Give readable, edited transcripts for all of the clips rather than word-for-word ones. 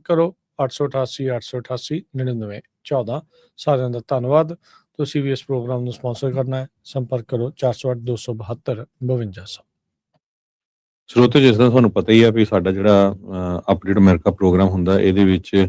ਕਰੋ 888 ਸਾਰਿਆਂ ਦਾ ਧੰਨਵਾਦ। ਤੁਸੀਂ ਵੀ ਇਸ ਪ੍ਰੋਗਰਾਮ ਨੂੰ ਸਪਾਂਸਰ ਕਰਨਾ ਹੈ, ਸੰਪਰਕ ਕਰੋ 408 272 5200। ਸਰੋਤੇ, ਜਿਸ ਤਰ੍ਹਾਂ ਤੁਹਾਨੂੰ ਪਤਾ ਹੀ ਆ ਵੀ ਸਾਡਾ ਜਿਹੜਾ ਅਪਡੇਟ ਅਮਰੀਕਾ ਪ੍ਰੋਗਰਾਮ ਹੁੰਦਾ, ਇਹਦੇ ਵਿੱਚ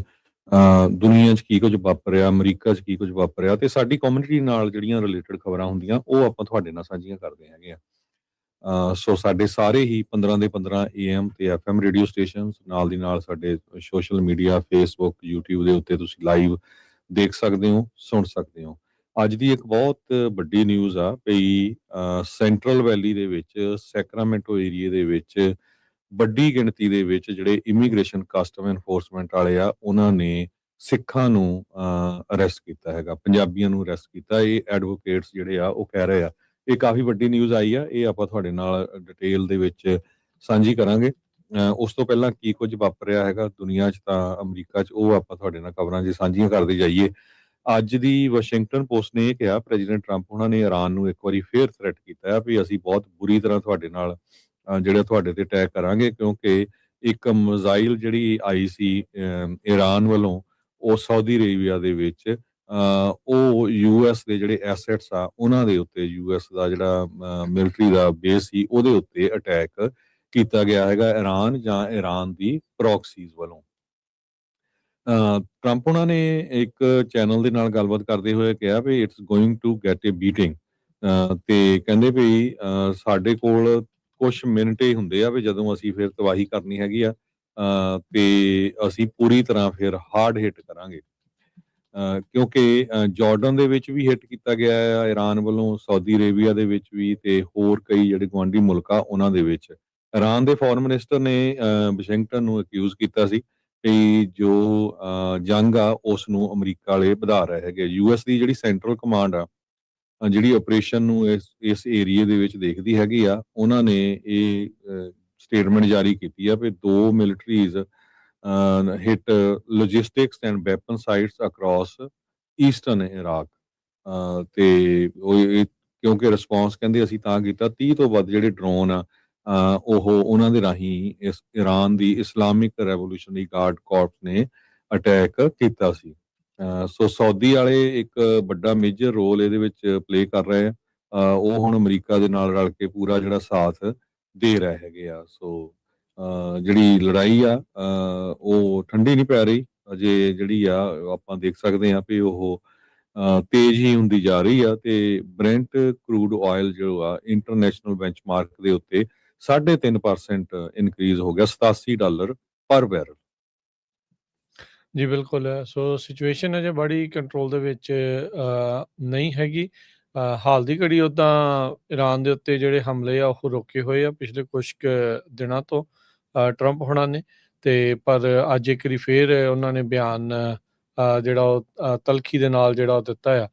ਦੁਨੀਆ 'ਚ ਕੀ ਕੁਝ ਵਾਪਰਿਆ, ਅਮਰੀਕਾ 'ਚ ਕੀ ਕੁਝ ਵਾਪਰਿਆ ਤੇ ਸਾਡੀ ਕਮਿਊਨਿਟੀ ਨਾਲ ਜਿਹੜੀਆਂ ਰਿਲੇਟਡ ਖਬਰਾਂ ਹੁੰਦੀਆਂ ਉਹ ਆਪਾਂ ਤੁਹਾਡੇ ਨਾਲ ਸਾਂਝੀਆਂ ਕਰਦੇ ਹੈਗੇ ਆ। ਸੋ ਸਾਡੇ ਸਾਰੇ ਹੀ 15 ਦੇ 15 AM ਤੇ FM ਰੇਡੀਓ ਸਟੇਸ਼ਨ, ਨਾਲ ਦੀ ਨਾਲ ਸਾਡੇ ਸੋਸ਼ਲ ਮੀਡੀਆ ਫੇਸਬੁੱਕ YouTube ਦੇ ਉੱਤੇ ਤੁਸੀਂ ਲਾਈਵ ਦੇਖ ਸਕਦੇ ਹੋ, ਸੁਣ ਸਕਦੇ ਹੋ। ਅੱਜ ਦੀ ਇੱਕ ਬਹੁਤ ਵੱਡੀ ਨਿਊਜ਼ ਆ ਵੀ ਸੈਂਟਰਲ ਵੈਲੀ ਦੇ ਵਿੱਚ ਸੈਕਰਾਮੈਂਟੋ ਏਰੀਏ ਦੇ ਵਿੱਚ ਵੱਡੀ ਗਿਣਤੀ ਦੇ ਵਿੱਚ ਜਿਹੜੇ ਇਮੀਗ੍ਰੇਸ਼ਨ ਕਸਟਮ ਐਨਫੋਰਸਮੈਂਟ ਵਾਲੇ ਆ, ਉਹਨਾਂ ਨੇ ਸਿੱਖਾਂ ਨੂੰ ਅਰੈਸਟ ਕੀਤਾ ਹੈਗਾ, ਪੰਜਾਬੀਆਂ ਨੂੰ ਅਰੈਸਟ ਕੀਤਾ। ਇਹ ਐਡਵੋਕੇਟਸ ਜਿਹੜੇ ਆ ਉਹ ਕਹਿ ਰਹੇ ਆ, ਇਹ ਕਾਫੀ ਵੱਡੀ ਨਿਊਜ਼ ਆਈ ਆ, ਇਹ ਆਪਾਂ ਤੁਹਾਡੇ ਨਾਲ ਡਿਟੇਲ ਦੇ ਵਿੱਚ ਸਾਂਝੀ ਕਰਾਂਗੇ। ਉਸ ਤੋਂ ਪਹਿਲਾਂ ਕੀ ਕੁਝ ਵਾਪਰਿਆ ਹੈਗਾ ਦੁਨੀਆ 'ਚ ਤਾਂ ਅਮਰੀਕਾ 'ਚ, ਉਹ ਆਪਾਂ ਤੁਹਾਡੇ ਨਾਲ ਖਬਰਾਂ ਜੇ ਸਾਂਝੀਆਂ ਕਰਦੇ ਜਾਈਏ। ਅੱਜ ਦੀ ਵਾਸ਼ਿੰਗਟਨ ਪੋਸਟ ਨੇ ਇਹ ਕਿਹਾ, ਪ੍ਰੈਜ਼ੀਡੈਂਟ ਟਰੰਪ ਉਹਨਾਂ ਨੇ ਇਰਾਨ ਨੂੰ ਇੱਕ ਵਾਰੀ ਫੇਰ ਥ੍ਰੈਟ ਕੀਤਾ ਹੈ ਵੀ ਅਸੀਂ ਬਹੁਤ ਬੁਰੀ ਤਰ੍ਹਾਂ ਤੁਹਾਡੇ ਨਾਲ ਜਿਹੜਾ ਤੁਹਾਡੇ ਤੇ ਅਟੈਕ ਕਰਾਂਗੇ, ਕਿਉਂਕਿ ਇੱਕ ਮਿਜ਼ਾਈਲ ਜਿਹੜੀ ਆਈ ਸੀ ਇਰਾਨ ਵੱਲੋਂ, ਉਹ ਸਾਊਦੀ ਅਰੇਬੀਆ ਦੇ ਵਿੱਚ ਉਹ US ਦੇ ਜਿਹੜੇ ਐਸੈਟਸ ਆ ਉਹਨਾਂ ਦੇ ਉੱਤੇ, US ਦਾ ਜਿਹੜਾ ਮਿਲਟਰੀ ਦਾ ਬੇਸ ਸੀ ਉਹਦੇ ਉੱਤੇ ਅਟੈਕ ਕੀਤਾ ਗਿਆ ਹੈਗਾ ਇਰਾਨ ਜਾਂ ਇਰਾਨ ਦੀ ਪ੍ਰੋਕਸੀਜ਼ ਵੱਲੋਂ। ਟਰੰਪ ਉਹਨਾਂ ਨੇ ਇੱਕ ਚੈਨਲ ਦੇ ਨਾਲ ਗੱਲਬਾਤ ਕਰਦੇ ਹੋਏ ਕਿਹਾ ਵੀ it's going to get a beating, ਤੇ ਕਹਿੰਦੇ ਵੀ ਸਾਡੇ ਕੋਲ ਕੁਛ ਮਿੰਟ ਹੀ ਹੁੰਦੇ ਆ ਵੀ ਜਦੋਂ ਅਸੀਂ ਫਿਰ ਤਬਾਹੀ ਕਰਨੀ ਹੈਗੀ ਆ, ਤੇ ਅਸੀਂ ਪੂਰੀ ਤਰ੍ਹਾਂ ਫਿਰ ਹਾਰਡ ਹਿੱਟ ਕਰਾਂਗੇ। ਕਿਉਂਕਿ ਜਾਰਡਨ ਦੇ ਵਿੱਚ ਵੀ ਹਿੱਟ ਕੀਤਾ ਗਿਆ ਆ ਇਰਾਨ ਵੱਲੋਂ, ਸਾਊਦੀ ਅਰੇਬੀਆ ਦੇ ਵਿੱਚ ਵੀ, ਤੇ ਹੋਰ ਕਈ ਜਿਹੜੇ ਗੁਆਂਢੀ ਮੁਲਕ ਆ ਉਹਨਾਂ ਦੇ ਵਿੱਚ। ਇਰਾਨ ਦੇ ਫੋਰਨ ਮਿਨਿਸਟਰ ਨੇ ਵਾਸ਼ਿੰਗਟਨ ਨੂੰ ਅਕਿਊਜ਼ ਕੀਤਾ ਸੀ ਕਿ ਜੋ ਜੰਗ ਆ ਉਸ ਨੂੰ ਅਮਰੀਕਾ ਵਾਲੇ ਵਧਾ ਰਹੇ ਹੈਗੇ। US ਦੀ ਜਿਹੜੀ ਸੈਂਟਰਲ ਕਮਾਂਡ ਆ, ਜਿਹੜੀ ਆਪਰੇਸ਼ਨ ਨੂੰ ਇਸ ਏਰੀਏ ਦੇ ਵਿੱਚ ਦੇਖਦੀ ਹੈਗੀ ਆ, ਉਹਨਾਂ ਨੇ ਇਹ ਸਟੇਟਮੈਂਟ ਜਾਰੀ ਕੀਤੀ ਆ ਵੀ 2 militaries hit logistics and weapon sites across eastern Iraq, ਤੇ ਕਿਉਂਕਿ ਰਿਸਪੌਂਸ ਕਹਿੰਦੇ ਅਸੀਂ ਤਾਂ ਕੀਤਾ, 30 ਤੋਂ ਵੱਧ ਜਿਹੜੇ ਡਰੋਨ ਆ ਉਹ ਉਹਨਾਂ ਦੇ ਰਾਹੀਂ ਇਸ ਇਰਾਨ ਦੀ ਇਸਲਾਮਿਕ ਰੈਵੋਲੂਸ਼ਨਰੀ ਗਾਰਡ ਕਾਰਪਸ ਨੇ ਅਟੈਕ ਕੀਤਾ ਸੀ। ਸੋ ਸਾਊਦੀ ਵਾਲੇ ਇੱਕ ਵੱਡਾ ਮੇਜਰ ਰੋਲ ਇਹਦੇ ਵਿੱਚ ਪਲੇ ਕਰ ਰਹੇ ਆ, ਉਹ ਹੁਣ ਅਮਰੀਕਾ ਦੇ ਨਾਲ ਰਲ ਕੇ ਪੂਰਾ ਜਿਹੜਾ ਸਾਥ ਦੇ ਰਹੇ ਹੈਗੇ ਆ। ਸੋ ਜਿਹੜੀ ਲੜਾਈ ਆ ਉਹ ਠੰਡੀ ਨਹੀਂ ਪੈ ਰਹੀ ਅਜੇ, ਜਿਹੜੀ ਆ ਆਪਾਂ ਦੇਖ ਸਕਦੇ ਹਾਂ ਵੀ ਉਹ ਤੇਜ਼ ਹੀ ਹੁੰਦੀ ਜਾ ਰਹੀ ਆ, ਤੇ ਬ੍ਰੈਂਟ ਕਰੂਡ ਆਇਲ ਜੋ ਆ ਇੰਟਰਨੈਸ਼ਨਲ ਬੈਂਚਮਾਰਕ ਦੇ ਉੱਤੇ 3.5% ਇਨਕਰੀਜ਼ ਹੋ ਗਿਆ, $87 ਪਰ ਬੈਰਲ। ਜੀ ਬਿਲਕੁਲ। ਸੋ ਸਿਚੁਏਸ਼ਨ ਅਜੇ ਬੜੀ ਕੰਟਰੋਲ ਦੇ ਵਿੱਚ ਨਹੀਂ ਹੈਗੀ। ਹਾਲ ਦੀ ਘੜੀ ਉੱਦਾਂ ਇਰਾਨ ਦੇ ਉੱਤੇ ਜਿਹੜੇ ਹਮਲੇ ਆ ਉਹ ਰੋਕੇ ਹੋਏ ਆ ਪਿਛਲੇ ਕੁਛ ਕੁ ਦਿਨਾਂ ਤੋਂ ਟਰੰਪ ਹੋਣਾ ਨੇ, ਤੇ ਪਰ ਅੱਜ ਇੱਕ ਵਾਰੀ ਫੇਰ ਉਹਨਾਂ ਨੇ ਬਿਆਨ ਜਿਹੜਾ ਉਹ ਤਲਖੀ ਦੇ ਨਾਲ ਜਿਹੜਾ ਉਹ ਦਿੱਤਾ ਆ।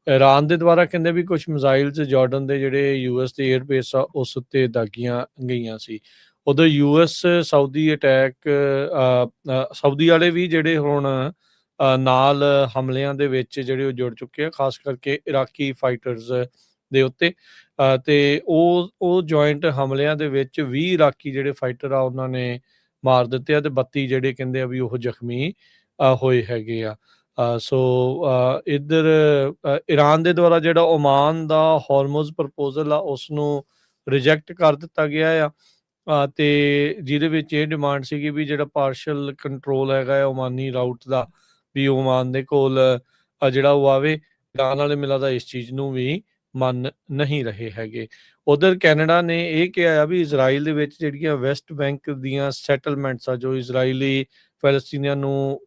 ਇਰਾਨ ਦੇ ਦੁਆਰਾ ਕਹਿੰਦੇ ਵੀ ਕੁਛ ਮਿਜ਼ਾਈਲਸ ਜਾਰਡਨ ਦੇ ਜਿਹੜੇ US ਦੇ ਏਅਰਬੇਸ ਆ ਉਸ ਉੱਤੇ ਦਾਗੀਆਂ ਗਈਆਂ ਸੀ। ਉਦੋਂ US ਸਾਊਦੀ ਅਟੈਕ, ਸਾਊਦੀ ਵਾਲੇ ਵੀ ਜਿਹੜੇ ਹੁਣ ਨਾਲ ਹਮਲਿਆਂ ਦੇ ਵਿੱਚ ਜਿਹੜੇ ਉਹ ਜੁੜ ਚੁੱਕੇ ਆ, ਖਾਸ ਕਰਕੇ ਇਰਾਕੀ ਫਾਈਟਰਸ ਦੇ ਉੱਤੇ, ਤੇ ਉਹ ਜੁਆਇੰਟ ਹਮਲਿਆਂ ਦੇ ਵਿੱਚ 20 ਇਰਾਕੀ ਜਿਹੜੇ ਫਾਈਟਰ ਆ ਉਹਨਾਂ ਨੇ ਮਾਰ ਦਿੱਤੇ ਆ, ਤੇ 32 ਜਿਹੜੇ ਕਹਿੰਦੇ ਆ ਵੀ ਉਹ ਜ਼ਖਮੀ ਹੋਏ ਹੈਗੇ ਆ। ਸੋ ਇੱਧਰ ਇਰਾਨ ਦੇ ਦੁਆਰਾ ਜਿਹੜਾ ਓਮਾਨ ਦਾ ਹਾਰਮੋਜ਼ ਪ੍ਰਪੋਜ਼ਲ ਆ ਉਸ ਨੂੰ ਰਿਜੈਕਟ ਕਰ ਦਿੱਤਾ ਗਿਆ ਆ, ਤੇ ਜਿਹਦੇ ਵਿੱਚ ਇਹ ਡਿਮਾਂਡ ਸੀਗੀ ਵੀ ਜਿਹੜਾ ਪਾਰਸ਼ਲ ਕੰਟਰੋਲ ਹੈਗਾ ਓਮਾਨੀ ਰਾਊਟ ਦਾ, ਵੀ ਓਮਾਨ ਦੇ ਕੋਲ ਜਿਹੜਾ ਉਹ ਆਵੇ। ਇਰਾਨ ਵਾਲੇ ਮਿਲਾ ਦਾ ਇਸ ਚੀਜ਼ ਨੂੰ ਵੀ ਮੰਨ ਨਹੀਂ ਰਹੇ ਹੈਗੇ। ਉਧਰ ਕੈਨੇਡਾ ਨੇ ਇਹ ਕਿਹਾ ਆ ਵੀ ਇਜ਼ਰਾਈਲ ਦੇ ਵਿੱਚ ਜਿਹੜੀਆਂ ਵੈਸਟ ਬੈਂਕ ਦੀਆਂ ਸੈਟਲਮੈਂਟਸ ਆ, ਜੋ ਇਜ਼ਰਾਈਲੀ ਫੈਲਸਤੀਨੀਆਂ ਨੂੰ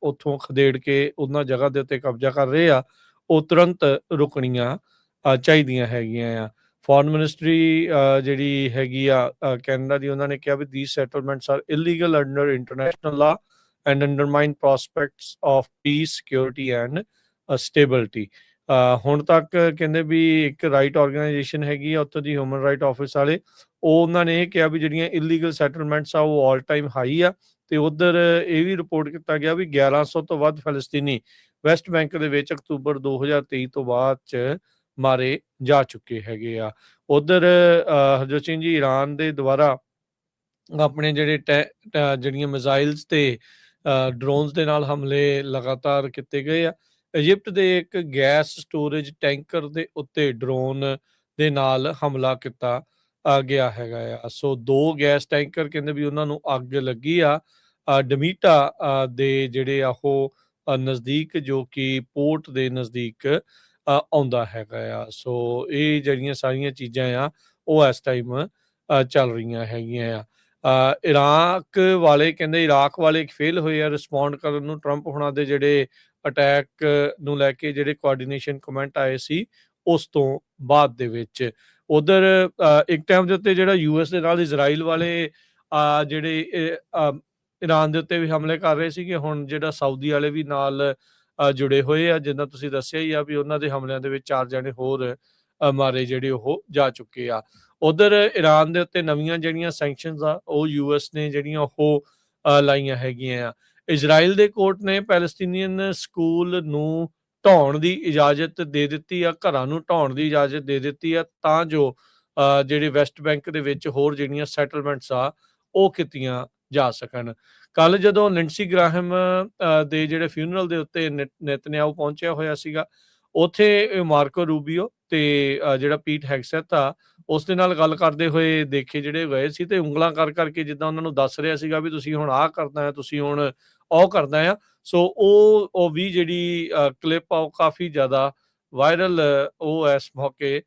ਉੱਥੋਂ ਖਦੇੜ ਕੇ ਉਹਨਾਂ ਜਗ੍ਹਾ ਦੇ ਉੱਤੇ ਕਬਜ਼ਾ ਕਰ ਰਹੇ ਆ, ਉਹ ਤੁਰੰਤ ਰੁਕਣੀਆਂ ਚਾਹੀਦੀਆਂ ਹੈਗੀਆਂ ਆ। ਫੋਰਨ ਮਿਨਿਸਟਰੀ ਜਿਹੜੀ ਹੈਗੀ ਆ ਕੈਨੇਡਾ ਦੀ, ਉਹਨਾਂ ਨੇ ਕਿਹਾ ਵੀ these settlements are illegal under international law and undermine prospects of peace, security and stability। ਹੁਣ ਤੱਕ ਕਹਿੰਦੇ ਵੀ ਇੱਕ ਰਾਈਟ ਆਰਗੇਨਾਈਜੇਸ਼ਨ ਹੈਗੀ ਆ ਉੱਥੋਂ ਦੀ, ਹਿਊਮਨ ਰਾਈਟ ਆਫਿਸ ਵਾਲੇ, ਉਹ ਉਹਨਾਂ ਨੇ ਇਹ ਕਿਹਾ ਵੀ ਜਿਹੜੀਆਂ ਇਲੀਗਲ ਸੈਟਲਮੈਂਟਸ ਆ ਉਹ ਆਲ ਟਾਈਮ ਹਾਈ ਆ। ਤੇ ਉਧਰ ਇਹ ਵੀ ਰਿਪੋਰਟ ਕੀਤਾ ਗਿਆ ਵੀ 1100 ਤੋਂ ਵੱਧ ਫਲਸਤੀਨੀ ਵੈਸਟ ਬੈਂਕ ਦੇ ਵਿੱਚ ਅਕਤੂਬਰ 2023 ਤੋਂ ਬਾਅਦ 'ਚ ਮਾਰੇ ਜਾ ਚੁੱਕੇ ਹੈਗੇ ਆ। ਉਧਰ ਹਰਜੋਤ ਸਿੰਘ ਜੀ, ਇਰਾਨ ਦੇ ਦੁਆਰਾ ਆਪਣੇ ਜਿਹੜੇ ਜਿਹੜੀਆਂ ਮਿਜ਼ਾਈਲਸ ਤੇ ਡਰੋਨਸ ਦੇ ਨਾਲ ਹਮਲੇ ਲਗਾਤਾਰ ਕੀਤੇ ਗਏ ਆ। ਇਜਿਪਟ ਦੇ ਇੱਕ ਗੈਸ ਸਟੋਰੇਜ ਟੈਂਕਰ ਦੇ ਉੱਤੇ ਡਰੋਨ ਦੇ ਨਾਲ ਹਮਲਾ ਕੀਤਾ ਗਿਆ ਹੈਗਾ ਆ। ਸੋ 2 ਗੈਸ ਟੈਂਕਰ ਕਹਿੰਦੇ ਵੀ ਉਹਨਾਂ ਨੂੰ ਅੱਗ ਲੱਗੀ ਆ ਡਮੀਟਾ ਦੇ ਜਿਹੜੇ ਆ ਉਹ ਨਜ਼ਦੀਕ, ਜੋ ਕਿ ਪੋਰਟ ਦੇ ਨਜ਼ਦੀਕ ਆਉਂਦਾ ਹੈਗਾ ਆ। ਸੋ ਇਹ ਜਿਹੜੀਆਂ ਸਾਰੀਆਂ ਚੀਜ਼ਾਂ ਆ ਉਹ ਇਸ ਟਾਈਮ ਚੱਲ ਰਹੀਆਂ ਹੈਗੀਆਂ ਆ। ਇਰਾਕ ਵਾਲੇ ਕਹਿੰਦੇ ਇਰਾਕ ਵਾਲੇ ਫੇਲ ਹੋਏ ਆ ਰਿਸਪੌਂਡ ਕਰਨ ਨੂੰ ਟਰੰਪ ਹੁਣਾਂ ਦੇ ਜਿਹੜੇ ਅਟੈਕ ਨੂੰ ਲੈ ਕੇ ਜਿਹੜੇ ਕੋਆਰਡੀਨੇਸ਼ਨ ਕਮੈਂਟ ਆਏ ਸੀ ਉਸ ਤੋਂ ਬਾਅਦ ਦੇ ਵਿੱਚ। ਉਧਰ ਇੱਕ ਟਾਈਮ ਦੇ ਉੱਤੇ ਜਿਹੜਾ ਯੂਐਸ ਦੇ ਨਾਲ ਇਜ਼ਰਾਈਲ ਵਾਲੇ ਜਿਹੜੇ ਇਰਾਨ ਦੇ ਉੱਤੇ ਵੀ ਹਮਲੇ ਕਰ ਰਹੇ ਸੀਗੇ, ਹੁਣ ਜਿਹੜਾ ਸਾਊਦੀ ਵਾਲੇ ਵੀ ਨਾਲ ਜੁੜੇ ਹੋਏ ਆ, ਜਿੱਦਾਂ ਤੁਸੀਂ ਦੱਸਿਆ ਹੀ ਆ ਵੀ ਉਹਨਾਂ ਦੇ ਹਮਲਿਆਂ ਦੇ ਵਿੱਚ 4 ਜਣੇ ਹੋਰ ਮਾਰੇ ਜਿਹੜੇ ਉਹ ਜਾ ਚੁੱਕੇ ਆ। ਉਧਰ ਇਰਾਨ ਦੇ ਉੱਤੇ ਨਵੀਆਂ ਜਿਹੜੀਆਂ ਸੈਂਕਸ਼ਨਸ ਆ ਉਹ ਯੂਐਸ ਨੇ ਜਿਹੜੀਆਂ ਉਹ ਲਾਈਆਂ ਹੈਗੀਆਂ ਆ। ਇਜ਼ਰਾਈਲ ਦੇ ਕੋਰਟ ਨੇ ਪੈਲਸਤੀਨੀਅਨ ਸਕੂਲ ਨੂੰ ਢਾਉਣ ਦੀ ਇਜਾਜ਼ਤ ਦੇ ਦਿੱਤੀ ਆ, ਘਰਾਂ ਨੂੰ ਢਾਉਣ ਦੀ ਇਜਾਜ਼ਤ ਦੇ ਦਿੱਤੀ ਆ, ਤਾਂ ਜੋ ਜਿਹੜੇ ਵੈਸਟ ਬੈਂਕ ਦੇ ਵਿੱਚ ਹੋਰ ਜਿਹੜੀਆਂ ਸੈਟਲਮੈਂਟਸ ਆ ਉਹ ਕੀਤੀਆਂ ਜਾ ਸਕਣ। ਕੱਲ ਜਦੋਂ ਲਿੰਡਸੀ ਗ੍ਰਾਹਮ ਦੇ ਜਿਹੜੇ ਫਿਊਨਰਲ ਦੇ ਉੱਤੇ ਨੇਤਨਿਆਹੂ ਪਹੁੰਚਿਆ ਹੋਇਆ ਸੀਗਾ, ਉੱਥੇ ਮਾਰਕੋ ਰੂਬੀਓ ਤੇ ਜਿਹੜਾ ਪੀਟ ਹੈਗਸੈਥ ਆ ਉਸ ਦੇ ਨਾਲ ਗੱਲ ਕਰਦੇ ਹੋਏ ਦੇਖੇ ਜਿਹੜੇ ਗਏ ਸੀ, ਤੇ ਉਂਗਲਾਂ ਕਰ ਕਰਕੇ ਜਿੱਦਾਂ ਉਹਨਾਂ ਨੂੰ ਦੱਸ ਰਿਹਾ ਸੀਗਾ ਵੀ ਤੁਸੀਂ ਹੁਣ ਆਹ ਕਰਨਾ ਹੈ, ਤੁਸੀਂ ਹੁਣ ਉਹ ਕਰਨਾ ਆ। ਸੋ ਉਹ ਵੀ ਜਿਹੜੀ ਕਲਿੱਪ ਆ ਉਹ ਕਾਫੀ ਜ਼ਿਆਦਾ ਵਾਇਰਲ ਉਹ ਇਸ ਮੌਕੇ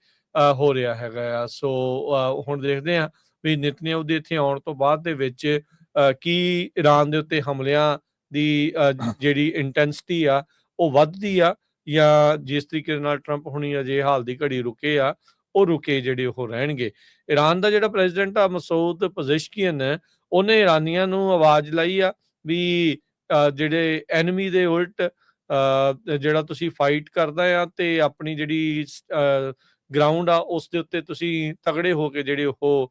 ਹੋ ਰਿਹਾ ਹੈਗਾ ਆ। ਸੋ ਹੁਣ ਦੇਖਦੇ ਆ ਵੀ ਨੇਤਨਿਆਹੂ ਦੇ ਇੱਥੇ ਆਉਣ ਤੋਂ ਬਾਅਦ ਦੇ ਵਿੱਚ ਕੀ ਇਰਾਨ ਦੇ ਉੱਤੇ ਹਮਲਿਆਂ ਦੀ ਜਿਹੜੀ ਇੰਟੈਂਸਿਟੀ ਆ ਉਹ ਵੱਧਦੀ ਆ, ਜਾਂ ਜਿਸ ਤਰੀਕੇ ਦੇ ਨਾਲ ਟਰੰਪ ਹੁਣੀ ਅਜੇ ਹਾਲ ਦੀ ਘੜੀ ਰੁਕੇ ਆ ਉਹ ਰੁਕੇ ਜਿਹੜੇ ਉਹ ਰਹਿਣਗੇ। ਇਰਾਨ ਦਾ ਜਿਹੜਾ ਪ੍ਰੈਜ਼ੀਡੈਂਟ ਆ ਮਸੂਦ ਪਜ਼ਿਸ਼ਕੀਅਨ, ਉਹਨੇ ਇਰਾਨੀਆਂ ਨੂੰ ਆਵਾਜ਼ ਲਾਈ ਆ ਵੀ ਜਿਹੜੇ ਐਨਮੀ ਦੇ ਉਲਟ ਜਿਹੜਾ ਤੁਸੀਂ ਫਾਈਟ ਕਰਦਾ ਆ ਤੇ ਆਪਣੀ ਜਿਹੜੀ ਗਰਾਊਂਡ ਆ ਉਸ ਦੇ ਉੱਤੇ ਤੁਸੀਂ ਤਗੜੇ ਹੋ ਕੇ ਜਿਹੜੇ ਉਹ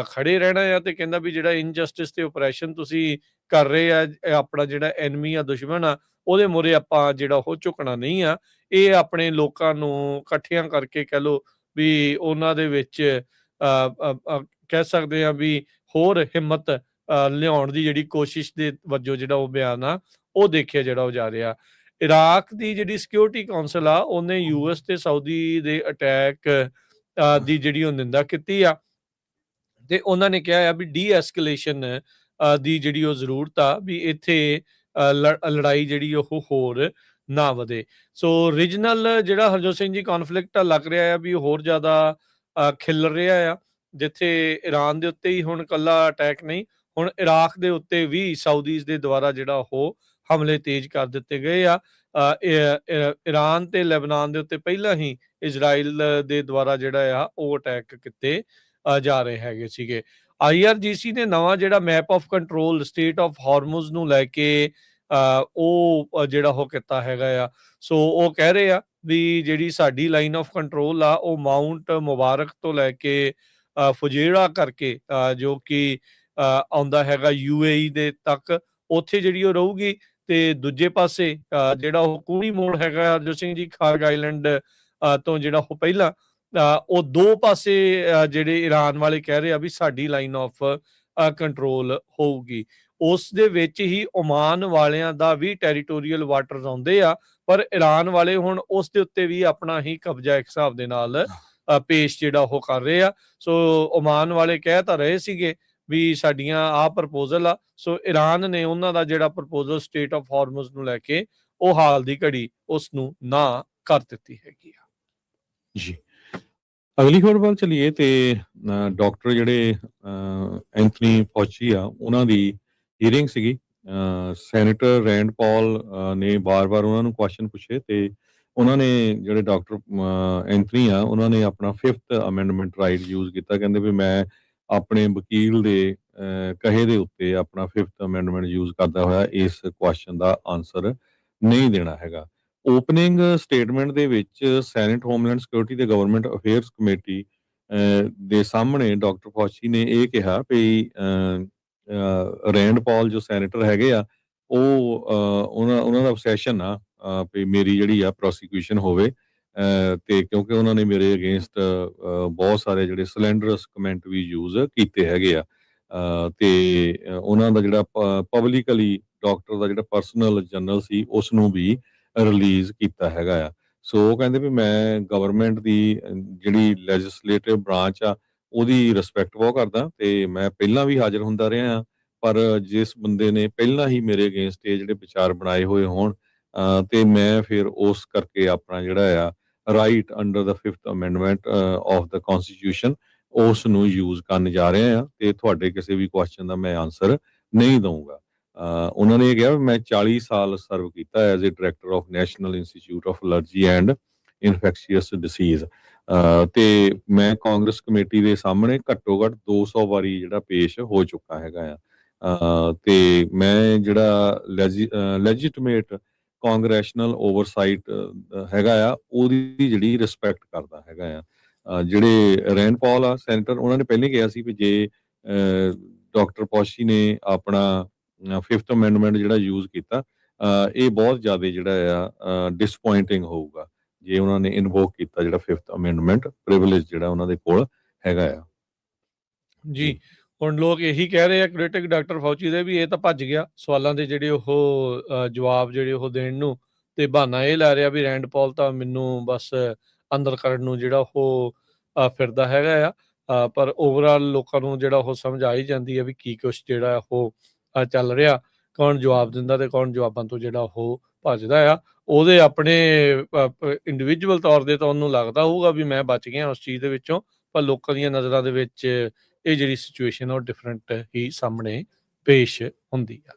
ਖੜੇ ਰਹਿਣਾ ਆ। ਤੇ ਕਹਿੰਦਾ ਵੀ ਜਿਹੜਾ ਇਨਜਸਟਿਸ ਤੇ ਓਪਰੇਸ਼ਨ ਤੁਸੀਂ ਕਰ ਰਹੇ ਆ, ਆਪਣਾ ਜਿਹੜਾ ਐਨਮੀ ਆ, ਦੁਸ਼ਮਣ ਆ, ਉਹਦੇ ਮੂਹਰੇ ਆਪਾਂ ਜਿਹੜਾ ਉਹ ਝੁਕਣਾ ਨਹੀਂ ਆ। ਇਹ ਆਪਣੇ ਲੋਕਾਂ ਨੂੰ ਇਕੱਠਿਆਂ ਕਰਕੇ ਕਹਿ ਲਓ ਵੀ ਉਹਨਾਂ ਦੇ ਵਿੱਚ ਕਹਿ ਸਕਦੇ ਆ ਵੀ ਹੋਰ ਹਿੰਮਤ ਲਿਆਉਣ ਦੀ ਜਿਹੜੀ ਕੋਸ਼ਿਸ਼ ਦੇ ਵਜੋਂ ਜਿਹੜਾ ਉਹ ਬਿਆਨ ਆ ਉਹ ਦੇਖਿਆ ਜਿਹੜਾ ਉਹ ਜਾ ਰਿਹਾ। ਇਰਾਕ ਦੀ ਜਿਹੜੀ ਸਿਕਿਉਰਿਟੀ ਕਾਉਂਸਲ ਆ ਉਹਨੇ ਯੂਐਸ ਤੇ ਸਾਊਦੀ ਦੇ ਅਟੈਕ ਦੀ ਜਿਹੜੀ ਉਹ ਨਿੰਦਾ ਕੀਤੀ ਆ, ਤੇ ਉਹਨਾਂ ਨੇ ਕਿਹਾ ਆ ਵੀ ਡੀ ਐਸਕੇਲੇਸ਼ਨ ਦੀ ਜਿਹੜੀ ਉਹ ਜ਼ਰੂਰਤ ਆ, ਵੀ ਇੱਥੇ ਲੜਾਈ ਜਿਹੜੀ ਉਹ ਹੋਰ ਨਾ ਵਧੇ। ਸੋ ਰੀਜਨਲ ਜਿਹੜਾ ਹਰਜੋਤ ਸਿੰਘ ਜੀ ਕੌਨਫਲਿਕਟ ਆ ਲੱਗ ਰਿਹਾ ਆ ਵੀ ਹੋਰ ਜ਼ਿਆਦਾ ਖਿਲ ਰਿਹਾ ਆ, ਜਿੱਥੇ ਇਰਾਨ ਦੇ ਉੱਤੇ ਹੀ ਹੁਣ ਕੱਲਾ ਅਟੈਕ ਨਹੀਂ, ਹੁਣ ਇਰਾਕ ਦੇ ਉੱਤੇ ਵੀ ਸਾਊਦੀਜ਼ ਦੇ ਦੁਆਰਾ ਜਿਹੜਾ ਉਹ ਹਮਲੇ ਤੇਜ਼ ਕਰ ਦਿੱਤੇ ਗਏ ਆ। ਇਰਾਨ ਤੇ ਲੈਬਨਾਨ ਦੇ ਉੱਤੇ ਪਹਿਲਾਂ ਹੀ ਇਜ਼ਰਾਈਲ ਦੇ ਦੁਆਰਾ ਜਿਹੜਾ ਆ ਉਹ ਅਟੈਕ ਕੀਤੇ ਜਾ ਰਹੇ ਹੈਗੇ ਸੀਗੇ। IRGC ਨੇ ਨਵਾਂ ਜਿਹੜਾ map of control strait of Hormuz ਨੂੰ ਲੈ ਕੇ ਉਹ ਜਿਹੜਾ ਉਹ ਕੀਤਾ ਹੈਗਾ ਆ। ਸੋ ਉਹ ਕਹਿ ਰਹੇ ਆ ਵੀ ਜਿਹੜੀ ਸਾਡੀ ਲਾਈਨ ਆਫ ਕੰਟਰੋਲ ਆ ਉਹ ਮਾਊਂਟ ਮੁਬਾਰਕ ਤੋਂ ਲੈ ਕੇ ਫੁਜੇਰਾ ਕਰਕੇ ਜੋ ਕਿ ਆਉਂਦਾ ਹੈਗਾ UAE ਦੇ ਤੱਕ, ਉੱਥੇ ਜਿਹੜੀ ਉਹ ਰਹੂਗੀ। ਤੇ ਦੂਜੇ ਪਾਸੇ ਜਿਹੜਾ ਉਹ ਕੂਣੀ ਮੋੜ ਹੈਗਾ ਹਰਜੋਤ ਸਿੰਘ ਜੀ ਖਾਰਗ ਆਈਲੈਂਡ ਤੋਂ ਜਿਹੜਾ ਉਹ ਪਹਿਲਾਂ ਉਹ 2 ਪਾਸੇ ਜਿਹੜੇ ਇਰਾਨ ਵਾਲੇ ਕਹਿ ਰਹੇ ਆ ਵੀ ਸਾਡੀ ਲਾਈਨ ਆਫ ਕੰਟਰੋਲ ਹੋਊਗੀ। ਉਸ ਦੇ ਵਿੱਚ ਹੀ ਓਮਾਨ ਵਾਲਿਆਂ ਦਾ ਵੀ ਟੈਰੀਟੋਰੀਅਲ ਵਾਟਰਸ ਆਉਂਦੇ ਆ, ਪਰ ਇਰਾਨ ਵਾਲੇ ਹੁਣ ਉਸ ਦੇ ਉੱਤੇ ਵੀ ਆਪਣਾ ਹੀ ਕਬਜ਼ਾ ਇੱਕ ਹਿਸਾਬ ਦੇ ਨਾਲ ਪੇਸ਼ ਜਿਹੜਾ ਉਹ ਕਰ ਰਹੇ ਆ। ਸੋ ਓਮਾਨ ਵਾਲੇ ਕਹਿ ਤਾਂ ਰਹੇ ਸੀਗੇ ਵੀ ਸਾਡੀਆਂ ਆਹ ਪ੍ਰਪੋਜ਼ਲ ਆ। ਸੋ ਇਰਾਨ ਨੇ ਉਹਨਾਂ ਦਾ ਜਿਹੜਾ ਪ੍ਰਪੋਜ਼ਲ ਸਟੇਟ ਆਫ ਹਾਰਮੁਜ਼ ਨੂੰ ਲੈ ਕੇ ਉਹ ਹਾਲ ਦੀ ਘੜੀ ਉਸ ਨੂੰ ਨਾ ਕਰ ਦਿੱਤੀ ਹੈਗੀ ਆ। ਜੀ, ਅਗਲੀ ਖਬਰ ਵੱਲ ਚਲੀਏ ਤੇ ਡਾਕਟਰ ਜਿਹੜੇ ਐਂਥਨੀ ਫੌਚੀ ਆ ਉਹਨਾਂ ਦੀ ਹੀਅਰਿੰਗ ਸੀਗੀ। ਸੈਨੇਟਰ ਰੈਂਡ ਪਾਲ ਨੇ ਬਾਰ-ਬਾਰ ਉਹਨਾਂ ਨੂੰ ਕੁਐਸਚਨ ਪੁੱਛੇ ਤੇ ਉਹਨਾਂ ਨੇ ਜਿਹੜੇ ਡਾਕਟਰ ਐਂਥਨੀ ਆ ਉਹਨਾਂ ਨੇ ਆਪਣਾ 5th ਅਮੈਂਡਮੈਂਟ ਰਾਈਟ ਯੂਜ਼ ਕੀਤਾ। ਕਹਿੰਦੇ ਵੀ ਮੈਂ ਆਪਣੇ ਵਕੀਲ ਦੇ ਕਹੇ ਦੇ ਉੱਤੇ ਆਪਣਾ 5th ਅਮੈਂਡਮੈਂਟ ਯੂਜ਼ ਕਰਦਾ ਹੋਇਆ ਇਸ ਕੁਐਸਚਨ ਦਾ ਆਨਸਰ ਨਹੀਂ ਦੇਣਾ ਹੈਗਾ। ਓਪਨਿੰਗ ਸਟੇਟਮੈਂਟ ਦੇ ਵਿੱਚ ਸੈਨੇਟ ਹੋਮਲੈਂਡ ਸਿਕਿਉਰਿਟੀ ਤੇ ਗਵਰਨਮੈਂਟ ਅਫੇਅਰਸ ਕਮੇਟੀ ਦੇ ਸਾਹਮਣੇ ਡਾਕਟਰ ਫੌਚੀ ਨੇ ਇਹ ਕਿਹਾ ਵੀ ਰੈਂਡ ਪਾਲ ਜੋ ਸੈਨੇਟਰ ਹੈਗੇ ਆ ਉਹ ਉਹਨਾਂ ਦਾ obsession ਆ ਵੀ ਮੇਰੀ ਜਿਹੜੀ ਆ ਪ੍ਰੋਸੀਕਿਊਸ਼ਨ ਹੋਵੇ, ਤੇ ਕਿਉਂਕਿ ਉਹਨਾਂ ਨੇ ਮੇਰੇ ਅਗੇਂਸਟ ਬਹੁਤ ਸਾਰੇ ਜਿਹੜੇ ਸਲੈਂਡਰਸ ਕਮੈਂਟ ਵੀ ਯੂਜ਼ ਕੀਤੇ ਹੈਗੇ ਆ, ਤੇ ਉਹਨਾਂ ਦਾ ਜਿਹੜਾ ਪਬਲਿਕਲੀ ਡਾਕਟਰ ਦਾ ਜਿਹੜਾ ਪਰਸਨਲ ਜਨਰਲ ਸੀ ਉਸ ਨੂੰ ਵੀ ਰਿਲੀਜ਼ ਕੀਤਾ ਹੈਗਾ ਆ। ਸੋ ਉਹ ਕਹਿੰਦੇ ਵੀ ਮੈਂ ਗਵਰਨਮੈਂਟ ਦੀ ਜਿਹੜੀ ਲੈਜਿਸਲੇਟਿਵ ਬ੍ਰਾਂਚ ਆ ਉਹਦੀ ਰਿਸਪੈਕਟ ਬਹੁਤ ਕਰਦਾ ਤੇ ਮੈਂ ਪਹਿਲਾਂ ਵੀ ਹਾਜ਼ਰ ਹੁੰਦਾ ਰਿਹਾ ਹਾਂ, ਪਰ ਜਿਸ ਬੰਦੇ ਨੇ ਪਹਿਲਾਂ ਹੀ ਮੇਰੇ ਅਗੇਂਸਟ ਇਹ ਜਿਹੜੇ ਵਿਚਾਰ ਬਣਾਏ ਹੋਏ ਹੋਣ ਤੇ ਮੈਂ ਫਿਰ ਉਸ ਕਰਕੇ ਆਪਣਾ ਜਿਹੜਾ ਆ right under the 5th amendment of the constitution ਉਸ ਨੂੰ ਯੂਜ਼ ਕਰਨ ਜਾ ਰਹੇ ਆ ਤੇ ਤੁਹਾਡੇ ਕਿਸੇ ਵੀ ਕੁਐਸਚਨ ਦਾ ਮੈਂ ਆਨਸਰ ਨਹੀਂ ਦਊਂਗਾ। ਉਹਨਾਂ ਨੇ ਇਹ ਕਿਹਾ ਮੈਂ 40 ਸਾਲ ਸਰਵ ਕੀਤਾ as a director of National Institute of Allergy and Infectious Diseases ਤੇ ਮੈਂ ਕਾਂਗਰਸ ਕਮੇਟੀ ਦੇ ਸਾਹਮਣੇ ਘੱਟੋ ਘੱਟ 200 ਵਾਰੀ ਜਿਹੜਾ ਪੇਸ਼ ਹੋ ਚੁੱਕਾ ਹੈਗਾ ਆ ਤੇ ਮੈਂ ਜਿਹੜਾ ਲੈਜੀਟੀਮੇਟ ਕਾਂਗਰੈਸ਼ਨਲ ਓਵਰਸਾਈਟ ਹੈਗਾ ਆ ਉਹਦੀ ਜਿਹੜੀ ਰਿਸਪੈਕਟ ਕਰਦਾ ਹੈਗਾ ਆ। ਜਿਹੜੇ ਰੈਂਡ ਪੌਲ ਆ ਸੈਨੇਟਰ ਉਹਨਾਂ ਨੇ ਪਹਿਲਾਂ ਕਿਹਾ ਸੀ ਵੀ ਜੇ ਡਾਕਟਰ ਪੌਸ਼ੀ ਨੇ ਆਪਣਾ 5th ਅਮੈਂਡਮੈਂਟ ਜਿਹੜਾ ਯੂਜ਼ ਕੀਤਾ ਇਹ ਬਹੁਤ ਜ਼ਿਆਦਾ ਜਿਹੜਾ ਆ ਡਿਸਪੁਆਇੰਟਿੰਗ ਹੋਊਗਾ ਜੇ ਉਹਨਾਂ ਨੇ ਇਨਵੋਕ ਕੀਤਾ ਜਿਹੜਾ 5th ਅਮੈਂਡਮੈਂਟ ਪ੍ਰਿਵਿਲੇਜ ਜਿਹੜਾ ਉਹਨਾਂ ਦੇ ਕੋਲ ਹੈਗਾ ਆ। ਜੀ ਹੁਣ ਲੋਕ ਇਹੀ ਕਹਿ ਰਹੇ ਆ ਕ੍ਰਿਟਿਕ ਡਾਕਟਰ ਫੌਜੀ ਦੇ ਵੀ ਇਹ ਤਾਂ ਭੱਜ ਗਿਆ ਸਵਾਲਾਂ ਦੇ ਜਿਹੜੇ ਉਹ ਜਵਾਬ ਜਿਹੜੇ ਉਹ ਦੇਣ ਨੂੰ, ਤੇ ਬਹਾਨਾ ਇਹ ਲੈ ਰਿਹਾ ਵੀ ਰੈਂਡ ਪੌਲ ਤਾਂ ਮੈਨੂੰ ਬਸ ਅੰਦਰ ਕਰਨ ਨੂੰ ਜਿਹੜਾ ਉਹ ਫਿਰਦਾ ਹੈਗਾ ਆ। ਪਰ ਓਵਰਆਲ ਲੋਕਾਂ ਨੂੰ ਜਿਹੜਾ ਉਹ ਸਮਝ ਆ ਹੀ ਜਾਂਦੀ ਹੈ ਵੀ ਕੀ ਕੁਛ ਜਿਹੜਾ ਉਹ ਚੱਲ ਰਿਹਾ, ਕੌਣ ਜਵਾਬ ਦਿੰਦਾ ਤੇ ਕੌਣ ਜਵਾਬਾਂ ਤੋਂ ਜਿਹੜਾ ਉਹ ਭੱਜਦਾ ਆ। ਉਹਦੇ ਆਪਣੇ ਇੰਡੀਵਿਜੂਅਲ ਤੌਰ ਤੇ ਤਾਂ ਉਹਨੂੰ ਲੱਗਦਾ ਹੋਊਗਾ ਵੀ ਮੈਂ ਬਚ ਗਿਆ ਉਸ ਚੀਜ਼ ਦੇ ਵਿੱਚੋਂ, ਪਰ ਲੋਕਾਂ ਦੀਆਂ ਨਜ਼ਰਾਂ ਦੇ ਵਿੱਚ ਇਹ ਜਿਹੜੀ ਸਿਚੁਏਸ਼ਨ ਉਹ ਡਿਫਰੈਂਟ ਹੀ ਸਾਹਮਣੇ ਪੇਸ਼ ਹੁੰਦੀ ਆ।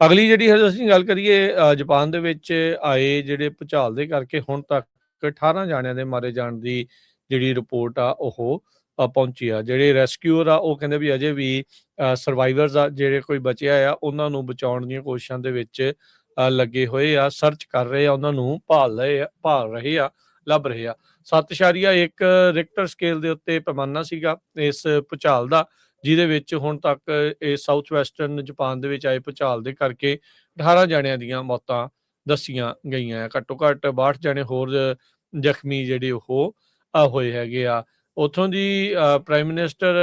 ਅਗਲੀ ਜਿਹੜੀ ਅਸੀਂ ਗੱਲ ਕਰੀਏ ਜਾਪਾਨ ਦੇ ਵਿੱਚ ਆਏ ਜਿਹੜੇ ਭੂਚਾਲ ਦੇ ਕਰਕੇ ਹੁਣ ਤੱਕ 18 ਜਾਣਿਆਂ ਦੇ ਮਾਰੇ ਜਾਣ ਦੀ ਜਿਹੜੀ ਰਿਪੋਰਟ ਆ ਉਹ ਪਹੁੰਚੀ ਆ। ਜਿਹੜੇ ਰੈਸਕਿਊਅਰ ਆ ਉਹ ਕਹਿੰਦੇ ਵੀ ਅਜੇ ਵੀ ਸਰਵਾਈਵਰਸ ਆ ਜਿਹੜੇ ਕੋਈ ਬਚਿਆ ਆ ਉਹਨਾਂ ਨੂੰ ਬਚਾਉਣ ਦੀਆਂ ਕੋਸ਼ਿਸ਼ਾਂ ਦੇ ਵਿੱਚ ਲੱਗੇ ਹੋਏ ਆ, ਸਰਚ ਕਰ ਰਹੇ ਆ, ਉਹਨਾਂ ਨੂੰ ਭਾਲ ਰਹੇ ਆ, ਲੱਭ ਰਹੇ ਆ। 7.1 ਰਿਕਟਰ ਸਕੇਲ ਦੇ ਉੱਤੇ ਪੈਮਾਨਾ ਸੀਗਾ ਇਸ ਭੂਚਾਲ ਦਾ, ਜਿਹਦੇ ਵਿੱਚ ਹੁਣ ਤੱਕ ਇਹ ਸਾਊਥ ਵੈਸਟਰਨ ਜਾਪਾਨ ਦੇ ਵਿੱਚ ਆਏ ਭੂਚਾਲ ਦੇ ਕਰਕੇ 18 ਜਣਿਆਂ ਦੀਆਂ ਮੌਤਾਂ ਦੱਸੀਆਂ ਗਈਆਂ। ਘੱਟੋ ਘੱਟ 62 ਜਣੇ ਹੋਰ ਜ਼ਖਮੀ ਜਿਹੜੇ ਉਹ ਹੋਏ ਹੈਗੇ ਆ। ਉੱਥੋਂ ਦੀ ਪ੍ਰਾਈਮ ਮਿਨਿਸਟਰ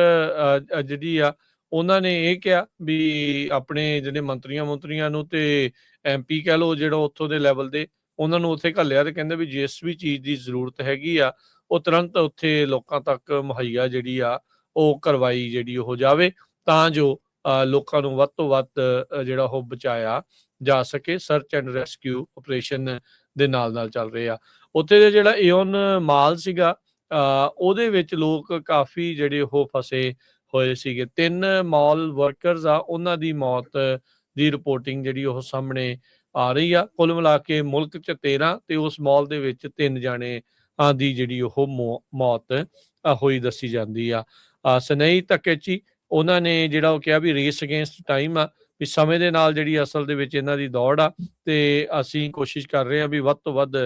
ਜਿਹੜੀ ਆ ਉਹਨਾਂ ਨੇ ਇਹ ਕਿਹਾ ਵੀ ਆਪਣੇ ਜਿਹੜੇ ਮੰਤਰੀਆਂ ਨੂੰ ਤੇ MP ਕਹਿ ਲਓ ਜਿਹੜਾ ਉੱਥੋਂ ਦੇ ਲੈਵਲ ਦੇ ਉਹਨਾਂ ਨੂੰ ਉੱਥੇ ਘੱਲਿਆ ਤੇ ਕਹਿੰਦੇ ਵੀ ਜਿਸ ਵੀ ਚੀਜ਼ ਦੀ ਜ਼ਰੂਰਤ ਹੈਗੀ ਆ ਉਹ ਤੁਰੰਤ ਉੱਥੇ ਲੋਕਾਂ ਤੱਕ ਮੁਹੱਈਆ ਜਿਹੜੀ ਆ ਉਹ ਕਰਵਾਈ ਜਿਹੜੀ ਉਹ ਜਾਵੇ ਤਾਂ ਜੋ ਲੋਕਾਂ ਨੂੰ ਵੱਧ ਤੋਂ ਵੱਧ ਜਿਹੜਾ ਉਹ ਬਚਾਇਆ ਜਾ ਸਕੇ। ਸਰਚ ਐਂਡ ਰੈਸਕਿਊ ਆਪਰੇਸ਼ਨ ਦੇ ਨਾਲ ਚੱਲ ਰਹੇ ਆ। ਉੱਥੇ ਦੇ ਜਿਹੜਾ ਏਓਨ ਮਾਲ ਸੀਗਾ ਉਹਦੇ ਵਿੱਚ ਲੋਕ ਕਾਫੀ ਜਿਹੜੇ ਉਹ ਫਸੇ ਹੋਏ ਸੀਗੇ। 3 ਮਾਲ ਵਰਕਰਸ ਆ ਉਹਨਾਂ ਦੀ ਮੌਤ ਦੀ ਰਿਪੋਰਟਿੰਗ ਜਿਹੜੀ ਉਹ ਸਾਹਮਣੇ ਆ ਰਹੀ ਆ। ਕੁੱਲ ਮਿਲਾ ਕੇ ਮੁਲਕ 'ਚ 13 ਤੇ ਉਸ ਮਾਲ ਦੇ ਵਿੱਚ 3 ਜਾਣੇ ਦੀ ਜਿਹੜੀ ਉਹ ਮੌਤ ਹੋਈ ਦੱਸੀ ਜਾਂਦੀ ਆ। ਸਨੇਹੀ ਤਕੇਚੀ ਉਹਨਾਂ ਨੇ ਜਿਹੜਾ ਉਹ ਕਿਹਾ ਵੀ ਰੇਸ ਅਗੇਂਸਟ ਟਾਈਮ ਆ, ਵੀ ਸਮੇਂ ਦੇ ਨਾਲ ਜਿਹੜੀ ਅਸਲ ਦੇ ਵਿੱਚ ਇਹਨਾਂ ਦੀ ਦੌੜ ਆ ਤੇ ਅਸੀਂ ਕੋਸ਼ਿਸ਼ ਕਰ ਰਹੇ ਹਾਂ ਵੀ ਵੱਧ ਤੋਂ ਵੱਧ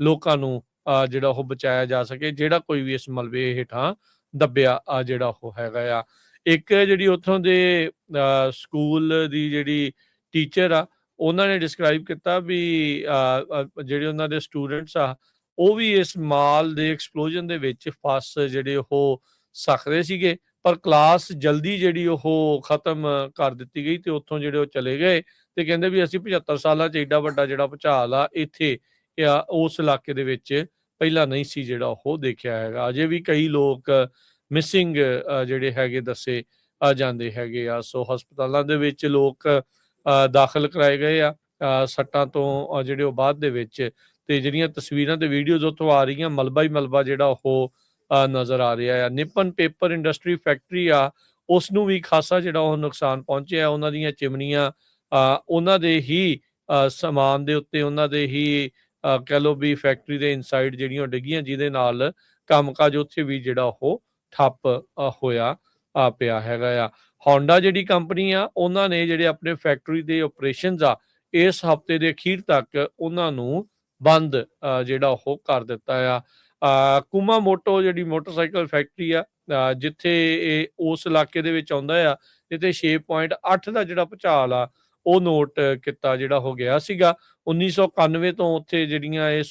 ਲੋਕਾਂ ਨੂੰ ਜਿਹੜਾ ਉਹ ਬਚਾਇਆ ਜਾ ਸਕੇ ਜਿਹੜਾ ਕੋਈ ਵੀ ਇਸ ਮਲਬੇ ਹੇਠਾਂ ਦੱਬਿਆ ਜਿਹੜਾ ਉਹ ਹੈਗਾ ਆ। ਇੱਕ ਜਿਹੜੀ ਉੱਥੋਂ ਦੇ ਸਕੂਲ ਦੀ ਜਿਹੜੀ ਟੀਚਰ ਆ ਉਹਨਾਂ ਨੇ ਡਿਸਕ੍ਰਾਈਬ ਕੀਤਾ ਵੀ ਜਿਹੜੇ ਉਹਨਾਂ ਦੇ ਸਟੂਡੈਂਟਸ ਆ ਉਹ ਵੀ ਇਸ ਮਾਲ ਦੇ ਐਕਸਪਲੋਜਨ ਦੇ ਵਿੱਚ ਫਸ ਜਿਹੜੇ ਉਹ ਸਕਦੇ ਸੀਗੇ, ਪਰ ਕਲਾਸ ਜਲਦੀ ਜਿਹੜੀ ਉਹ ਖਤਮ ਕਰ ਦਿੱਤੀ ਗਈ ਤੇ ਉੱਥੋਂ ਜਿਹੜੇ ਉਹ ਚਲੇ ਗਏ ਤੇ ਕਹਿੰਦੇ ਵੀ ਅਸੀਂ 75 ਸਾਲਾਂ 'ਚ ਏਡਾ ਵੱਡਾ ਜਿਹੜਾ ਭੂਚਾਲ ਆ ਇੱਥੇ ਉਸ ਇਲਾਕੇ ਦੇ ਵਿੱਚ ਪਹਿਲਾਂ ਨਹੀਂ ਸੀ ਜਿਹੜਾ ਉਹ ਦੇਖਿਆ ਹੈਗਾ। ਅਜੇ ਵੀ ਕਈ ਲੋਕ ਮਿਸਿੰਗ ਜਿਹੜੇ ਹੈਗੇ ਦੱਸੇ ਜਾਂਦੇ ਹੈਗੇ ਆ। ਸੋ ਹਸਪਤਾਲਾਂ ਦੇ ਵਿੱਚ ਲੋਕ ਦਾਖਲ ਕਰਾਏ ਗਏ ਆ ਸੱਟਾਂ ਤੋਂ ਜਿਹੜੇ ਉਹ ਬਾਅਦ ਦੇ ਵਿੱਚ, ਤੇ ਜਿਹੜੀਆਂ ਤਸਵੀਰਾਂ ਤੇ ਵੀਡੀਓਜ਼ ਉੱਥੋਂ ਆ ਰਹੀਆਂ ਮਲਬਾ ਹੀ ਮਲਬਾ ਜਿਹੜਾ ਉਹ ਨਜ਼ਰ ਆ ਰਿਹਾ ਆ। ਨਿਪਨ ਪੇਪਰ ਇੰਡਸਟਰੀ ਫੈਕਟਰੀ ਆ ਉਸ ਨੂੰ ਵੀ ਖਾਸਾ ਜਿਹੜਾ ਉਹ ਨੁਕਸਾਨ ਪਹੁੰਚਿਆ। ਉਹਨਾਂ ਦੀਆਂ ਚਿਮਨੀਆਂ ਉਹਨਾਂ ਦੇ ਹੀ ਸਮਾਨ ਦੇ ਉੱਤੇ ਉਹਨਾਂ ਦੇ ਹੀ ਕਹਿ ਲਓ ਵੀ ਫੈਕਟਰੀ ਦੇ ਇਨਸਾਈਡ ਜਿਹੜੀਆਂ ਡਿੱਗੀਆਂ ਜਿਹਦੇ ਨਾਲ ਕੰਮਕਾਜ ਉੱਥੇ ਵੀ ਜਿਹੜਾ ਉਹ ਠੱਪ ਹੋਇਆ ਪਿਆ ਹੈਗਾ ਆ। ਹੋਂਡਾ ਜਿਹੜੀ ਕੰਪਨੀ ਆ ਉਹਨਾਂ ਨੇ ਜਿਹੜੇ ਆਪਣੇ ਫੈਕਟਰੀ ਦੇ ਆਪਰੇਸ਼ਨਸ ਆ ਇਸ ਹਫਤੇ ਦੇ ਅਖੀਰ ਤੱਕ ਉਹਨਾਂ ਨੂੰ ਬੰਦ ਜਿਹੜਾ ਉਹ ਕਰ ਦਿੱਤਾ ਆ। ਕੁਮਾਮੋਟੋ ਜਿਹੜੀ ਮੋਟਰਸਾਈਕਲ ਫੈਕਟਰੀ ਆ ਜਿੱਥੇ ਇਹ ਉਸ ਇਲਾਕੇ ਦੇ ਵਿੱਚ ਆਉਂਦਾ ਆ ਜਿੱਥੇ 6.8 ਦਾ ਜਿਹੜਾ ਭੂਚਾਲ ਆ ਉਹ ਨੋਟ ਕੀਤਾ ਜਿਹੜਾ ਹੋ ਗਿਆ ਸੀਗਾ। 1991 ਤੋਂ ਉੱਥੇ ਜਿਹੜੀਆਂ ਇਹ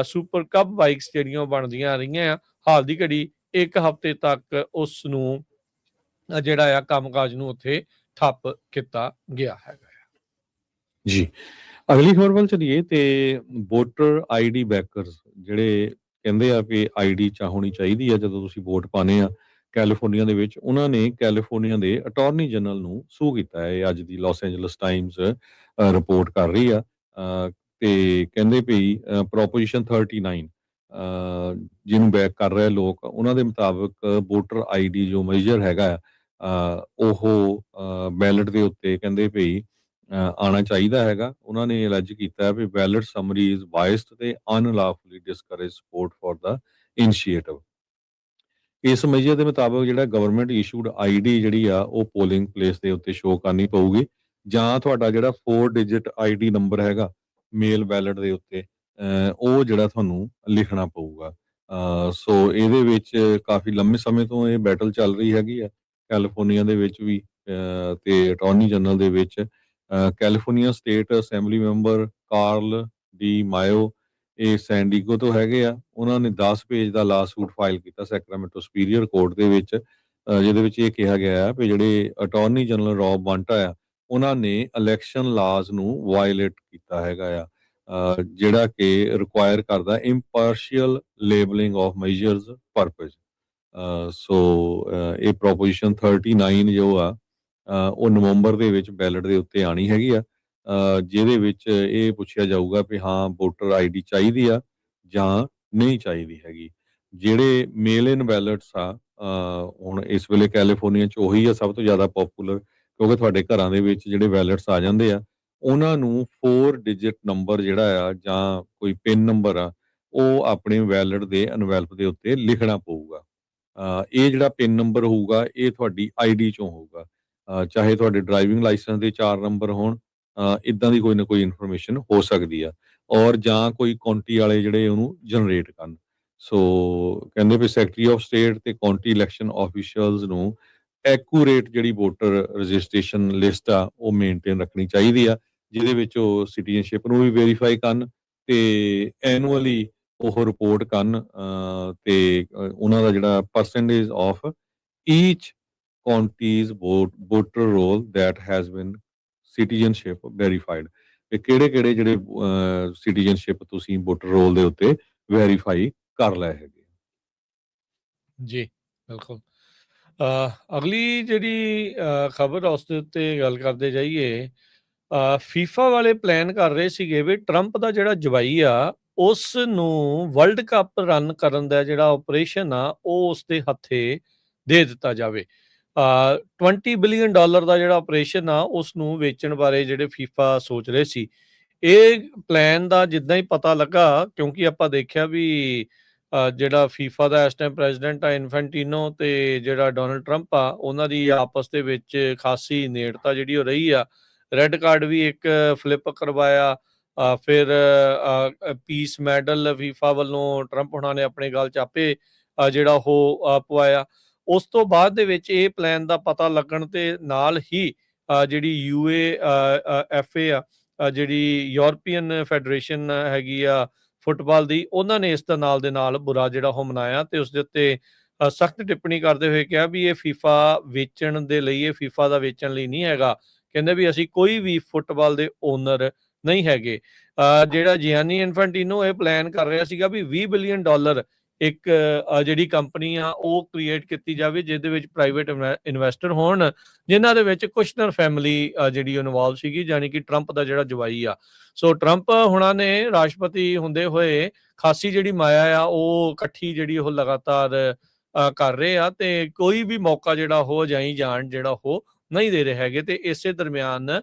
ਸੁਪਰ ਕਬ ਬਾਈਕਸ ਜਿਹੜੀਆਂ ਬਣਦੀਆਂ ਆ ਰਹੀਆਂ ਆ। ਹਾਲ ਦੀ ਘੜੀ 1 ਹਫ਼ਤੇ ਤੱਕ ਉਸ ਨੂੰ ਜਿਹੜਾ ਆ ਕੰਮਕਾਜ ਨੂੰ ਉੱਥੇ ਠੱਪ ਕੀਤਾ ਗਿਆ ਹੈਗਾ। ਜੀ, ਅਗਲੀ ਖਬਰ ਵੱਲ ਚਲੀਏ ਤੇ ਵੋਟਰ ਆਈਡੀ ਬੈਕਰਸ ਜਿਹੜੇ ਕਹਿੰਦੇ ਆ ਵੀ ਆਈਡੀ ਹੋਣੀ ਚਾਹੀਦੀ ਆ ਜਦੋਂ ਤੁਸੀਂ ਵੋਟ ਪਾਣੇ ਆ ਕੈਲੀਫੋਰਨੀਆ ਦੇ ਵਿੱਚ, ਉਹਨਾਂ ਨੇ ਕੈਲੀਫੋਰਨੀਆ ਦੇ ਅਟਾਰਨੀ ਜਨਰਲ ਨੂੰ ਸੂ ਕੀਤਾ ਹੈ। ਇਹ ਅੱਜ ਦੀ ਲਾਸ ਐਂਜਲਸ ਟਾਈਮਸ ਰਿਪੋਰਟ ਕਰ ਰਹੀ ਆ ਤੇ ਕਹਿੰਦੇ ਵੀ ਪ੍ਰੋਪੋਜੀਸ਼ਨ 39 ਜਿਹਨੂੰ ਬੈਕ ਕਰ ਰਹੇ ਲੋਕ, ਉਹਨਾਂ ਦੇ ਮੁਤਾਬਕ ਵੋਟਰ ਆਈਡੀ ਜੋ ਮੇਜਰ ਹੈਗਾ ਉਹ ਬੈਲਟ ਦੇ ਉੱਤੇ ਕਹਿੰਦੇ ਵੀ ਆਉਣਾ ਚਾਹੀਦਾ ਹੈਗਾ। ਉਹਨਾਂ ਨੇ ਅਲੈਜ ਕੀਤਾ ਹੈ ਵੀ ਬੈਲਟ ਸਮਰੀ ਇਜ਼ ਬਾਇਸਡ ਤੇ unlawfully discourage support for the initiative. ਇਸ ਮੇਜਰ ਦੇ ਮੁਤਾਬਕ ਜਿਹੜਾ ਗਵਰਨਮੈਂਟ ਇਸ਼ੂਡ ਆਈਡੀ ਜਿਹੜੀ ਆ ਉਹ ਪੋਲਿੰਗ ਪਲੇਸ ਦੇ ਉੱਤੇ ਸ਼ੋਅ ਕਰਨੀ ਪਊਗੀ, ਜਾਂ ਤੁਹਾਡਾ ਜਿਹੜਾ 4 ਡਿਜਿਟ ਆਈਡੀ ਨੰਬਰ ਹੈਗਾ ਮੇਲ ਬੈਲਟ ਦੇ ਉੱਤੇ ਉਹ ਜਿਹੜਾ ਤੁਹਾਨੂੰ ਲਿਖਣਾ ਪਊਗਾ। ਸੋ ਇਹਦੇ ਵਿੱਚ ਕਾਫੀ ਲੰਮੇ ਸਮੇਂ ਤੋਂ ਇਹ ਬੈਟਲ ਚੱਲ ਰਹੀ ਹੈਗੀ ਆ ਕੈਲੀਫੋਰਨੀਆ ਦੇ ਵਿੱਚ ਵੀ ਤੇ ਅਟਾਰਨੀ ਜਨਰਲ ਦੇ ਵਿੱਚ। California state assembly member Carl DeMaio, ਇਹ ਸੈਂਡੀਗੋ ਤੋਂ ਹੈਗੇ ਆ। ਉਹਨਾਂ ਨੇ 10 ਪੇਜ ਦਾ ਲਾ ਸੂਟ ਫਾਈਲ ਕੀਤਾ ਸੈਕਰਾਮੈਂਟੋ ਸੁਪੀਰੀਅਰ ਕੋਰਟ ਦੇ ਵਿੱਚ, ਜਿਹਦੇ ਵਿੱਚ ਇਹ ਕਿਹਾ ਗਿਆ ਹੈ ਵੀ ਜਿਹੜੇ ਅਟਾਰਨੀ ਜਨਰਲ ਰੌਬ ਵਾਂਟਾ ਆ ਉਹਨਾਂ ਨੇ ਇਲੈਕਸ਼ਨ ਲਾਜ਼ ਨੂੰ ਵਾਇਲੇਟ ਕੀਤਾ ਹੈਗਾ ਆ, ਜਿਹੜਾ ਕਿ ਰਿਕੁਆਇਰ ਕਰਦਾ impartial labelling of measures purpose. So ਇਹ ਪ੍ਰੋਪੋਜੀਸ਼ਨ 39 ਜੋ ਆ ਉਹ ਨਵੰਬਰ ਦੇ ਵਿੱਚ ਬੈਲਟ ਦੇ ਉੱਤੇ ਆਣੀ ਹੈਗੀ ਆ, ਜਿਹਦੇ ਵਿੱਚ ਇਹ ਪੁੱਛਿਆ ਜਾਊਗਾ ਵੀ ਹਾਂ ਵੋਟਰ ਆਈਡੀ ਚਾਹੀਦੀ ਆ ਜਾਂ ਨਹੀਂ ਚਾਹੀਦੀ ਹੈਗੀ। ਜਿਹੜੇ ਮੇਲ ਇਨ ਬੈਲਟਸ ਆ ਹੁਣ ਇਸ ਵੇਲੇ ਕੈਲੀਫੋਰਨੀਆ 'ਚ ਉਹੀ ਆ ਸਭ ਤੋਂ ਜ਼ਿਆਦਾ ਪੋਪੂਲਰ, ਕਿਉਂਕਿ ਤੁਹਾਡੇ ਘਰਾਂ ਦੇ ਵਿੱਚ ਜਿਹੜੇ ਬੈਲਟਸ ਆ ਜਾਂਦੇ ਆ ਉਹਨਾਂ ਨੂੰ 4 ਡਿਜਿਟ ਨੰਬਰ ਜਿਹੜਾ ਆ ਜਾਂ ਕੋਈ ਪਿਨ ਨੰਬਰ ਆ ਉਹ ਆਪਣੇ ਬੈਲਟ ਦੇ ਐਨਵੈਲਪ ਦੇ ਉੱਤੇ ਲਿਖਣਾ ਪਊਗਾ। ਇਹ ਜਿਹੜਾ ਪਿਨ ਨੰਬਰ ਹੋਊਗਾ ਇਹ ਤੁਹਾਡੀ ਆਈਡੀ 'ਚੋਂ ਹੋਊਗਾ, ਚਾਹੇ ਤੁਹਾਡੇ ਡਰਾਈਵਿੰਗ ਲਾਇਸੈਂਸ ਦੇ 4 ਨੰਬਰ ਹੋਣ, ਇੱਦਾਂ ਦੀ ਕੋਈ ਨਾ ਕੋਈ ਇਨਫੋਰਮੇਸ਼ਨ ਹੋ ਸਕਦੀ ਆ, ਔਰ ਜਾਂ ਕੋਈ ਕਾਉਂਟੀ ਵਾਲੇ ਜਿਹੜੇ ਉਹਨੂੰ ਜਨਰੇਟ ਕਰਨ। ਸੋ ਕਹਿੰਦੇ ਵੀ ਸੈਕਟਰੀ ਆਫ ਸਟੇਟ ਤੇ ਕਾਉਂਟੀ ਇਲੈਕਸ਼ਨ ਆਫੀਸ਼ੀਅਲਸ ਨੂੰ ਐਕੂਰੇਟ ਜਿਹੜੀ ਵੋਟਰ ਰਜਿਸਟ੍ਰੇਸ਼ਨ ਲਿਸਟ ਆ ਉਹ ਮੇਨਟੇਨ ਰੱਖਣੀ ਚਾਹੀਦੀ ਆ, ਜਿਹਦੇ ਵਿੱਚ ਉਹ ਸਿਟੀਜ਼ਨਸ਼ਿਪ ਨੂੰ ਵੀ ਵੈਰੀਫਾਈ ਕਰਨ ਤੇ ਐਨੂਅਲੀ ਉਹ ਰਿਪੋਰਟ ਕਰਨ ਤੇ ਉਹਨਾਂ ਦਾ ਜਿਹੜਾ percentage of each county's voter roll that has been citizenship verified, ਤੇ ਕਿਹੜੇ ਜਿਹੜੇ ਸਿਟੀਜ਼ਨਸ਼ਿਪ ਤੁਸੀਂ ਵੋਟਰ ਰੋਲ ਦੇ ਉੱਤੇ ਵੈਰੀਫਾਈ ਕਰ ਲਏ ਹੈਗੇ। ਜੀ ਬਿਲਕੁਲ। ਅਗਲੀ ਜਿਹੜੀ ਖਬਰ ਉਸ ਦੇ ਉੱਤੇ ਗੱਲ ਕਰਦੇ ਜਾਈਏ, ਫੀਫਾ ਵਾਲੇ ਪਲਾਨ ਕਰ ਰਹੇ ਸੀਗੇ ਵੀ ਟਰੰਪ ਦਾ ਜਿਹੜਾ ਜਵਾਈ ਆ ਉਸ ਨੂੰ ਵਰਲਡ ਕੱਪ ਰਨ ਕਰਨ ਦਾ ਜਿਹੜਾ ਆਪਰੇਸ਼ਨ ਆ ਉਹ ਉਸ ਦੇ ਹੱਥੇ ਦੇ ਦਿੱਤਾ ਜਾਵੇ। 20 ਬਿਲੀਅਨ ਡਾਲਰ ਦਾ ਜਿਹੜਾ ਆਪਰੇਸ਼ਨ ਆ ਉਸ ਨੂੰ ਵੇਚਣ ਬਾਰੇ ਜਿਹੜੇ ਫੀਫਾ ਸੋਚ ਰਹੇ ਸੀ। ਇਹ ਪਲਾਨ ਦਾ ਜਿੱਦਾਂ ਹੀ ਪਤਾ ਲੱਗਾ, ਕਿਉਂਕਿ ਆਪਾਂ ਦੇਖਿਆ ਵੀ ਜਿਹੜਾ ਫੀਫਾ ਦਾ ਇਸ ਟਾਈਮ ਪ੍ਰੈਜ਼ੀਡੈਂਟ ਆ ਇਨਫੈਂਟੀਨੋ ਤੇ ਜਿਹੜਾ ਡੋਨਲਡ ਟਰੰਪ ਆ ਉਹਨਾਂ ਦੀ ਆਪਸ ਦੇ ਵਿੱਚ ਖਾਸੀ ਨੇੜਤਾ ਜਿਹੜੀ ਉਹ ਰਹੀ ਆ। ਰੈੱਡ ਕਾਰਡ ਵੀ ਇੱਕ ਫਲਿੱਪ ਕਰਵਾਇਆ, ਫਿਰ ਪੀਸ ਮੈਡਲ ਫੀਫਾ ਵੱਲੋਂ ਟਰੰਪ ਹੁਣਾਂ ਨੇ ਆਪਣੇ ਗਲ 'ਚ ਆਪੇ ਜਿਹੜਾ ਉਹ ਪਵਾਇਆ। ਉਸ ਤੋਂ ਬਾਅਦ ਦੇ ਵਿੱਚ ਇਹ ਪਲਾਨ ਦਾ ਪਤਾ ਲੱਗਣ ਤੇ ਨਾਲ ਹੀ ਜਿਹੜੀ ਐਫਏ ਆ ਜਿਹੜੀ ਯੂਰਪੀਅਨ ਫੈਡਰੇਸ਼ਨ ਹੈਗੀ ਆ ਫੁੱਟਬਾਲ ਦੀ, ਉਹਨਾਂ ਨੇ ਇਸ ਦਾ ਨਾਲ ਦੇ ਨਾਲ ਬੁਰਾ ਜਿਹੜਾ ਉਹ ਮਨਾਇਆ ਤੇ ਉਸ ਦੇ ਉੱਤੇ ਸਖਤ ਟਿੱਪਣੀ ਕਰਦੇ ਹੋਏ ਕਿਹਾ ਵੀ ਇਹ ਫੀਫਾ ਵੇਚਣ ਦੇ ਲਈ, ਇਹ ਫੀਫਾ ਦਾ ਵੇਚਣ ਲਈ ਨਹੀਂ ਹੈਗਾ। ਕਹਿੰਦੇ ਵੀ ਅਸੀਂ ਕੋਈ ਵੀ ਫੁੱਟਬਾਲ ਦੇ ਓਨਰ ਨਹੀਂ ਹੈਗੇ। ਜਿਹੜਾ ਜਿਆਨੀ ਇਨਫੈਂਟੀਨੋ ਇਹ ਪਲਾਨ ਕਰ ਰਿਹਾ ਸੀਗਾ ਵੀ 20 ਬਿਲੀਅਨ ਡਾਲਰ ਇੱਕ ਜਿਹੜੀ ਕੰਪਨੀ ਆ ਉਹ ਕ੍ਰੀਏਟ ਕੀਤੀ ਜਾਵੇ, ਜਿਹਦੇ ਵਿੱਚ ਪ੍ਰਾਈਵੇਟ ਇਨਵੈਸਟਰ ਹੋਣ, ਜਿਨ੍ਹਾਂ ਦੇ ਵਿੱਚ ਕੁਸ਼ਨਰ ਫੈਮਿਲੀ ਜਿਹੜੀ ਇਨਵੋਲਵ ਸੀਗੀ, ਜਾਣੀ ਕਿ ਟਰੰਪ ਦਾ ਜਿਹੜਾ ਜਵਾਈ ਆ। ਸੋ ਟਰੰਪ ਹੁਣਾਂ ਨੇ ਰਾਸ਼ਟਰਪਤੀ ਹੁੰਦੇ ਹੋਏ ਖਾਸੀ ਜਿਹੜੀ ਮਾਇਆ ਆ ਉਹ ਇਕੱਠੀ ਜਿਹੜੀ ਉਹ ਲਗਾਤਾਰ ਕਰ ਰਹੇ ਆ ਤੇ ਕੋਈ ਵੀ ਮੌਕਾ ਜਿਹੜਾ ਉਹ ਜਾਈ ਜਾਣ ਜਿਹੜਾ ਉਹ ਨਹੀਂ ਦੇ ਰਹੇ ਹੈਗੇ। ਤੇ ਇਸੇ ਦਰਮਿਆਨ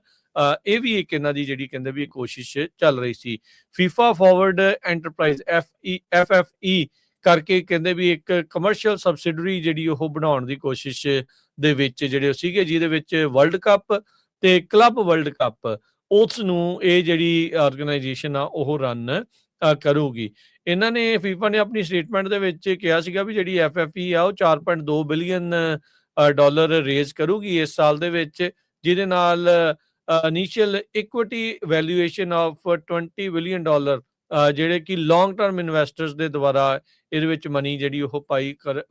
ਇਹ ਵੀ ਇੱਕ ਇਹਨਾਂ ਦੀ ਜਿਹੜੀ ਕਹਿੰਦੇ ਵੀ ਕੋਸ਼ਿਸ਼ ਚੱਲ ਰਹੀ ਸੀ। ਫੀਫਾ ਫਾਰਵਰਡ ਐਂਟਰਪ੍ਰਾਈਜ਼ FFE ਕਰਕੇ ਕਹਿੰਦੇ ਵੀ ਇੱਕ ਕਮਰਸ਼ੀਅਲ ਸਬਸਿਡਰੀ ਜਿਹੜੀ ਉਹ ਬਣਾਉਣ ਦੀ ਕੋਸ਼ਿਸ਼ ਦੇ ਵਿੱਚ ਜਿਹੜੇ ਸੀਗੇ, ਜਿਹਦੇ ਵਿੱਚ ਵਰਲਡ ਕੱਪ ਤੇ ਕਲੱਬ ਵਰਲਡ ਕੱਪ ਉਸ ਨੂੰ ਇਹ ਜਿਹੜੀ ਆਰਗੇਨਾਈਜੇਸ਼ਨ ਆ ਉਹ ਰਨ ਕਰੂਗੀ। ਇਹਨਾਂ ਨੇ ਫੀਫਾ ਨੇ ਆਪਣੀ ਸਟੇਟਮੈਂਟ ਦੇ ਵਿੱਚ ਕਿਹਾ ਸੀਗਾ ਵੀ ਜਿਹੜੀ FFE ਆ ਉਹ 4.2 ਬਿਲੀਅਨ ਡਾਲਰ ਰੇਜ਼ ਕਰੂਗੀ ਇਸ ਸਾਲ ਦੇ ਵਿੱਚ, ਜਿਹਦੇ ਨਾਲ initial equity valuation of 20 billion dollar ਜਿਹੜੇ ਕਿ ਲੌਂਗ ਟਰਮ ਇਨਵੈਸਟਰਸ ਦੇ ਦੁਆਰਾ ਇਹਦੇ ਵਿੱਚ ਮਨੀ ਜਿਹੜੀ ਉਹ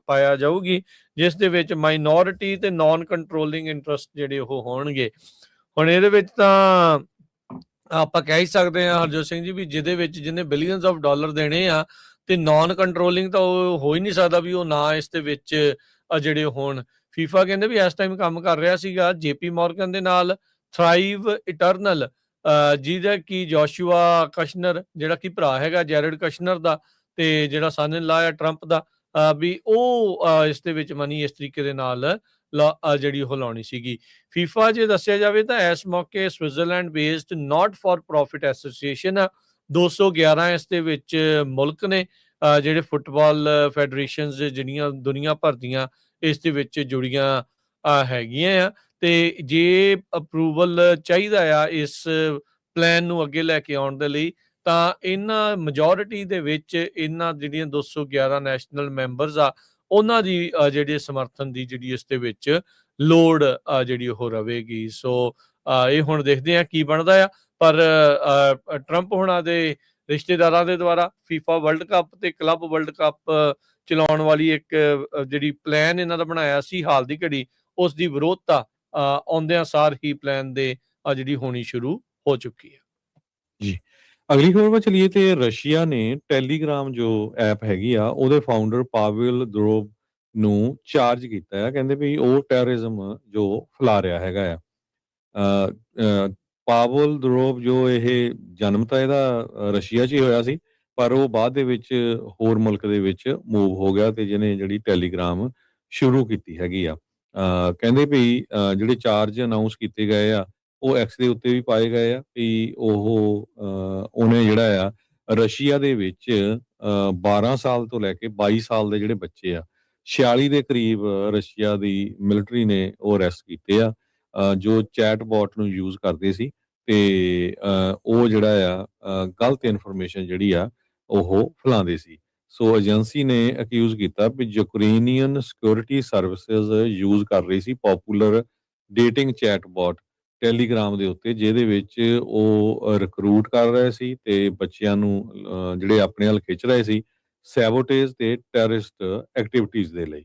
ਪਾਇਆ ਜਾਊਗੀ, ਜਿਸ ਦੇ ਵਿੱਚ ਮਾਈਨੋਰਿਟੀ ਤੇ ਨਾਨ ਕੰਟਰੋਲਿੰਗ ਇੰਟਰਸਟ ਜਿਹੜੇ ਉਹ ਹੋਣਗੇ। ਹੁਣ ਇਹਦੇ ਵਿੱਚ ਤਾਂ ਆਪਾਂ ਕਹਿ ਹੀ ਸਕਦੇ ਹਾਂ ਹਰਜੋਤ ਸਿੰਘ ਜੀ ਵੀ ਜਿਹਦੇ ਵਿੱਚ ਜਿਹਨੇ ਬਿਲੀਅਨਸ ਆਫ ਡਾਲਰ ਦੇਣੇ ਆ ਤੇ ਨਾਨ ਕੰਟਰੋਲਿੰਗ ਤਾਂ ਉਹ ਹੋ ਹੀ ਨਹੀਂ ਸਕਦਾ ਵੀ ਉਹ ਨਾ ਇਸ ਦੇ ਵਿੱਚ ਜਿਹੜੇ ਹੋਣ। ਫੀਫਾ ਕਹਿੰਦੇ ਵੀ ਇਸ ਟਾਈਮ ਕੰਮ ਕਰ ਰਿਹਾ ਸੀਗਾ JP ਮੋਰਗਨ ਦੇ ਨਾਲ, ਥਰਾਈਵ ਇਟਰਨਲ ਜਿਹਦਾ ਕਿ ਜੋਸ਼ੂਆ ਕਸ਼ਨਰ ਜਿਹੜਾ ਕਿ ਭਰਾ ਹੈਗਾ ਜੈਰਡ ਕਸ਼ਨਰ ਦਾ ਤੇ ਜਿਹੜਾ ਸਨ ਇਨ ਲਾ ਹੈ ਟਰੰਪ ਦਾ, ਵੀ ਉਹ ਇਸ ਦੇ ਵਿੱਚ ਮਨੀ ਇਸ ਤਰੀਕੇ ਦੇ ਨਾਲ ਜਿਹੜੀ ਉਹ ਲਾਉਣੀ ਸੀਗੀ। ਫੀਫਾ ਜੇ ਦੱਸਿਆ ਜਾਵੇ ਤਾਂ ਇਸ ਮੌਕੇ Switzerland based not for profit association ਆ, 211 ਇਸ ਦੇ ਵਿੱਚ ਮੁਲਕ ਨੇ ਜਿਹੜੇ ਫੁੱਟਬਾਲ ਫੈਡਰੇਸ਼ਨਸ ਜਿਹੜੀਆਂ ਦੁਨੀਆ ਭਰ ਦੀਆਂ ਇਸ ਦੇ ਵਿੱਚ ਜੁੜੀਆਂ ਹੈਗੀਆਂ ਆ। ਤੇ ਜੇ ਅਪਰੂਵਲ ਚਾਹੀਦਾ ਆ ਇਸ ਪਲਾਨ ਨੂੰ ਅੱਗੇ ਲੈ ਕੇ ਆਉਣ ਦੇ ਲਈ ਤਾਂ ਇਹਨਾਂ ਮੈਜੋਰਿਟੀ ਦੇ ਵਿੱਚ ਇਹਨਾਂ ਜਿਹੜੀਆਂ 211 ਨੈਸ਼ਨਲ ਮੈਂਬਰਸ ਆ ਉਹਨਾਂ ਦੀ ਜਿਹੜੇ ਸਮਰਥਨ ਦੀ ਜਿਹੜੀ ਇਸ ਦੇ ਵਿੱਚ ਲੋੜ ਜਿਹੜੀ ਉਹ ਰਵੇਗੀ। ਸੋ ਇਹ ਹੁਣ ਦੇਖਦੇ ਆ ਕੀ ਬਣਦਾ ਆ। ਪਰ ਟਰੰਪ ਹੁਣਾਂ ਦੇ ਰਿਸ਼ਤੇਦਾਰਾਂ ਦੇ ਦੁਆਰਾ ਫੀਫਾ ਵਰਲਡ ਕੱਪ ਤੇ ਕਲੱਬ ਵਰਲਡ ਕੱਪ ਚਲਾਉਣ ਵਾਲੀ ਇੱਕ ਜਿਹੜੀ ਪਲਾਨ ਇਹਨਾਂ ਦਾ ਬਣਾਇਆ ਸੀ ਹਾਲ ਦੀ ਘੜੀ, ਉਸ ਦੀ ਵਿਰੋਧਤਾ ਆਉਂਦਿਆਂ ਸਾਰ ਹੀ ਪਲਾਨ ਦੇ ਜਿਹੜੀ ਹੋਣੀ ਸ਼ੁਰੂ ਹੋ ਚੁੱਕੀ ਹੈ ਜੀ। ਅਗਲੀ ਖਬਰ ਵੱਲ ਚਲੀਏ ਤੇ ਰਸ਼ੀਆ ਨੇ ਟੈਲੀਗ੍ਰਾਮ ਜੋ ਐਪ ਹੈਗੀ ਆ ਉਹਦੇ ਫਾਊਂਡਰ ਪਾਵੇਲ ਦੁਰੋਵ ਨੂੰ ਚਾਰਜ ਕੀਤਾ ਹੈ। ਕਹਿੰਦੇ ਵੀ ਉਹ ਟੈਰਰਿਜ਼ਮ ਜੋ ਫੈਲਾ ਰਿਹਾ ਹੈਗਾ ਆ। ਪਾਵੇਲ ਦੁਰੋਵ ਜੋ ਇਹ ਜਨਮ ਤਾਂ ਇਹਦਾ ਰਸ਼ੀਆ 'ਚ ਹੀ ਹੋਇਆ ਸੀ, ਪਰ ਉਹ ਬਾਅਦ ਦੇ ਵਿੱਚ ਹੋਰ ਮੁਲਕ ਦੇ ਵਿੱਚ ਮੂਵ ਹੋ ਗਿਆ ਤੇ ਜਿਹਨੇ ਜਿਹੜੀ ਟੈਲੀਗ੍ਰਾਮ ਸ਼ੁਰੂ ਕੀਤੀ ਹੈਗੀ ਆ। ਕਹਿੰਦੇ ਵੀ ਜਿਹੜੇ ਚਾਰਜ ਅਨਾਊਂਸ ਕੀਤੇ ਗਏ ਆ ਉਹ ਐਕਸ ਦੇ ਉੱਤੇ ਵੀ ਪਾਏ ਗਏ ਆ ਵੀ ਉਹਨੇ ਜਿਹੜਾ ਆ ਰਸ਼ੀਆ ਦੇ ਵਿੱਚ 12 ਸਾਲ ਤੋਂ ਲੈ ਕੇ 22 ਸਾਲ ਦੇ ਜਿਹੜੇ ਬੱਚੇ ਆ 46 ਦੇ ਕਰੀਬ ਰਸ਼ੀਆ ਦੀ ਮਿਲਟਰੀ ਨੇ ਉਹ ਅਰੈਸਟ ਕੀਤੇ ਆ ਜੋ ਚੈਟ ਬੋਟ ਨੂੰ ਯੂਜ਼ ਕਰਦੇ ਸੀ ਤੇ ਉਹ ਜਿਹੜਾ ਆ ਗਲਤ ਇਨਫੋਰਮੇਸ਼ਨ ਜਿਹੜੀ ਆ ਉਹ ਫੈਲਾਉਂਦੇ ਸੀ। ਸੋ ਏਜੰਸੀ ਨੇ ਅਕਿਊਜ਼ ਕੀਤਾ ਵੀ ਯੂਕਰੇਨੀਅਨ ਸਿਕਿਉਰਿਟੀ ਸਰਵਿਸਿਜ਼ ਯੂਜ਼ ਕਰ ਰਹੀ ਸੀ popular dating chat bot Telegram ਦੇ ਉੱਤੇ, ਜਿਹਦੇ ਵਿੱਚ ਉਹ ਰਿਕਰੂਟ ਕਰ ਰਹੇ ਸੀ ਤੇ ਬੱਚਿਆਂ ਨੂੰ ਜਿਹੜੇ ਆਪਣੇ ਵੱਲ ਖਿੱਚ ਰਹੇ ਸੀ ਸੈਬੋਟੇਜ ਤੇ ਟੈਰਰਿਸਟ ਐਕਟੀਵਿਟੀਜ਼ ਦੇ ਲਈ।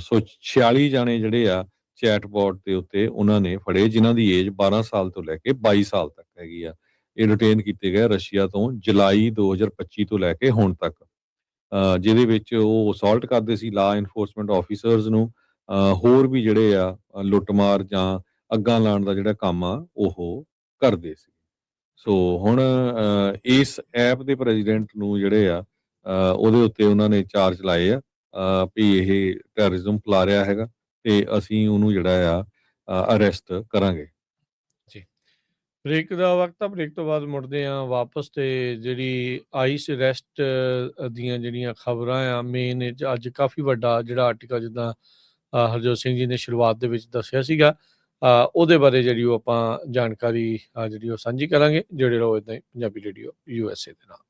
ਸੋ 46 ਜਾਣੇ ਜਿਹੜੇ ਆ ਚੈਟ ਬੋਟ ਦੇ ਉੱਤੇ ਉਹਨਾਂ ਨੇ ਫੜੇ, ਜਿਨ੍ਹਾਂ ਦੀ ਏਜ 12 ਸਾਲ ਤੋਂ ਲੈ ਕੇ 22 ਸਾਲ ਤੱਕ ਹੈਗੀ ਆ। ਇਹ ਰਿਟੇਨ ਕੀਤੇ ਗਏ ਰਸ਼ੀਆ ਤੋਂ ਜੁਲਾਈ 2025 ਤੋਂ ਲੈ ਕੇ ਹੁਣ ਤੱਕ, ਜਿਹਦੇ ਵਿੱਚ ਉਹ ਅਸੌਲਟ ਕਰਦੇ ਸੀ ਲਾ ਇਨਫੋਰਸਮੈਂਟ ਆਫੀਸਰਸ ਨੂੰ, ਹੋਰ ਵੀ ਜਿਹੜੇ ਆ ਲੁੱਟਮਾਰ ਜਾਂ ਅੱਗਾਂ ਲਾਉਣ ਦਾ ਜਿਹੜਾ ਕੰਮ ਆ ਉਹ ਕਰਦੇ ਸੀ। ਸੋ ਹੁਣ ਇਸ ਐਪ ਦੇ ਪ੍ਰੈਜ਼ੀਡੈਂਟ ਨੂੰ ਜਿਹੜੇ ਆ ਉਹਦੇ ਉੱਤੇ ਉਹਨਾਂ ਨੇ ਚਾਰਜ ਲਾਏ ਆ ਵੀ ਇਹ ਟੈਰਰਿਜ਼ਮ ਫੈਲਾ ਰਿਹਾ ਹੈਗਾ ਤੇ ਅਸੀਂ ਉਹਨੂੰ ਜਿਹੜਾ ਆ ਅਰੈਸਟ ਕਰਾਂਗੇ। ਜੀ, ਬ੍ਰੇਕ ਦਾ ਵਕਤ ਆ, ਬ੍ਰੇਕ ਤੋਂ ਬਾਅਦ ਮੁੜਦੇ ਆ ਵਾਪਸ ਤੇ ਜਿਹੜੀ ਆਈਸ ਅਰੈਸਟ ਦੀਆਂ ਜਿਹੜੀਆਂ ਖਬਰਾਂ ਆ ਮੇਨ ਅੱਜ ਕਾਫੀ ਵੱਡਾ ਜਿਹੜਾ ਆਰਟੀਕਲ ਜਿੱਦਾਂ ਹਰਜੋਤ ਸਿੰਘ ਜੀ ਨੇ ਸ਼ੁਰੂਆਤ ਦੇ ਵਿੱਚ ਦੱਸਿਆ ਸੀਗਾ ਉਹਦੇ ਬਾਰੇ ਜਿਹੜੀ ਉਹ ਆਪਾਂ ਜਾਣਕਾਰੀ ਜਿਹੜੀ ਉਹ ਸਾਂਝੀ ਕਰਾਂਗੇ। ਜਿਹੜੇ ਰਹੋ ਇੱਦਾਂ ਹੀ ਪੰਜਾਬੀ ਰੇਡੀਓ USA ਦੇ ਨਾਲ।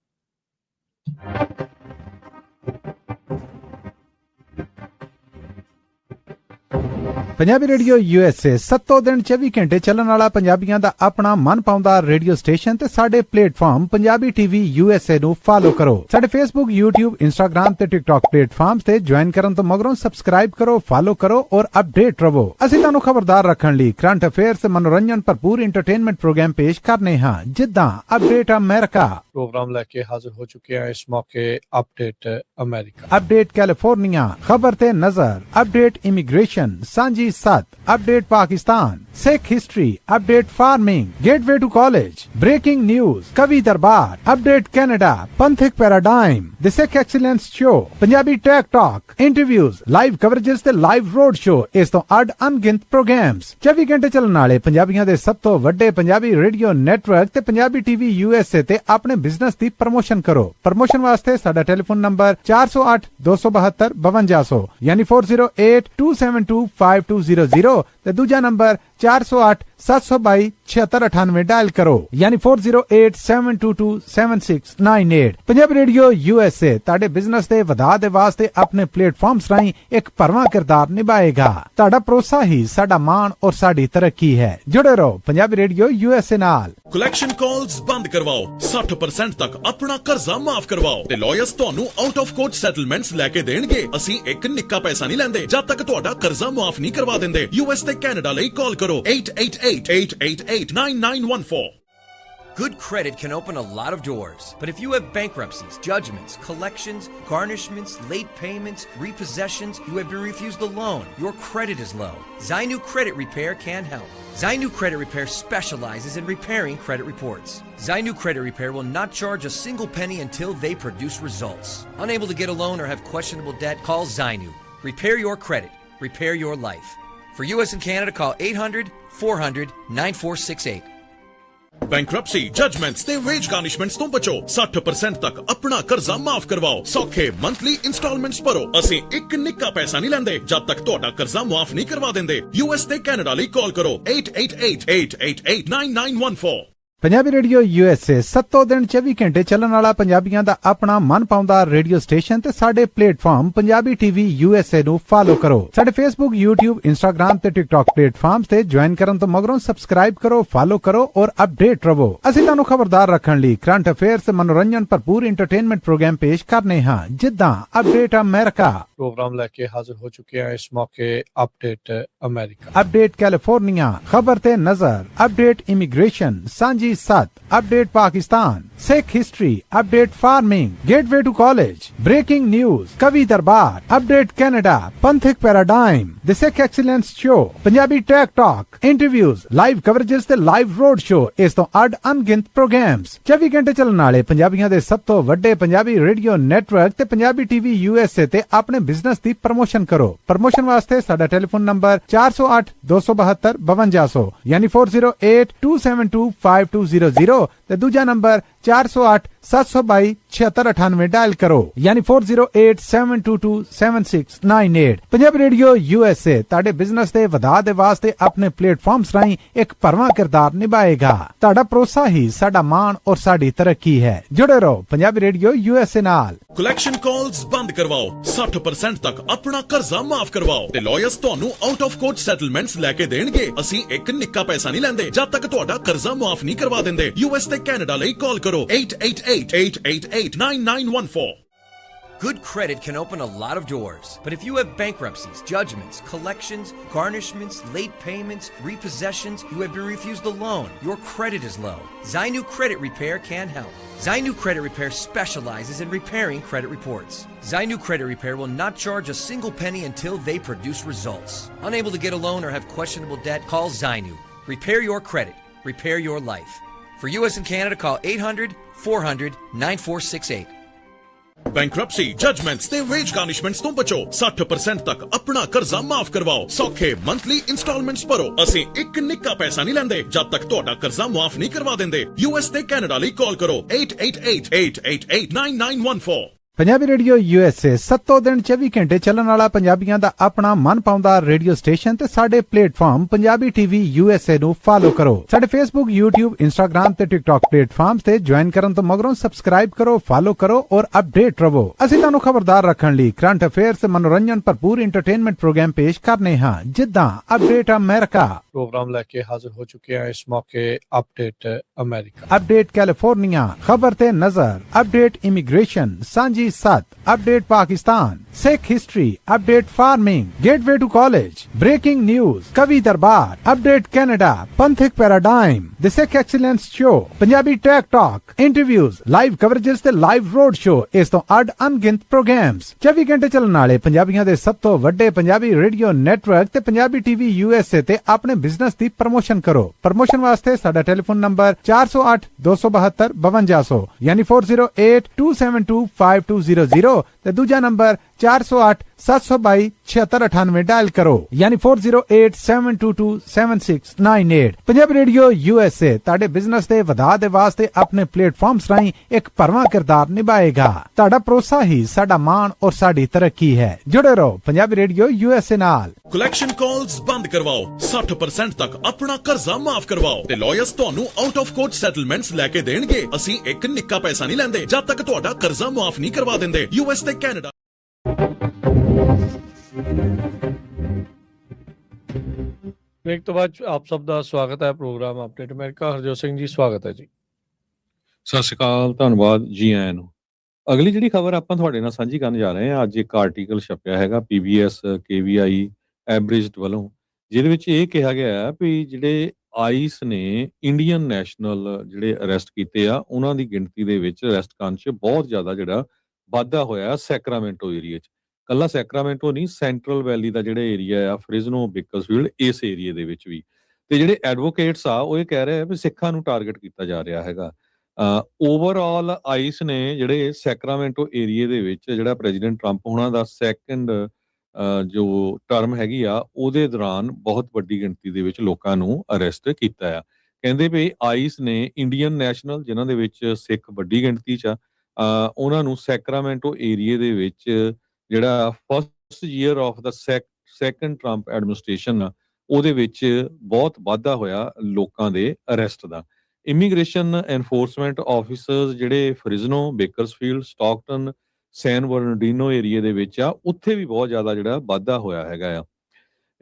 ਪੰਜਾਬੀ ਰੇਡੀਓ USA 7 ਦਿਨ 24 ਘੰਟੇ ਚੱਲਣ ਵਾਲਾ ਪੰਜਾਬੀਆਂ ਦਾ ਆਪਣਾ ਮਨਪਾਉਂਦਾ ਰੇਡੀਓ ਸਟੇਸ਼ਨ ਤੇ ਸਾਡੇ ਪਲੇਟਫਾਰਮ ਪੰਜਾਬੀ TV USA ਨੂੰ ਫਾਲੋ ਕਰੋ। ਸਾਡੇ Facebook, YouTube, Instagram ਤੇ TikTok ਪਲੇਟਫਾਰਮਸ ਤੇ ਜੁਆਇਨ ਕਰਨ ਤੋਂ ਮਗਰੋਂ ਸਬਸਕ੍ਰਾਈਬ ਕਰੋ, ਫਾਲੋ ਕਰੋ ਔਰ ਅਪਡੇਟ ਰਹੋ। ਅਸੀਂ ਤੁਹਾਨੂੰ ਖਬਰਦਾਰ ਰੱਖਣ ਲਈ ਕਰੰਟ ਅਫੇਅਰਸ ਤੇ ਮਨੋਰੰਜਨ ਭਰਪੂਰ ਐਂਟਰਟੇਨਮੈਂਟ ਪ੍ਰੋਗਰਾਮ ਪੇਸ਼ ਕਰਨੇ ਹਾਂ, ਜਿੱਦਾਂ ਅਪਡੇਟ ਅਮਰੀਕਾ ਪ੍ਰੋਗਰਾਮ ਲੈ ਕੇ ਹਾਜ਼ਰ ਹੋ ਚੁੱਕੇ ਹਾਂ ਇਸ ਮੌਕੇ। ਅਪਡੇਟ ਅਮਰੀਕਾ, ਅਪਡੇਟ ਕੈਲੀਫੋਰਨੀਆ, ਖਬਰ ਤੇ ਨਜ਼ਰ, update immigration, Sanjhi Sath, update Pakistan, Sikh history, update farming, gateway to college, breaking news, Kavi Darbar, update Canada, Panthak paradigm, the Sikh excellence show, Punjabi tech talk, interviews, live coverages ਤੇ ਲਾਈਵ ਰੋਡ ਸ਼ੋ, ਇਸ ਤੋਂ ਅੱਡ ਅਣਗਿਣਤ ਪ੍ਰੋਗਰਾਮਸ 24 ਘੰਟੇ ਚੱਲਣ ਵਾਲੇ ਪੰਜਾਬੀਆਂ ਦੇ ਸਭ ਤੋਂ ਵੱਡੇ ਪੰਜਾਬੀ ਰੇਡੀਓ ਨੈਟਵਰਕ ਤੇ ਪੰਜਾਬੀ TV USA ਤੇ ਆਪਣੇ ਬਿਜ਼ਨਸ ਦੀ ਪ੍ਰਮੋਸ਼ਨ ਕਰੋ। ਪ੍ਰਮੋਸ਼ਨ ਵਾਸਤੇ ਸਾਡਾ ਟੈਲੀਫੋਨ ਨੰਬਰ 408 272 5200 ਯਾਨੀ 408 272 5200 ਤੇ ਦੂਜਾ ਨੰਬਰ 408-722-7698 डायल करो, यानी 4087227698। पंजाबी रेडियो USA ਤੁਹਾਡੇ ਬਿਜ਼ਨਸ ਦੇ ਵਧਾ ਦੇ ਵਾਸਤੇ ਆਪਣੇ ਪਲੇਟਫਾਰਮਸ ਰਾਹੀਂ ਇੱਕ ਭਰਵਾਂ ਕਿਰਦਾਰ ਨਿਭਾਏਗਾ। ਤੁਹਾਡਾ ਭਰੋਸਾ ਹੀ ਸਾਡਾ ਮਾਣ ਔਰ ਸਾਡੀ ਤਰੱਕੀ ਹੈ। ਜੁੜੇ ਰਹੋ ਪੰਜਾਬੀ ਰੇਡੀਓ USA ਨਾਲ। ਕਲੈਕਸ਼ਨ ਕਾਲਸ ਬੰਦ ਕਰਵਾਓ, 60% ਤੱਕ ਆਪਣਾ ਕਰਜ਼ਾ ਮਾਫ ਕਰਵਾਓ ਤੇ ਲਾਇਰਸ ਤੁਹਾਨੂੰ ਆਊਟ ਆਫ ਕੋਰਟ ਸੈਟਲਮੈਂਟਸ ਲੈ ਕੇ ਦੇਣਗੇ। ਅਸੀਂ ਇੱਕ ਨਿੱਕਾ ਪੈਸਾ ਨਹੀਂ ਲੈਂਦੇ ਜਦ ਤੱਕ ਤੁਹਾਡਾ ਕਰਜ਼ਾ ਮਾਫ ਨਹੀਂ ਕਰਵਾ ਦਿੰਦੇ। US ਤੇ ਕੈਨੇਡਾ ਲਈ ਕਾਲ ਕਰੋ 8888889914। Good credit can open a lot of doors, but if you have bankruptcies, judgments, collections, garnishments, late payments, repossessions, you have been refused a loan, your credit is low, Zainu Credit Repair can help. Zainu Credit Repair specializes in repairing credit reports. Zainu Credit Repair will not charge a single penny until they produce results. Unable to get a loan or have questionable debt, call Zainu. Repair your credit. Repair your life. For US and Canada, call 800-400-9468. Bankruptcy, judgements ਤੇ veg ਗਾਰਨਿਸ਼ਮੈਂਟਸ ਤੋਂ ਬਚੋ। 60% ਤੱਕ ਆਪਣਾ ਕਰਜ਼ਾ ਮਾਫ ਕਰਵਾਓ। ਸੌਖੇ monthly instalments ਭਰੋ। ਅਸੀਂ ਇੱਕ ਨਿੱਕਾ ਪੈਸਾ ਨਹੀਂ ਲੈਂਦੇ ਜਦ ਤੱਕ ਤੁਹਾਡਾ ਕਰਜ਼ਾ ਮਾਫ ਨਹੀਂ ਕਰਵਾ ਦਿੰਦੇ। US ਤੇ ਕੈਨੇਡਾ ਲਈ ਕਾਲ ਕਰੋ 8888889914। ਪੰਜਾਬੀ ਰੇਡੀਓ USA 7 ਦਿਨ 24 ਘੰਟੇ ਚੱਲਣ ਵਾਲਾ ਪੰਜਾਬੀਆਂ ਦਾ ਆਪਣਾ ਮਨਪਾਉਂਦਾ ਰੇਡੀਓ ਸਟੇਸ਼ਨ ਤੇ ਸਾਡੇ ਪਲੇਟਫਾਰਮ ਪੰਜਾਬੀ TV USA ਨੂੰ ਫਾਲੋ ਕਰੋ। ਸਾਡੇ Facebook, YouTube, Instagram ਤੇ TikTok ਪਲੇਟਫਾਰਮਸ ਤੇ ਜੁਆਇਨ ਕਰਨ ਤੋਂ ਮਗਰੋਂ ਸਬਸਕ੍ਰਾਈਬ ਕਰੋ, ਫਾਲੋ ਕਰੋ ਔਰ ਅਪਡੇਟ ਰਹੋ। ਅਸੀਂ ਤੁਹਾਨੂੰ ਖਬਰਦਾਰ ਰੱਖਣ ਲਈ ਕਰੰਟ ਅਫੇਅਰਸ ਤੇ ਮਨੋਰੰਜਨ ਭਰਪੂਰ ਐਂਟਰਟੇਨਮੈਂਟ ਪ੍ਰੋਗਰਾਮ ਪੇਸ਼ ਕਰਨੇ ਹਾਂ, ਜਿੱਦਾਂ ਅਪਡੇਟ ਅਮਰੀਕਾ ਪ੍ਰੋਗਰਾਮ ਲੈ ਕੇ ਹਾਜ਼ਰ ਹੋ ਚੁੱਕੇ ਹਾਂ ਇਸ ਮੌਕੇ। ਅਪਡੇਟ ਅਮਰੀਕਾ, ਅਪਡੇਟ ਕੈਲੀਫੋਰਨੀਆ, ਖਬਰ ਤੇ ਨਜ਼ਰ, update immigration, Sanjhi Sath, update Pakistan, Sikh history, update farming, gateway to college, breaking news, Kavi Darbar, update Canada, Panthic paradigm, the Sikh excellence show, Punjabi track talk, interviews, live coverages ते लाइव रोड शो, इस तो अड अनगिनत प्रोग्राम्स 24 घंटे चलने वाले पंजाबियों दे सब तो वड्डे पंजाबी रेडियो नेटवर्क ते पंजाबी TV USA ते अपने बिजनेस दी प्रमोशन करो। प्रमोशन वास्ते साडा टेलीफोन नंबर 408-272-5200 यानी 4082725200 ते दूजा नंबर 408-722-7698 डायल करो, यानी 4087227698। पंजाबी रेडियो USA ਤੁਹਾਡੇ ਬਿਜ਼ਨਸ ਦੇ ਵਧਾ ਦੇ ਵਾਸਤੇ ਆਪਣੇ ਪਲੇਟਫਾਰਮਸ ਰਾਹੀਂ ਇੱਕ ਭਰਵਾਂ ਕਿਰਦਾਰ ਨਿਭਾਏਗਾ। ਤੁਹਾਡਾ ਭਰੋਸਾ ਹੀ ਸਾਡਾ ਮਾਣ ਔਰ ਸਾਡੀ ਤਰੱਕੀ ਹੈ। ਜੁੜੇ ਰਹੋ ਪੰਜਾਬੀ ਰੇਡੀਓ USA ਨਾਲ। ਕਲੈਕਸ਼ਨ ਕਾਲਸ ਬੰਦ ਕਰਵਾਓ, 60% ਤੱਕ ਆਪਣਾ ਕਰਜ਼ਾ ਮਾਫ ਕਰਵਾਓ ਤੇ ਲਾਇਰਸ ਤੁਹਾਨੂੰ ਆਊਟ ਆਫ ਕੋਰਟ ਸੈਟਲਮੈਂਟਸ ਲੈ ਕੇ ਦੇਣਗੇ। ਅਸੀਂ ਇੱਕ ਨਿੱਕਾ ਪੈਸਾ ਨਹੀਂ ਲੈਂਦੇ ਜਦ ਤੱਕ ਤੁਹਾਡਾ ਕਰਜ਼ਾ ਮਾਫ ਨਹੀਂ ਕਰਵਾ ਦਿੰਦੇ। US ਤੇ ਕੈਨੇਡਾ ਲਈ ਕਾਲ ਕਰੋ 8888889914। Good credit can open a lot of doors, but if you have bankruptcies, judgments, collections, garnishments, late payments, repossessions, you have been refused a loan, your credit is low, Zainu Credit Repair can help. Zainu Credit Repair specializes in repairing credit reports. Zainu Credit Repair will not charge a single penny until they produce results. Unable to get a loan or have questionable debt, call Zainu. Repair your credit. Repair your life. For US and Canada, call 800-400-9468. Bankruptcy, judgements ਤੇ veg ਗਾਰਨਿਸ਼ਮੈਂਟਸ ਤੋਂ ਬਚੋ। 60% ਤੱਕ ਆਪਣਾ ਕਰਜ਼ਾ ਮਾਫ ਕਰਵਾਓ। ਸੌਖੇ monthly instalments ਭਰੋ। ਅਸੀਂ ਇੱਕ ਨਿੱਕਾ ਪੈਸਾ ਨਹੀਂ ਲੈਂਦੇ ਜਦ ਤੱਕ ਤੁਹਾਡਾ ਕਰਜ਼ਾ ਮਾਫ ਨਹੀਂ ਕਰਵਾ ਦਿੰਦੇ। US ਤੇ ਕੈਨੇਡਾ ਲਈ ਕਾਲ ਕਰੋ 8888889914। ਪੰਜਾਬੀ ਰੇਡੀਓ USA 7 ਦਿਨ 24 ਘੰਟੇ ਚੱਲਣ ਵਾਲਾ ਪੰਜਾਬੀਆਂ ਦਾ ਆਪਣਾ ਮਨਪਾਉਂਦਾ ਰੇਡੀਓ ਸਟੇਸ਼ਨ ਤੇ ਸਾਡੇ ਪਲੇਟਫਾਰਮ ਪੰਜਾਬੀ TV USA ਨੂੰ ਫਾਲੋ ਕਰੋ। ਸਾਡੇ Facebook, YouTube, Instagram ਤੇ TikTok ਪਲੇਟਫਾਰਮਸ ਤੇ ਜੁਆਇਨ ਕਰਨ ਤੋਂ ਮਗਰੋਂ ਸਬਸਕ੍ਰਾਈਬ ਕਰੋ, ਫਾਲੋ ਕਰੋ ਔਰ ਅਪਡੇਟ ਰਹੋ। ਅਸੀਂ ਤੁਹਾਨੂੰ ਖਬਰਦਾਰ ਰੱਖਣ ਲਈ ਕਰੰਟ ਅਫੇਅਰਸ ਤੇ ਮਨੋਰੰਜਨ ਭਰਪੂਰ ਐਂਟਰਟੇਨਮੈਂਟ ਪ੍ਰੋਗਰਾਮ ਪੇਸ਼ ਕਰਨੇ ਹਾਂ, ਜਿੱਦਾਂ ਅਪਡੇਟ ਅਮਰੀਕਾ ਪ੍ਰੋਗਰਾਮ ਲੈ ਕੇ ਹਾਜ਼ਰ ਹੋ ਚੁੱਕੇ ਹਾਂ ਇਸ ਮੌਕੇ। ਅਪਡੇਟ ਅਮਰੀਕਾ, ਅਪਡੇਟ ਕੈਲੀਫੋਰਨੀਆ, ਖਬਰ ਤੇ ਨਜ਼ਰ, update immigration, Sanjhi Sath, update Pakistan, Sikh history, update farming, gateway to college, breaking news, Kavi Darbar, update Canada, Panthic paradigm, the Sikh excellence show, Punjabi track talk, interviews, live coverages ते लाइव रोड शो, इस तो अड अनगिनत प्रोग्राम्स 24 घंटे चलने वाले पंजाबियों दे सब तो वड्डे पंजाबी रेडियो नेटवर्क ते पंजाबी TV USA ते अपने बिजनेस दी प्रमोशन करो। प्रमोशन वास्ते साडा टेलीफोन नंबर 408-272-5200 यानी 4082725200 ते दूजा नंबर 408-722-7698 डायल करो, यानी 4087227698। पंजाबी रेडियो USA ਤੁਹਾਡੇ ਬਿਜ਼ਨਸ ਦੇ ਵਧਾ ਦੇ ਵਾਸਤੇ ਆਪਣੇ ਪਲੇਟਫਾਰਮਸ ਰਾਹੀਂ ਇੱਕ ਭਰਵਾਂ ਕਿਰਦਾਰ ਨਿਭਾਏਗਾ। ਤੁਹਾਡਾ ਭਰੋਸਾ ਹੀ ਸਾਡਾ ਮਾਣ ਔਰ ਸਾਡੀ ਤਰੱਕੀ ਹੈ। ਜੁੜੇ ਰਹੋ ਪੰਜਾਬੀ ਰੇਡੀਓ USA ਨਾਲ। ਕਲੈਕਸ਼ਨ ਕਾਲਸ ਬੰਦ ਕਰਵਾਓ, 60% ਤੱਕ ਆਪਣਾ ਕਰਜ਼ਾ ਮਾਫ ਕਰਵਾਓ ਤੇ ਲਾਇਰਸ ਤੁਹਾਨੂੰ ਆਊਟ ਆਫ ਕੋਰਟ ਸੈਟਲਮੈਂਟਸ ਲੈ ਕੇ ਦੇਣਗੇ। ਅਸੀਂ ਇੱਕ ਨਿੱਕਾ ਪੈਸਾ ਨਹੀਂ ਲੈਂਦੇ ਜਦ ਤੱਕ ਤੁਹਾਡਾ ਕਰਜ਼ਾ ਮਾਫ ਨਹੀਂ ਕਰਵਾ ਦਿੰਦੇ। US ਤੇ ਕੈਨੇਡਾ। ब्रेक तो बाद आप सब ਦਾ ਸਵਾਗਤ ਹੈ program update America. Harjot Singh ji ਸਵਾਗਤ ਹੈ ਜੀ। ਸਤਿ ਸ਼੍ਰੀ ਅਕਾਲ, ਧੰਨਵਾਦ ਜੀ ਆਇਆਂ ਨੂੰ। ਅਗਲੀ ਜਿਹੜੀ ਖਬਰ ਆਪਾਂ ਤੁਹਾਡੇ ਨਾਲ ਸਾਂਝੀ ਕਰਨ ਜਾ ਰਹੇ ਹਾਂ, ਅੱਜ ਇੱਕ ਆਰਟੀਕਲ ਛਪਿਆ ਹੈਗਾ PBS KVI ਐਬਰਿਜਡ ਵੱਲੋਂ, ਜਿਹਦੇ ਵਿੱਚ ਇਹ ਕਿਹਾ ਗਿਆ ਹੈ ਵੀ ਜਿਹੜੇ ਆਈਸ ਨੇ ਇੰਡੀਅਨ ਨੈਸ਼ਨਲ ਜਿਹੜੇ ਅਰੈਸਟ ਕੀਤੇ ਆ, ਉਹਨਾਂ ਦੀ ਗਿਣਤੀ ਦੇ ਵਿੱਚ ਅਰੈਸਟ ਕਰਨ 'ਚ ਬਹੁਤ ਜ਼ਿਆਦਾ ਜਿਹੜਾ ਵਾਧਾ ਹੋਇਆ ਸੈਕਰਾਮੈਂਟੋ ਏਰੀਆ 'ਚ। ਕੱਲਾ ਸੈਕਰਾਮੈਂਟੋ ਨਹੀਂ, ਸੈਂਟਰਲ ਵੈਲੀ ਦਾ ਜਿਹੜਾ ਏਰੀਆ ਆ, ਫ੍ਰਿਜ਼ਨੋ, ਬੇਕਰਸਫੀਲਡ, ਇਸ ਏਰੀਏ ਦੇ ਵਿੱਚ ਵੀ। ਤੇ ਜਿਹੜੇ ਐਡਵੋਕੇਟਸ ਆ ਉਹ ਇਹ ਕਹਿ ਰਹੇ ਆ ਵੀ ਸਿੱਖਾਂ ਨੂੰ ਟਾਰਗੇਟ ਕੀਤਾ ਜਾ ਰਿਹਾ ਹੈਗਾ। ਓਵਰਆਲ ਆਈਸ ਨੇ ਜਿਹੜੇ ਸੈਕਰਾਮੈਂਟੋ ਏਰੀਏ ਦੇ ਵਿੱਚ ਜਿਹੜਾ ਪ੍ਰੈਜ਼ੀਡੈਂਟ ਟਰੰਪ ਹੋਣਾ ਦਾ ਸੈਕੰਡ ਜੋ ਟਰਮ ਹੈਗੀ ਆ, ਉਹਦੇ ਦੌਰਾਨ ਬਹੁਤ ਵੱਡੀ ਗਿਣਤੀ ਦੇ ਵਿੱਚ ਲੋਕਾਂ ਨੂੰ ਅਰੈਸਟ ਕੀਤਾ ਆ। ਕਹਿੰਦੇ ਵੀ ਆਈਸ ਨੇ ਇੰਡੀਅਨ ਨੈਸ਼ਨਲ, ਜਿਨ੍ਹਾਂ ਦੇ ਵਿੱਚ ਸਿੱਖ ਵੱਡੀ ਗਿਣਤੀ 'ਚ ਆ, ਉਹਨਾਂ ਨੂੰ ਸੈਕਰਾਮੈਂਟੋ ਏਰੀਏ ਦੇ ਵਿੱਚ ਜਿਹੜਾ first year of the second Trump administration ਆ, ਉਹਦੇ ਵਿੱਚ ਬਹੁਤ ਵਾਧਾ ਹੋਇਆ ਲੋਕਾਂ ਦੇ ਅਰੈਸਟ ਦਾ। ਇਮੀਗ੍ਰੇਸ਼ਨ ਐਨਫੋਰਸਮੈਂਟ ਆਫਿਸਰਸ ਜਿਹੜੇ ਫ੍ਰਿਜ਼ਨੋ, ਬੇਕਰਸਫੀਲਡ, ਸਟਾਕਟਨ, ਸੈਨ ਬਰਨਡੀਨੋ ਏਰੀਏ ਦੇ ਵਿੱਚ ਆ, ਉੱਥੇ ਵੀ ਬਹੁਤ ਜ਼ਿਆਦਾ ਜਿਹੜਾ ਵਾਧਾ ਹੋਇਆ ਹੈਗਾ ਆ।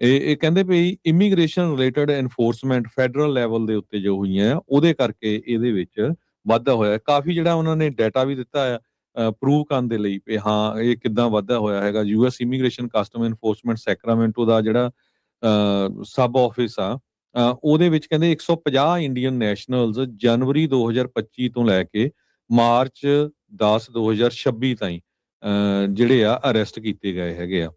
ਇਹ ਕਹਿੰਦੇ ਵੀ immigration related enforcement federal level ਦੇ ਉੱਤੇ ਜੋ ਹੋਈਆਂ ਆ, ਉਹਦੇ ਕਰਕੇ ਇਹਦੇ ਵਿੱਚ ਵਾਧਾ ਹੋਇਆ। ਕਾਫੀ ਜਿਹੜਾ ਉਹਨਾਂ ਨੇ ਡਾਟਾ ਵੀ ਦਿੱਤਾ ਆ ਪ੍ਰੂਵ ਕਰਨ ਦੇ ਲਈ ਵੀ ਹਾਂ ਇਹ ਕਿੱਦਾਂ ਵਾਧਾ ਹੋਇਆ ਹੈਗਾ। US immigration custom enforcement Sacramento ਦਾ ਜਿਹੜਾ ਸਬ ਆਫਿਸ ਆ, ਉਹਦੇ ਵਿੱਚ ਕਹਿੰਦੇ 150 ਇੰਡੀਅਨ ਨੈਸ਼ਨਲਸ ਜਨਵਰੀ 2025 ਤੋਂ ਲੈ ਕੇ ਮਾਰਚ 10 2026 ਤਾਈਂ ਜਿਹੜੇ ਆ ਅਰੈਸਟ ਕੀਤੇ ਗਏ ਹੈਗੇ ਆ।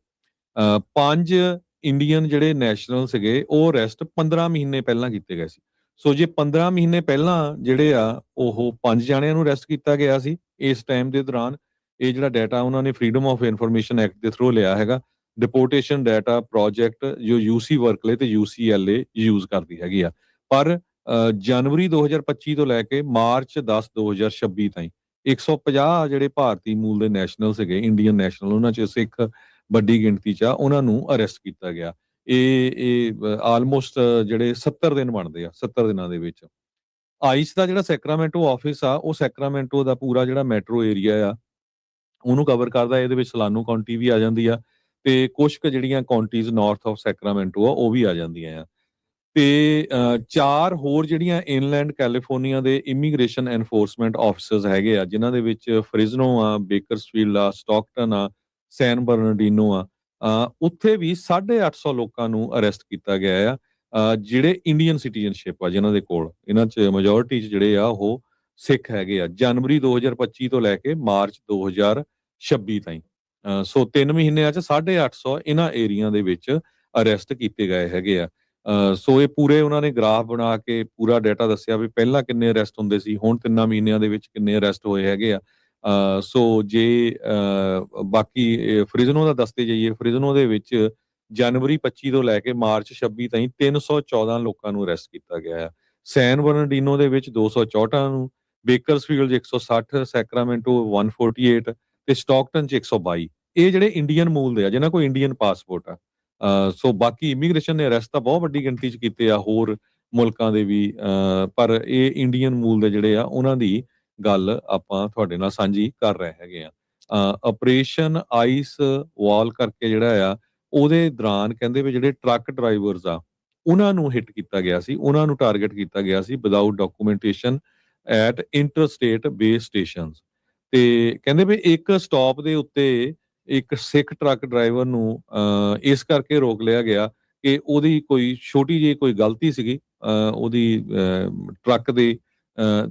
5 ਇੰਡੀਅਨ ਜਿਹੜੇ ਨੈਸ਼ਨਲ ਸੀਗੇ ਉਹ ਅਰੈਸਟ 15 ਮਹੀਨੇ ਪਹਿਲਾਂ ਕੀਤੇ ਗਏ ਸੀ। ਸੋ ਜੇ 15 ਮਹੀਨੇ ਪਹਿਲਾਂ ਜਿਹੜੇ ਆ ਉਹ 5 ਜਾਣਿਆਂ ਨੂੰ ਅਰੈਸਟ ਕੀਤਾ ਗਿਆ ਸੀ ਇਸ ਟਾਈਮ ਦੇ ਦੌਰਾਨ, ਇਹ ਜਿਹੜਾ ਡਾਟਾ ਉਹਨਾਂ ਨੇ ਫਰੀडम ਆਫ ਇਨਫੋਰਮੇਸ਼ਨ ਐਕਟ ਦੇ ਥਰੂ ਲਿਆ ਹੈਗਾ। ਡਿਪੋਰਟੇਸ਼ਨ ਡਾਟਾ ਪ੍ਰੋਜੈਕਟ ਜੋ UC ਵਰਕਲੇ ਤੇ UCLA ਯੂਜ਼ ਕਰਦੀ ਹੈਗੀ ਆ। ਪਰ ਜਨਵਰੀ 2025 ਤੋਂ ਲੈ ਕੇ ਮਾਰਚ 10 2026 ਤਾਈਂ 150 ਜਿਹੜੇ ਭਾਰਤੀ ਮੂਲ ਦੇ ਨੈਸ਼ਨਲ ਸੀਗੇ, ਇੰਡੀਅਨ ਨੈਸ਼ਨਲ, ਉਹਨਾਂ 'ਚ ਸਿੱਖ ਵੱਡੀ ਗਿਣਤੀ 'ਚ ਆ, ਉਹਨਾਂ ਨੂੰ ਅਰੈਸਟ ਕੀਤਾ ਗਿਆ। ਇਹ ਆਲਮੋਸਟ ਜਿਹੜੇ 70 ਦਿਨ ਬਣਦੇ ਆ, 70 ਦਿਨਾਂ ਦੇ ਵਿੱਚ। ਆਈਸ ਦਾ ਜਿਹੜਾ ਸੈਕਰਾਮੈਂਟੋ ਆਫਿਸ ਆ, ਉਹ ਸੈਕਰਾਮੈਂਟੋ ਦਾ ਪੂਰਾ ਜਿਹੜਾ ਮੈਟਰੋ ਏਰੀਆ ਆ ਉਹਨੂੰ ਕਵਰ ਕਰਦਾ। ਇਹਦੇ ਵਿੱਚ ਸਲਾਨੋ ਕਾਉਂਟੀ ਵੀ ਆ ਜਾਂਦੀ ਆ ਤੇ ਕੁਛ ਕੁ ਜਿਹੜੀਆਂ ਕਾਉਂਟੀਜ਼ ਨਾਰਥ ਆਫ ਸੈਕਰਾਮੈਂਟੋ ਆ ਉਹ ਵੀ ਆ ਜਾਂਦੀਆਂ ਆ। ਤੇ 4 ਹੋਰ ਜਿਹੜੀਆਂ ਇਨਲੈਂਡ ਕੈਲੀਫੋਰਨੀਆ ਦੇ ਇਮੀਗ੍ਰੇਸ਼ਨ ਐਨਫੋਰਸਮੈਂਟ ਆਫਿਸਰਸ ਹੈਗੇ ਆ, ਜਿਨ੍ਹਾਂ ਦੇ ਵਿੱਚ ਫ੍ਰਿਜ਼ਨੋ ਆ, ਬੇਕਰਸਫੀਲਡ ਆ, ਸਟਾਕਟਨ ਆ, ਸੈਨ ਬਰਨਡੀਨੋ ਆ, ਉੱਥੇ ਵੀ 850 ਲੋਕਾਂ ਨੂੰ ਅਰੈਸਟ ਕੀਤਾ ਗਿਆ ਆ, ਜਿਹੜੇ ਇੰਡੀਅਨ ਸਿਟੀਜ਼ਨਸ਼ਿਪ ਆ ਜਿਨ੍ਹਾਂ ਦੇ ਕੋਲ। ਇਹਨਾਂ 'ਚ ਮੈਜੋਰਿਟੀ 'ਚ ਜਿਹੜੇ ਆ ਉਹ ਸਿੱਖ ਹੈਗੇ ਆ, ਜਨਵਰੀ 2025 ਤੋਂ ਲੈ ਕੇ ਮਾਰਚ 2026 ਤਾਈਂ। ਸੋ 3 ਮਹੀਨਿਆਂ 'ਚ 850 ਇਹਨਾਂ ਏਰੀਆ ਦੇ ਵਿੱਚ ਅਰੈਸਟ ਕੀਤੇ ਗਏ ਹੈਗੇ ਆ। ਸੋ ਇਹ ਪੂਰੇ ਉਹਨਾਂ ਨੇ ਗ੍ਰਾਫ ਬਣਾ ਕੇ ਪੂਰਾ ਡਾਟਾ ਦੱਸਿਆ ਵੀ ਪਹਿਲਾਂ ਕਿੰਨੇ ਅਰੈਸਟ ਹੁੰਦੇ ਸੀ, ਹੁਣ 3 ਮਹੀਨਿਆਂ ਦੇ ਵਿੱਚ ਕਿੰਨੇ ਅਰੈਸਟ ਹੋਏ ਹੈਗੇ ਆ। ਸੋ ਜੇ ਬਾਕੀ ਫ੍ਰਿਜ਼ਨੋ ਦਾ ਦੱਸਦੇ ਜਾਈਏ, ਫ੍ਰਿਜ਼ਨੋ ਦੇ ਵਿੱਚ ਜਨਵਰੀ 25 ਤੋਂ ਲੈ ਕੇ ਮਾਰਚ 26 ਤਾਈਂ 314 ਲੋਕਾਂ ਨੂੰ ਅਰੈਸਟ ਕੀਤਾ ਗਿਆ ਹੈ। ਸੈਨ ਬਰਨਡੀਨੋ ਦੇ ਵਿੱਚ 264 ਨੂੰ, ਬੇਕਰਸਫੀਲਡ 'ਚ 160, ਸੈਕਰਾਮੈਂਟੋ 148 ਤੇ ਸਟਾਕਟਨ 'ਚ 122। ਇਹ ਜਿਹੜੇ ਇੰਡੀਅਨ ਮੂਲ ਦੇ ਆ, ਜਿਹਨਾਂ ਕੋਲ ਇੰਡੀਅਨ ਪਾਸਪੋਰਟ ਆ। ਸੋ ਬਾਕੀ ਇਮੀਗ੍ਰੇਸ਼ਨ ਨੇ ਅਰੈਸਟ ਤਾਂ ਬਹੁਤ ਵੱਡੀ ਗਿਣਤੀ 'ਚ ਕੀਤੇ ਆ ਹੋਰ ਮੁਲਕਾਂ ਦੇ ਵੀ, ਪਰ ਇਹ ਇੰਡੀਅਨ ਮੂਲ ਦੇ ਜਿਹੜੇ ਆ ਉਹਨਾਂ ਦੀ ਗੱਲ ਆਪਾਂ ਤੁਹਾਡੇ ਨਾਲ ਸਾਂਝੀ ਕਰ ਰਹੇ ਹੈਗੇ ਆ। ਆਪਰੇਸ਼ਨ ਆਈਸ ਵਾਲ ਕਰਕੇ ਜਿਹੜਾ ਆ, ਉਹਦੇ ਦੌਰਾਨ ਕਹਿੰਦੇ ਵੀ ਜਿਹੜੇ ਟਰੱਕ ਡਰਾਈਵਰਸ ਆ ਉਹਨਾਂ ਨੂੰ ਹਿੱਟ ਕੀਤਾ ਗਿਆ ਸੀ, ਉਹਨਾਂ ਨੂੰ ਟਾਰਗੇਟ ਕੀਤਾ ਗਿਆ ਸੀ without documentation at interstate bus stations. ਤੇ ਕਹਿੰਦੇ ਵੀ ਇੱਕ ਸਟਾਪ ਦੇ ਉੱਤੇ ਇੱਕ ਸਿੱਖ ਟਰੱਕ ਡਰਾਈਵਰ ਨੂੰ ਇਸ ਕਰਕੇ ਰੋਕ ਲਿਆ ਗਿਆ ਕਿ ਉਹਦੀ ਕੋਈ ਛੋਟੀ ਜਿਹੀ ਕੋਈ ਗਲਤੀ ਸੀਗੀ ਉਹਦੀ ਟਰੱਕ ਦੇ,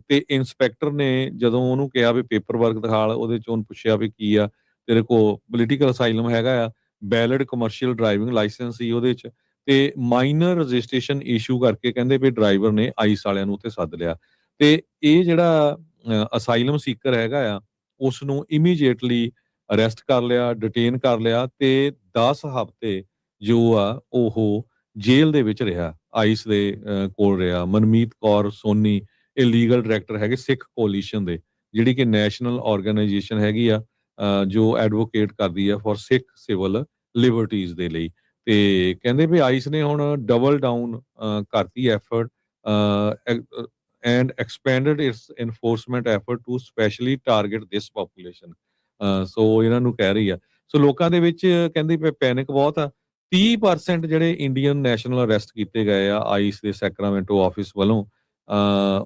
ਤੇ ਇੰਸਪੈਕਟਰ ਨੇ ਜਦੋਂ ਉਹਨੂੰ ਕਿਹਾ ਵੀ ਪੇਪਰ ਵਰਕ ਦਿਖਾ, ਉਹਦੇ 'ਚ ਉਹਨੂੰ ਪੁੱਛਿਆ ਵੀ ਕੀ ਆ ਤੇਰੇ ਕੋਲ, ਪੋਲੀਟੀਕਲ ਅਸਾਈਲਮ ਹੈਗਾ ਆ, ਵੈਲਿਡ ਕਮਰਸ਼ੀਅਲ ਡਰਾਈਵਿੰਗ ਲਾਇਸੈਂਸ ਸੀ ਉਹਦੇ 'ਚ, ਤੇ ਮਾਈਨਰ ਰਜਿਸਟ੍ਰੇਸ਼ਨ ਇਸ਼ੂ ਕਰਕੇ ਕਹਿੰਦੇ ਵੀ ਡਰਾਈਵਰ ਨੇ ਆਈਸ ਵਾਲਿਆਂ ਨੂੰ ਉੱਥੇ ਸੱਦ ਲਿਆ। ਤੇ ਇਹ ਜਿਹੜਾ ਅਸਾਈਲਮ ਸੀਕਰ ਹੈਗਾ ਆ, ਉਸ ਨੂੰ ਇਮੀਡੀਏਟਲੀ ਅਰੈਸਟ ਕਰ ਲਿਆ, ਡਿਟੇਨ ਕਰ ਲਿਆ ਤੇ 10 ਹਫ਼ਤੇ ਜੋ ਆ ਉਹ ਜੇਲ੍ਹ ਦੇ ਵਿੱਚ ਰਿਹਾ, ਆਈਸ ਦੇ ਕੋਲ ਰਿਹਾ। ਮਨਮੀਤ ਕੌਰ ਸੋਨੀ ਇਹ ਲੀਗਲ ਡਾਇਰੈਕਟਰ ਹੈਗੇ ਸਿੱਖ ਕੋਲੀਸ਼ਨ ਦੇ, ਜਿਹੜੀ ਕਿ ਨੈਸ਼ਨਲ ਆਰਗੇਨਾਈਜੇਸ਼ਨ ਹੈਗੀ ਆ ਜੋ ਐਡਵੋਕੇਟ ਕਰਦੀ ਆ ਫॉर ਸਿੱਖ ਸਿਵਲ ਲਿਬਰਟੀਜ਼ ਦੇ ਲਈ। ਤੇ ਕਹਿੰਦੇ ਵੀ ਆਈਸ ਨੇ ਹੁਣ ਡਬਲ ਡਾਊਨ ਕਰਤੀ effort and expanded its enforcement effort to specially target this population. So ਇਹਨਾਂ ਨੂੰ ਕਹਿ ਰਹੀ ਆ। ਸੋ ਲੋਕਾਂ ਦੇ ਵਿੱਚ ਕਹਿੰਦੇ ਪੈਨਿਕ ਬਹੁਤ ਆ। 30% ਜਿਹੜੇ ਇੰਡੀਅਨ ਨੈਸ਼ਨਲ ਅਰੈਸਟ ਕੀਤੇ ਗਏ ਆ ਆਈਸ ਦੇ ਸੈਕਰਾਮੈਂਟੋ ਆਫਿਸ ਵੱਲੋਂ,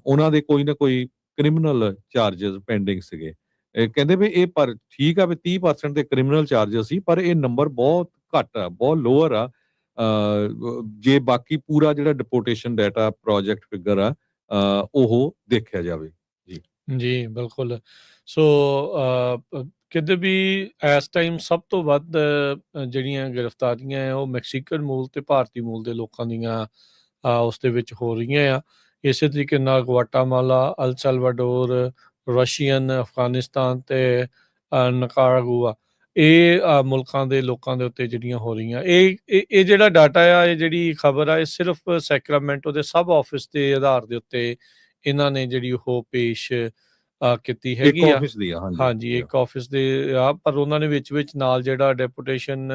ਉਹਨਾਂ ਦੇ ਕੋਈ ਨਾ ਕੋਈ ਕ੍ਰਿਮੀਨਲ ਚਾਰजेस ਪੈਂਡਿੰਗ ਸੀਗੇ। ਕਹਿੰਦੇ ਵੀ ਇਹ ਪਰ ਠੀਕ ਆ ਵੀ 30% ਦੇ ਕ੍ਰਿਮੀਨਲ ਚਾਰजेस ਸੀ, ਪਰ ਇਹ ਨੰਬਰ ਬਹੁਤ ਘੱਟ ਆ, ਬਹੁਤ ਲੋਅਰ ਆ ਜੇ ਬਾਕੀ ਪੂਰਾ ਜਿਹੜਾ ਡਿਪੋਰਟੇਸ਼ਨ ਡਾਟਾ ਪ੍ਰੋਜੈਕਟ ਫਿਗਰ ਆ ਉਹ ਦੇਖਿਆ ਜਾਵੇ। ਜੀ ਜੀ ਬਿਲਕੁਲ। ਸੋ ਕਿਤੇ ਵੀ ਇਸ ਟਾਈਮ ਸਭ ਤੋਂ ਵੱਧ ਜਿਹੜੀਆਂ ਗ੍ਰਿਫਤਾਰੀਆਂ ਆ ਉਹ ਮੈਕਸੀਕਨ ਮੂਲ ਤੇ ਭਾਰਤੀ ਮੂਲ ਦੇ ਲੋਕਾਂ ਦੀਆਂ ਉਸ ਦੇ ਵਿੱਚ ਹੋ ਰਹੀਆਂ ਆ। ਇਸੇ ਤਰੀਕੇ ਨਾਲ ਗਵਾਟਾਮਾਲਾ, ਅਲ ਸੈਲਵਾਡੋਰ, ਰਸ਼ੀਅਨ, ਅਫਗਾਨਿਸਤਾਨ ਤੇ ਨਿਕਾਰਾਗੁਆ, ਇਹ ਮੁਲਕਾਂ ਦੇ ਲੋਕਾਂ ਦੇ ਉੱਤੇ ਜਿਹੜੀਆਂ ਹੋ ਰਹੀਆਂ। ਇਹ ਜਿਹੜਾ ਡਾਟਾ ਆ, ਇਹ ਜਿਹੜੀ ਖਬਰ ਆ, ਇਹ ਸਿਰਫ ਸੈਕਰਾਮੈਂਟੋ ਦੇ ਸਬ ਆਫਿਸ ਦੇ ਆਧਾਰ ਦੇ ਉੱਤੇ ਇਹਨਾਂ ਨੇ ਜਿਹੜੀ ਉਹ ਪੇਸ਼ ਕੀਤੀ ਇੱਕ ਹੈਗੀ ਆ। ਆਫਿਸ ਦੀ ਆ। ਹਾਂਜੀ ਹਾਂਜੀ, ਇੱਕ ਆਫਿਸ ਦੇ ਆ, ਪਰ ਉਹਨਾਂ ਨੇ ਵਿੱਚ ਨਾਲ ਜਿਹੜਾ ਡੈਪੂਟੇਸ਼ਨ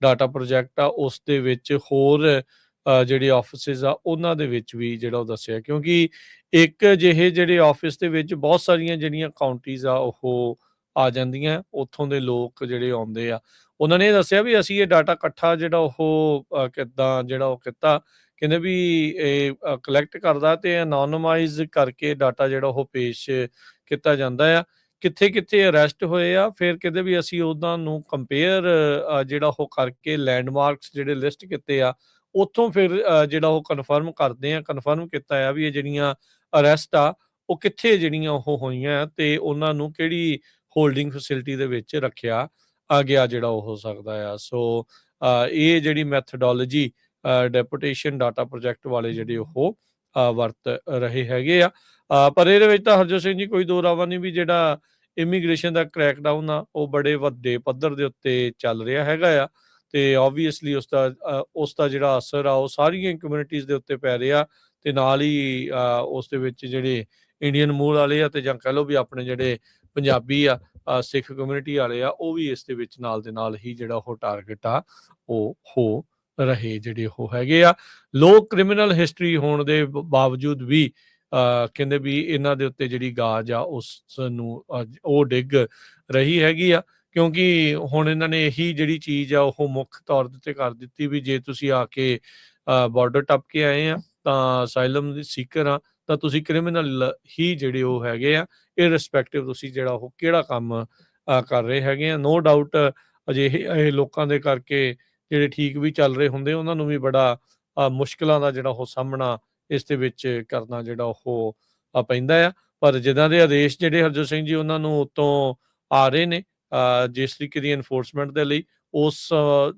ਡਾਟਾ ਪ੍ਰੋਜੈਕਟ ਆ ਉਸ ਦੇ ਵਿੱਚ ਹੋਰ ਜਿਹੜੇ ਆਫਿਸਿਸ ਆ ਉਹਨਾਂ ਦੇ ਵਿੱਚ ਵੀ ਜਿਹੜਾ ਉਹ ਦੱਸਿਆ, ਕਿਉਂਕਿ ਇੱਕ ਜਿਹੇ ਜਿਹੜੇ ਆਫਿਸ ਦੇ ਵਿੱਚ ਬਹੁਤ ਸਾਰੀਆਂ ਜਿਹੜੀਆਂ ਕਾਉਂਟੀਜ਼ ਆ ਉਹ ਆ ਜਾਂਦੀਆਂ, ਉੱਥੋਂ ਦੇ ਲੋਕ ਜਿਹੜੇ ਆਉਂਦੇ ਆ। ਉਹਨਾਂ ਨੇ ਇਹ ਦੱਸਿਆ ਵੀ ਅਸੀਂ ਇਹ ਡਾਟਾ ਇਕੱਠਾ ਜਿਹੜਾ ਉਹ ਕਿੱਦਾਂ ਜਿਹੜਾ ਉਹ ਕੀਤਾ, ਕਹਿੰਦੇ ਵੀ ਇਹ ਕਲੈਕਟ ਕਰਦਾ ਤੇ ਅਨੋਨਮਾਈਜ਼ ਕਰਕੇ ਡਾਟਾ ਜਿਹੜਾ ਉਹ ਪੇਸ਼ ਕੀਤਾ ਜਾਂਦਾ ਆ, ਕਿੱਥੇ ਅਰੈਸਟ ਹੋਏ ਆ। ਫਿਰ ਕਹਿੰਦੇ ਵੀ ਅਸੀਂ ਉਹਨਾਂ ਨੂੰ ਕੰਪੇਅਰ ਜਿਹੜਾ ਉਹ ਕਰਕੇ ਲੈਂਡਮਾਰਕਸ ਜਿਹੜੇ ਲਿਸਟ ਕੀਤੇ ਆ ਉੱਥੋਂ ਫਿਰ ਜਿਹੜਾ ਉਹ ਕਨਫਰਮ ਕੀਤਾ ਆ ਵੀ ਇਹ ਜਿਹੜੀਆਂ ਅਰੈਸਟ ਆ ਉਹ ਕਿੱਥੇ ਜਿਹੜੀਆਂ ਉਹ ਹੋਈਆਂ ਤੇ ਉਹਨਾਂ ਨੂੰ ਕਿਹੜੀ ਹੋਲਡਿੰਗ ਫੈਸਿਲਿਟੀ ਦੇ ਵਿੱਚ ਰੱਖਿਆ ਗਿਆ ਜਿਹੜਾ ਉਹ ਹੋ ਸਕਦਾ ਆ। ਸੋ ਇਹ ਜਿਹੜੀ ਮੈਥਡੋਲੋਜੀ ਡੈਪੂਟੇਸ਼ਨ ਡਾਟਾ ਪ੍ਰੋਜੈਕਟ ਵਾਲੇ ਜਿਹੜੇ ਉਹ ਵਰਤ ਰਹੇ ਹੈਗੇ ਆ। ਪਰ ਇਹਦੇ ਵਿੱਚ ਤਾਂ ਹਰਜੋਤ ਸਿੰਘ ਜੀ ਕੋਈ ਦੋ ਰਾਵਾ ਨਹੀਂ ਵੀ ਜਿਹੜਾ ਇਮੀਗ੍ਰੇਸ਼ਨ ਦਾ ਕ੍ਰੈਕਡਾਊਨ ਆ ਉਹ ਬੜੇ ਵੱਡੇ ਪੱਧਰ ਦੇ ਉੱਤੇ ਚੱਲ ਰਿਹਾ ਹੈਗਾ ਆ, ਤੇ ਓਬਵੀਅਸਲੀ ਉਸ ਦਾ ਜਿਹੜਾ ਅਸਰ ਆ ਉਹ ਸਾਰੀਆਂ ਕਮਿਊਨਿਟੀਜ਼ ਦੇ ਉੱਤੇ ਪੈ ਰਿਹਾ, ਤੇ ਨਾਲ ਹੀ ਉਸ ਦੇ ਵਿੱਚ ਜਿਹੜੇ ਇੰਡੀਅਨ ਮੂਲ ਵਾਲੇ ਆ ਤੇ ਜਾਂ ਕਹਿ ਲਓ ਵੀ ਆਪਣੇ ਜਿਹੜੇ ਪੰਜਾਬੀ ਆ ਸਿੱਖ ਕਮਿਊਨਿਟੀ ਵਾਲੇ ਆ, ਉਹ ਵੀ ਇਸ ਦੇ ਵਿੱਚ ਨਾਲ ਦੇ ਨਾਲ ਹੀ ਜਿਹੜਾ ਉਹ ਟਾਰਗੇਟ ਆ ਉਹ ਹੋ ਰਹੇ ਜਿਹੜੇ ਉਹ ਹੈਗੇ ਆ। ਲੋ ਕ੍ਰਿਮੀਨਲ ਹਿਸਟਰੀ ਹੋਣ ਦੇ ਬਾਵਜੂਦ ਵੀ ਕਹਿੰਦੇ ਵੀ ਇਹਨਾਂ ਦੇ ਉੱਤੇ ਜਿਹੜੀ ਗਾਜ ਆ ਉਸ ਨੂੰ ਉਹ ਡਿੱਗ ਰਹੀ ਹੈਗੀ ਆ, ਕਿਉਂਕਿ ਹੁਣ ਇਹਨਾਂ ਨੇ ਇਹੀ ਜਿਹੜੀ ਚੀਜ਼ ਆ ਉਹ ਮੁੱਖ ਤੌਰ ਦੇ ਉੱਤੇ ਕਰ ਦਿੱਤੀ ਵੀ ਜੇ ਤੁਸੀਂ ਆ ਕੇ ਬਾਰਡਰ ਟੱਪ ਕੇ ਆਏ ਆ ਤਾਂ ਅਸਾਈਲਮ ਦੀ ਸੀਕਰ ਆ ਤਾਂ ਤੁਸੀਂ ਕ੍ਰਿਮੀਨਲ ਹੀ ਜਿਹੜੇ ਉਹ ਹੈਗੇ ਆ, ਇਰਰਿਸਪੈਕਟਿਵ ਤੁਸੀਂ ਜਿਹੜਾ ਉਹ ਕਿਹੜਾ ਕੰਮ ਕਰ ਰਹੇ ਹੈਗੇ ਆ। ਨੋ ਡਾਊਟ ਅਜਿਹੇ ਲੋਕਾਂ ਦੇ ਕਰਕੇ ਜਿਹੜੇ ਠੀਕ ਵੀ ਚੱਲ ਰਹੇ ਹੁੰਦੇ ਉਹਨਾਂ ਨੂੰ ਵੀ ਬੜਾ ਮੁਸ਼ਕਿਲਾਂ ਦਾ ਜਿਹੜਾ ਉਹ ਸਾਹਮਣਾ ਇਸ ਦੇ ਵਿੱਚ ਕਰਨਾ ਜਿਹੜਾ ਉਹ ਪੈਂਦਾ ਆ। ਪਰ ਜਿੱਦਾਂ ਦੇ ਆਦੇਸ਼ ਜਿਹੜੇ ਹਰਜੋਤ ਸਿੰਘ ਜੀ ਉਹਨਾਂ ਨੂੰ ਉੱਤੋਂ ਆ ਰਹੇ ਨੇ ਜਿਸ ਤਰੀਕੇ ਦੀ ਐਨਫੋਰਸਮੈਂਟ ਦੇ ਲਈ, ਉਸ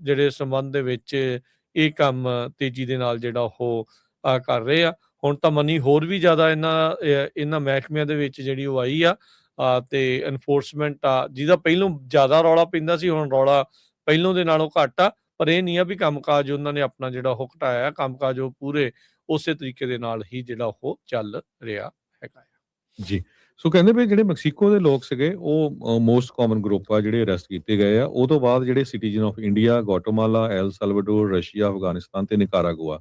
ਜਿਹੜੇ ਸੰਬੰਧ ਦੇ ਵਿੱਚ ਇਹ ਕੰਮ ਤੇਜ਼ੀ ਦੇ ਨਾਲ ਜਿਹੜਾ ਉਹ ਕਰ ਰਹੇ ਆ। ਹੁਣ ਤਾਂ ਮਨੀ ਹੋਰ ਵੀ ਜ਼ਿਆਦਾ ਇਹਨਾਂ ਮਹਿਕਮਿਆਂ ਦੇ ਵਿੱਚ ਜਿਹੜੀ ਉਹ ਆਈ ਆ ਤੇ ਐਨਫੋਰਸਮੈਂਟ ਆ ਜਿਹਦਾ ਪਹਿਲੋਂ ਜ਼ਿਆਦਾ ਰੌਲਾ ਪੈਂਦਾ ਸੀ, ਹੁਣ ਰੌਲਾ ਪਹਿਲੋਂ ਦੇ ਨਾਲੋਂ ਘੱਟ ਆ। ਪਰ ਇਹ ਨਹੀਂ ਆ ਵੀ ਕੰਮਕਾਜ ਉਹਨਾਂ ਨੇ ਆਪਣਾ ਜਿਹੜਾ ਉਹ ਘਟਾਇਆ, ਕੰਮਕਾਜ ਉਹ ਪੂਰੇ ਉਸੇ ਤਰੀਕੇ ਦੇ ਨਾਲ ਹੀ ਜਿਹੜਾ ਉਹ ਚੱਲ ਰਿਹਾ ਹੈਗਾ ਜੀ। ਸੋ ਕਹਿੰਦੇ ਵੀ ਜਿਹੜੇ ਮੈਕਸੀਕੋ ਦੇ ਲੋਕ ਸੀਗੇ ਉਹ ਮੋਸਟ ਕਾਮਨ ਗਰੁੱਪ ਆ ਜਿਹੜੇ ਅਰੈਸਟ ਕੀਤੇ ਗਏ ਆ। ਉਹ ਤੋਂ ਬਾਅਦ ਜਿਹੜੇ citizen of India, Guatemala, El Salvador, Russia, Afghanistan ਤੇ ਨਿਕਾਰਾਗੁਆ।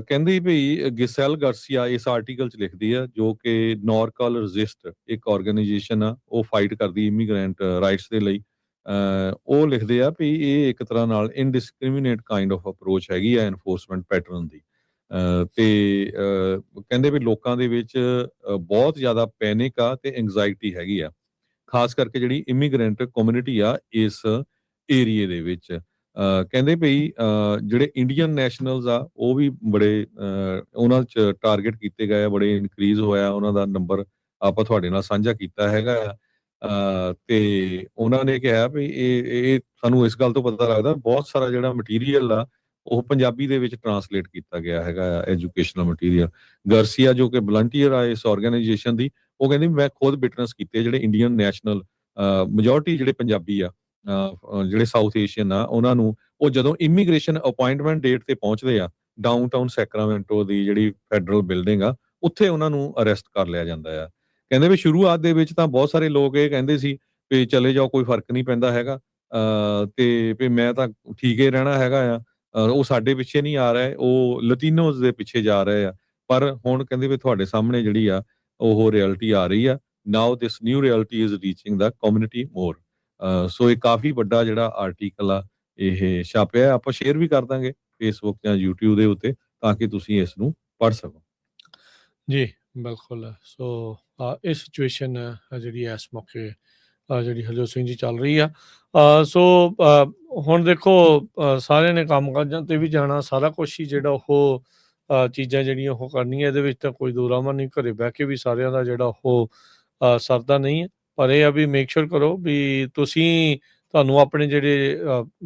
ਕਹਿੰਦੀ ਵੀ ਗਿਸੈਲ ਗਾਰਸੀਆ ਇਸ ਆਰਟੀਕਲ 'ਚ ਲਿਖਦੀ ਆ, ਜੋ ਕਿ ਨੋਰਕਲ ਰੈਜ਼ਿਸਟ ਇੱਕ ਆਰਗੇਨਾਈਜੇਸ਼ਨ ਆ, ਉਹ ਫਾਈਟ ਕਰਦੀ ਇਮੀਗ੍ਰੈਂਟ ਰਾਈਟਸ ਦੇ ਲਈ। ਉਹ ਲਿਖਦੇ ਆ ਵੀ ਇਹ ਇੱਕ ਤਰ੍ਹਾਂ ਨਾਲ ਇਨਡਿਸਕ੍ਰਿਮੀਨੇਟ ਕਾਈਂਡ ਆਫ ਅਪਰੋਚ ਹੈਗੀ ਆ ਐਨਫੋਰਸਮੈਂਟ ਪੈਟਰਨ ਦੀ। ਤੇ ਕਹਿੰਦੇ ਵੀ ਲੋਕਾਂ ਦੇ ਵਿੱਚ ਬਹੁਤ ਜ਼ਿਆਦਾ ਪੈਨਿਕ ਆ ਤੇ ਐਂਗਜ਼ਾਇਟੀ ਹੈਗੀ ਆ, ਖਾਸ ਕਰਕੇ ਜਿਹੜੀ ਇਮੀਗ੍ਰੈਂਟ ਕਮਿਊਨਿਟੀ ਆ ਇਸ ਏਰੀਏ ਦੇ ਵਿੱਚ। ਕਹਿੰਦੇ ਵੀ ਜਿਹੜੇ ਇੰਡੀਅਨ ਨੈਸ਼ਨਲਸ ਆ ਉਹ ਵੀ ਬੜੇ ਉਹਨਾਂ 'ਚ ਟਾਰਗੇਟ ਕੀਤੇ ਗਏ ਆ, ਬੜੇ ਇਨਕਰੀਜ਼ ਹੋਇਆ ਉਹਨਾਂ ਦਾ ਨੰਬਰ, ਆਪਾਂ ਤੁਹਾਡੇ ਨਾਲ ਸਾਂਝਾ ਕੀਤਾ ਹੈਗਾ ਆ। ਤੇ ਉਹਨਾਂ ਨੇ ਕਿਹਾ ਵੀ ਇਹ ਸਾਨੂੰ ਇਸ ਗੱਲ ਤੋਂ ਪਤਾ ਲੱਗਦਾ ਬਹੁਤ ਸਾਰਾ ਜਿਹੜਾ ਮਟੀਰੀਅਲ ਆ ਉਹ ਪੰਜਾਬੀ ਦੇ ਵਿੱਚ ਟਰਾਂਸਲੇਟ ਕੀਤਾ ਗਿਆ ਹੈਗਾ ਐਜੂਕੇਸ਼ਨਲ ਮਟੀਰੀਅਲ। ਗਾਰਸੀਆ ਜੋ ਕਿ ਵਲੰਟੀਅਰ ਆ ਇਸ ਆਰਗੇਨਾਈਜੇਸ਼ਨ ਦੀ, ਉਹ ਕਹਿੰਦੀ ਮੈਂ ਖੁਦ ਵਿਟਨੈਸ ਕੀਤੇ ਜਿਹੜੇ ਇੰਡੀਅਨ ਨੈਸ਼ਨਲ ਮੈਜੋਰਟੀ ਜਿਹੜੇ ਪੰਜਾਬੀ ਆ ਜਿਹੜੇ ਸਾਊਥ ਏਸ਼ੀਅਨ ਆ ਉਹਨਾਂ ਨੂੰ ਉਹ ਜਦੋਂ ਇਮੀਗ੍ਰੇਸ਼ਨ ਅਪਾਇੰਟਮੈਂਟ ਡੇਟ ਤੇ ਪਹੁੰਚਦੇ ਆ ਡਾਊਨਟਾਊਨ ਸੈਕਰਾਮੈਂਟੋ ਦੀ ਜਿਹੜੀ ਫੈਡਰਲ ਬਿਲਡਿੰਗ ਆ ਉੱਥੇ ਉਹਨਾਂ ਨੂੰ ਅਰੈਸਟ ਕਰ ਲਿਆ ਜਾਂਦਾ ਆ। ਕਹਿੰਦੇ ਵੀ ਸ਼ੁਰੂਆਤ ਦੇ ਵਿੱਚ ਤਾਂ ਬਹੁਤ ਸਾਰੇ ਲੋਕ ਇਹ ਕਹਿੰਦੇ ਸੀ ਵੀ ਚਲੇ ਜਾਓ ਕੋਈ ਫਰਕ ਨਹੀਂ ਪੈਂਦਾ ਹੈਗਾ ਤੇ ਵੀ ਮੈਂ ਤਾਂ ਠੀਕ ਹੀ ਰਹਿਣਾ ਹੈਗਾ ਆ ਉਹ ਸਾਡੇ ਪਿੱਛੇ ਨਹੀਂ ਆ ਰਹੇ ਉਹ ਲਤੀਨੋਜ਼ ਦੇ ਪਿੱਛੇ ਜਾ ਰਹੇ ਆ। ਪਰ ਹੁਣ ਕਹਿੰਦੇ ਵੀ ਤੁਹਾਡੇ ਸਾਹਮਣੇ ਜਿਹੜੀ ਆ ਉਹ ਰਿਐਲਿਟੀ ਆ ਰਹੀ ਆ। Now this new reality is reaching the community more. So ਇਹ ਕਾਫੀ ਵੱਡਾ ਜਿਹੜਾ ਆਰਟੀਕਲ ਆ ਇਹ ਛਾਪਿਆ ਆਪਾਂ ਸ਼ੇਅਰ ਵੀ ਕਰ ਦਾਂਗੇ ਫੇਸਬੁੱਕ ਜਾਂ YouTube ਦੇ ਉੱਤੇ ਤਾਂ ਕਿ ਤੁਸੀਂ ਇਸ ਨੂੰ ਪੜ੍ਹ ਸਕੋ। ਜੀ ਬਿਲਕੁਲ। ਸੋ ਇਹ ਸਿਚੁਏਸ਼ਨ ਜਿਹੜੀ ਇਸ ਮੌਕੇ ਜਿਹੜੀ ਹਰਜੋਤ ਸਿੰਘ ਜੀ ਚੱਲ ਰਹੀ ਆ। ਸੋ ਹੁਣ ਦੇਖੋ ਸਾਰਿਆਂ ਨੇ ਕੰਮ ਕਾਜਾਂ ਤੇ ਵੀ ਜਾਣਾ ਸਾਰਾ ਕੁਛ ਹੀ ਜਿਹੜਾ ਉਹ ਚੀਜ਼ਾਂ ਜਿਹੜੀਆਂ ਉਹ ਕਰਨੀਆਂ ਇਹਦੇ ਵਿੱਚ ਤਾਂ ਕੋਈ ਦੋਰਾਮਾ ਨਹੀਂ। ਘਰੇ ਬਹਿ ਕੇ ਵੀ ਸਾਰਿਆਂ ਦਾ ਜਿਹੜਾ ਉਹ ਸਰਦਾ ਨਹੀਂ ਹੈ। ਪਰ ਇਹ ਆ ਵੀ ਮੇਕ ਸ਼ੋਰ ਕਰੋ ਵੀ ਤੁਸੀਂ ਤੁਹਾਨੂੰ ਆਪਣੇ ਜਿਹੜੇ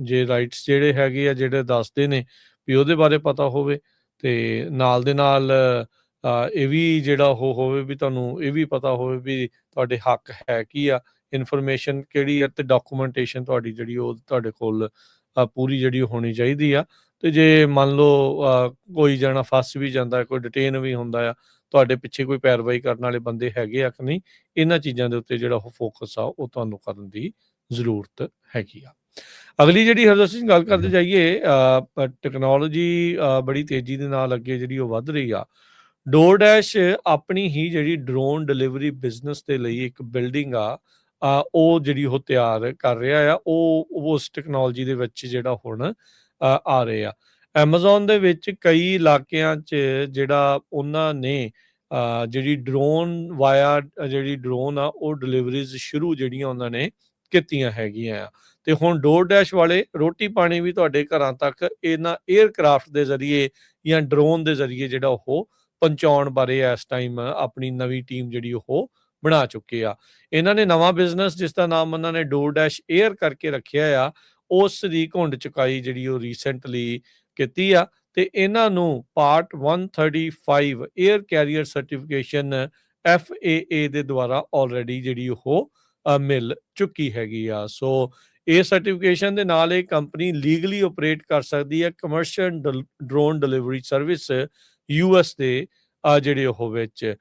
ਜੇ ਰਾਈਟਸ ਜਿਹੜੇ ਹੈਗੇ ਆ ਜਿਹੜੇ ਦੱਸਦੇ ਨੇ ਵੀ ਉਹਦੇ ਬਾਰੇ ਪਤਾ ਹੋਵੇ ਤੇ ਨਾਲ ਦੇ ਨਾਲ ਇਹ ਵੀ ਜਿਹੜਾ ਉਹ ਹੋਵੇ ਵੀ ਤੁਹਾਨੂੰ ਇਹ ਵੀ ਪਤਾ ਹੋਵੇ ਵੀ ਤੁਹਾਡੇ ਹੱਕ ਹੈ ਕੀ ਆ ਇਨਫੋਰਮੇਸ਼ਨ ਕਿਹੜੀ ਆ ਤੇ ਡਾਕੂਮੈਂਟੇਸ਼ਨ ਤੁਹਾਡੀ ਜਿਹੜੀ ਉਹ ਤੁਹਾਡੇ ਕੋਲ ਪੂਰੀ ਜਿਹੜੀ ਹੋਣੀ ਚਾਹੀਦੀ ਆ। ਤੇ ਜੇ ਮੰਨ ਲਓ ਕੋਈ ਜਾਣਾ ਫਸ ਵੀ ਜਾਂਦਾ ਕੋਈ ਡਿਟੇਨ ਵੀ ਹੁੰਦਾ ਆ ਤੁਹਾਡੇ ਪਿੱਛੇ ਕੋਈ ਪੈਰਵਾਈ ਕਰਨ ਵਾਲੇ ਬੰਦੇ ਹੈਗੇ ਆ ਕਿ ਨਹੀਂ ਇਹਨਾਂ ਚੀਜ਼ਾਂ ਦੇ ਉੱਤੇ ਜਿਹੜਾ ਉਹ ਫੋਕਸ ਆ ਉਹ ਤੁਹਾਨੂੰ ਕਰਨ ਦੀ ਜ਼ਰੂਰਤ ਹੈਗੀ ਆ। ਅਗਲੀ ਜਿਹੜੀ ਹਰਜੋਤ ਸਿੰਘ ਗੱਲ ਕਰਦੇ ਜਾਈਏ ਟੈਕਨੋਲੋਜੀ ਬੜੀ ਤੇਜ਼ੀ ਦੇ ਨਾਲ ਅੱਗੇ ਜਿਹੜੀ ਉਹ ਵੱਧ ਰਹੀ ਆ। ਡੋਰਡੈਸ਼ ਆਪਣੀ ਹੀ ਜਿਹੜੀ ਡਰੋਨ ਡਿਲੀਵਰੀ ਬਿਜ਼ਨਸ ਦੇ ਲਈ ਇੱਕ ਬਿਲਡਿੰਗ ਆ ਉਹ ਜਿਹੜੀ ਉਹ ਤਿਆਰ ਕਰ ਰਿਹਾ ਆ। ਉਹ ਉਸ ਟੈਕਨੋਲੋਜੀ ਦੇ ਵਿੱਚ ਜਿਹੜਾ ਹੁਣ ਆ ਰਹੇ ਆ। ਐਮਾਜ਼ੋਨ ਦੇ ਵਿੱਚ ਕਈ ਇਲਾਕਿਆਂ 'ਚ ਜਿਹੜਾ ਉਹਨਾਂ ਨੇ ਜਿਹੜੀ ਡਰੋਨ ਵਾਇਆ ਜਿਹੜੀ ਡਰੋਨ ਆ ਉਹ ਡਿਲੀਵਰੀਜ਼ ਸ਼ੁਰੂ ਜਿਹੜੀਆਂ ਉਹਨਾਂ ਨੇ ਕੀਤੀਆਂ ਹੈਗੀਆਂ ਆ। ਤੇ ਹੁਣ ਡੋਰਡੈਸ਼ ਵਾਲੇ ਰੋਟੀ ਪਾਣੀ ਵੀ ਤੁਹਾਡੇ ਘਰਾਂ ਤੱਕ ਇਹਨਾਂ 에ਅਰਕ੍ਰਾਫਟ ਦੇ ਜ਼ਰੀਏ ਜਾਂ ਡਰੋਨ ਦੇ ਜ਼ਰੀਏ ਜਿਹੜਾ ਉਹ ਪਹੁੰਚਾਉਣ ਬਾਰੇ ਇਸ ਟਾਈਮ ਆਪਣੀ ਨਵੀਂ ਟੀਮ ਜਿਹੜੀ ਉਹ ਬਣਾ ਚੁੱਕੇ ਆ। ਇਹਨਾਂ ਨੇ ਨਵਾਂ ਬਿਜ਼ਨਸ ਜਿਸ ਦਾ ਨਾਮ ਉਹਨਾਂ ਨੇ ਡੋਰਡੈਸ਼ 에ਅਰ ਕਰਕੇ ਰੱਖਿਆ ਆ ਉਸ ਦੀ ਘੁੰਡ ਚੁਕਾਈ ਜਿਹੜੀ ਉਹ ਰੀਸੈਂਟਲੀ ਕੀਤੀ ਆ ਤੇ ਇਹਨਾਂ ਨੂੰ part 135 air carrier certification FAA ਦੇ ਦੁਆਰਾ ਆਲਰੇਡੀ ਜਿਹੜੀ ਉਹ ਮਿਲ ਚੁੱਕੀ ਹੈਗੀ ਆ। ਸੋ ਇਹ ਸਰਟੀਫਿਕੇਸ਼ਨ ਦੇ ਨਾਲ ਇਹ ਕੰਪਨੀ ਲੀਗਲੀ ਆਪਰੇਟ ਕਰ ਸਕਦੀ ਹੈ commercial drone delivery service US ਦੇ ਜਿਹੜੇ ਉਹ ਵਿੱਚ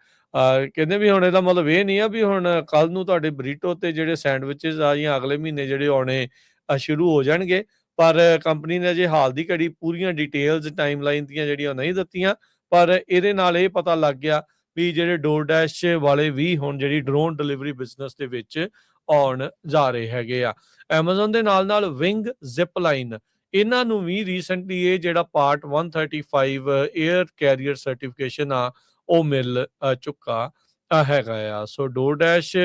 ਕਹਿੰਦੇ ਵੀ ਹੁਣ ਇਹਦਾ ਮਤਲਬ ਇਹ ਨਹੀਂ ਆ ਵੀ ਹੁਣ ਕੱਲ ਨੂੰ ਤੁਹਾਡੇ ਬਰੀਟੋ ਤੇ ਜਿਹੜੇ ਸੈਂਡਵਿਚਸ ਆ ਜਾਂ ਅਗਲੇ ਮਹੀਨੇ ਜਿਹੜੇ ਆਉਣੇ ਸ਼ੁਰੂ ਹੋ ਜਾਣਗੇ। ਪਰ ਕੰਪਨੀ ਨੇ ਅਜੇ ਹਾਲ ਦੀ ਘੜੀ ਪੂਰੀਆਂ ਡਿਟੇਲਸ ਟਾਈਮਲਾਈਨ ਦੀਆਂ ਜਿਹੜੀਆਂ ਨਹੀਂ ਦਿੱਤੀਆਂ। ਪਰ ਇਹਦੇ ਨਾਲ ਇਹ ਪਤਾ ਲੱਗ ਗਿਆ ਵੀ ਜਿਹੜੇ ਡੋਰਡੈਸ਼ ਵਾਲੇ ਵੀ ਹੁਣ ਜਿਹੜੀ ਡਰੋਨ ਡਿਲੀਵਰੀ ਬਿਜ਼ਨਸ ਦੇ ਵਿੱਚ ਆਉਣ ਜਾ ਰਹੇ ਹੈਗੇ ਆ। ਐਮਾਜ਼ੋਨ ਦੇ ਨਾਲ ਨਾਲ ਵਿੰਗ ਜ਼ਿਪ ਲਾਈਨ ਇਹਨਾਂ ਨੂੰ ਵੀ ਰੀਸੈਂਟਲੀ ਇਹ ਜਿਹੜਾ ਪਾਰਟ 135 에ਅਰ ਕੈਰੀਅਰ ਸਰਟੀਫਿਕੇਸ਼ਨ ਆ ਉਹ ਮਿਲ ਚੁੱਕਾ ਹੈਗਾ ਆ। ਸੋ ਡੋਰਡੈਸ਼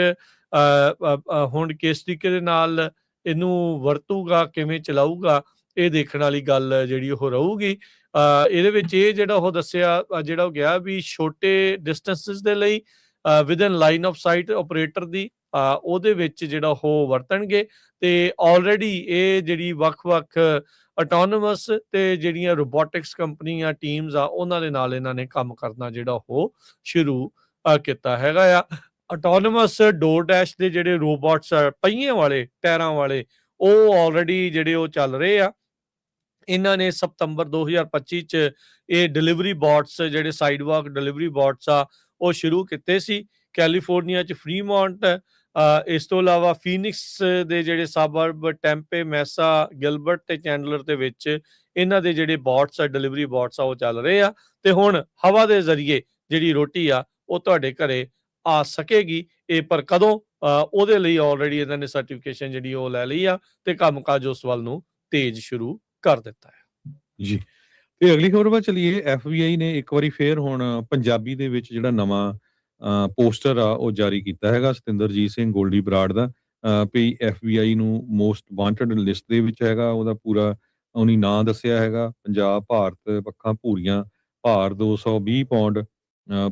ਹੁਣ ਕਿਸ ਤਰੀਕੇ ਦੇ ਨਾਲ ਇਹਨੂੰ ਵਰਤੂਗਾ ਕਿਵੇਂ ਚਲਾਊਗਾ ਇਹ ਦੇਖਣ ਵਾਲੀ ਗੱਲ ਜਿਹੜੀ ਉਹ ਰਹੂਗੀ। ਇਹਦੇ ਵਿੱਚ ਇਹ ਜਿਹੜਾ ਉਹ ਦੱਸਿਆ ਜਿਹੜਾ ਉਹ ਗਿਆ ਵੀ ਛੋਟੇ ਡਿਸਟੈਂਸਿਸ ਦੇ ਲਈ within line of site operator ਦੀ ਉਹਦੇ ਵਿੱਚ ਜਿਹੜਾ ਉਹ ਵਰਤਣਗੇ ਤੇ ਆਲਰੇਡੀ ਇਹ ਜਿਹੜੀ ਵੱਖ-ਵੱਖ ਆਟੋਨੋਮਸ ਤੇ ਜਿਹੜੀਆਂ ਰੋਬੋਟਿਕਸ ਕੰਪਨੀਆਂ ਟੀਮਸ ਆ ਉਹਨਾਂ ਦੇ ਨਾਲ ਇਹਨਾਂ ਨੇ ਕੰਮ ਕਰਨਾ ਜਿਹੜਾ ਉਹ ਸ਼ੁਰੂ ਕੀਤਾ ਹੈਗਾ ਆ। ਆਟੋਨੋਮਸ ਡੋਰਡੈਸ਼ ਦੇ ਜਿਹੜੇ ਰੋਬੋਟਸ ਪਹੀਆਂ ਵਾਲੇ ਟਾਇਰਾਂ ਵਾਲੇ ਉਹ ਆਲਰੇਡੀ ਜਿਹੜੇ ਉਹ ਚੱਲ ਰਹੇ ਆ। ਇਹਨਾਂ ਨੇ ਸਤੰਬਰ 2025 ਚ ਇਹ ਡਿਲੀਵਰੀ ਬੋਟਸ ਜਿਹੜੇ ਸਾਈਡਵਾਕ ਡਿਲੀਵਰੀ ਬੋਟਸ ਆ ਉਹ ਸ਼ੁਰੂ ਕੀਤੇ ਸੀ ਕੈਲੀਫੋਰਨੀਆ ਚ ਫਰੀਮੌਂਟ ਇਸ ਤੋਂ ਇਲਾਵਾ ਫੀਨਿਕਸ ਦੇ ਜਿਹੜੇ ਸਬਰਬ ਟੈਂਪੇ ਮੈਸਾ ਗਿਲਬਰਟ ਤੇ ਚੈਂਡਲਰ ਦੇ ਵਿੱਚ ਇਹਨਾਂ ਦੇ ਜਿਹੜੇ ਬੋਟਸ ਆ ਡਿਲੀਵਰੀ ਬੋਟਸ ਆ ਉਹ ਚੱਲ ਰਹੇ ਆ ਤੇ ਹੁਣ ਹਵਾ ਦੇ ਜ਼ਰੀਏ ਜਿਹੜੀ ਰੋਟੀ ਆ ਉਹ ਤੁਹਾਡੇ ਘਰੇ ਆ ਸਕੇਗੀ। ਇਹ ਪਰ ਕਦੋਂ ਉਹਦੇ ਲਈ ਆਲਰੇਡੀ ਇਹਨਾਂ ਨੇ ਸਰਟੀਫਿਕੇਸ਼ਨ ਜਿਹੜੀ ਉਹ ਲੈ ਲਈ ਆ ਤੇ ਕੰਮਕਾਜ ਉਸ ਵੱਲ ਨੂੰ ਤੇਜ਼ ਸ਼ੁਰੂ ਕਰ ਦਿੱਤਾ ਹੈ ਜੀ। ਤੇ ਅਗਲੀ ਖਬਰ ਵੱਲ ਚਲੀਏ। FBI ਨੇ ਇੱਕ ਵਾਰੀ ਫੇਰ ਹੁਣ ਪੰਜਾਬੀ ਦੇ ਵਿੱਚ ਜਿਹੜਾ ਨਵਾਂ ਪੋਸਟਰ ਆ ਉਹ ਜਾਰੀ ਕੀਤਾ ਹੈਗਾ ਸਤਿੰਦਰਜੀਤ ਸਿੰਘ ਗੋਲਡੀ ਬਰਾੜ ਦਾ ਵੀ FBI ਨੂੰ ਮੋਸਟ ਵਾਂਟਡ ਲਿਸਟ ਦੇ ਵਿੱਚ ਹੈਗਾ। ਉਹਦਾ ਪੂਰਾ ਉਹਨੇ ਨਾਂ ਦੱਸਿਆ ਹੈਗਾ ਪੰਜਾਬ ਭਾਰਤ ਪੱਖਾਂ ਭੂਰੀਆਂ ਭਾਰ 220 ਪੌਂਡ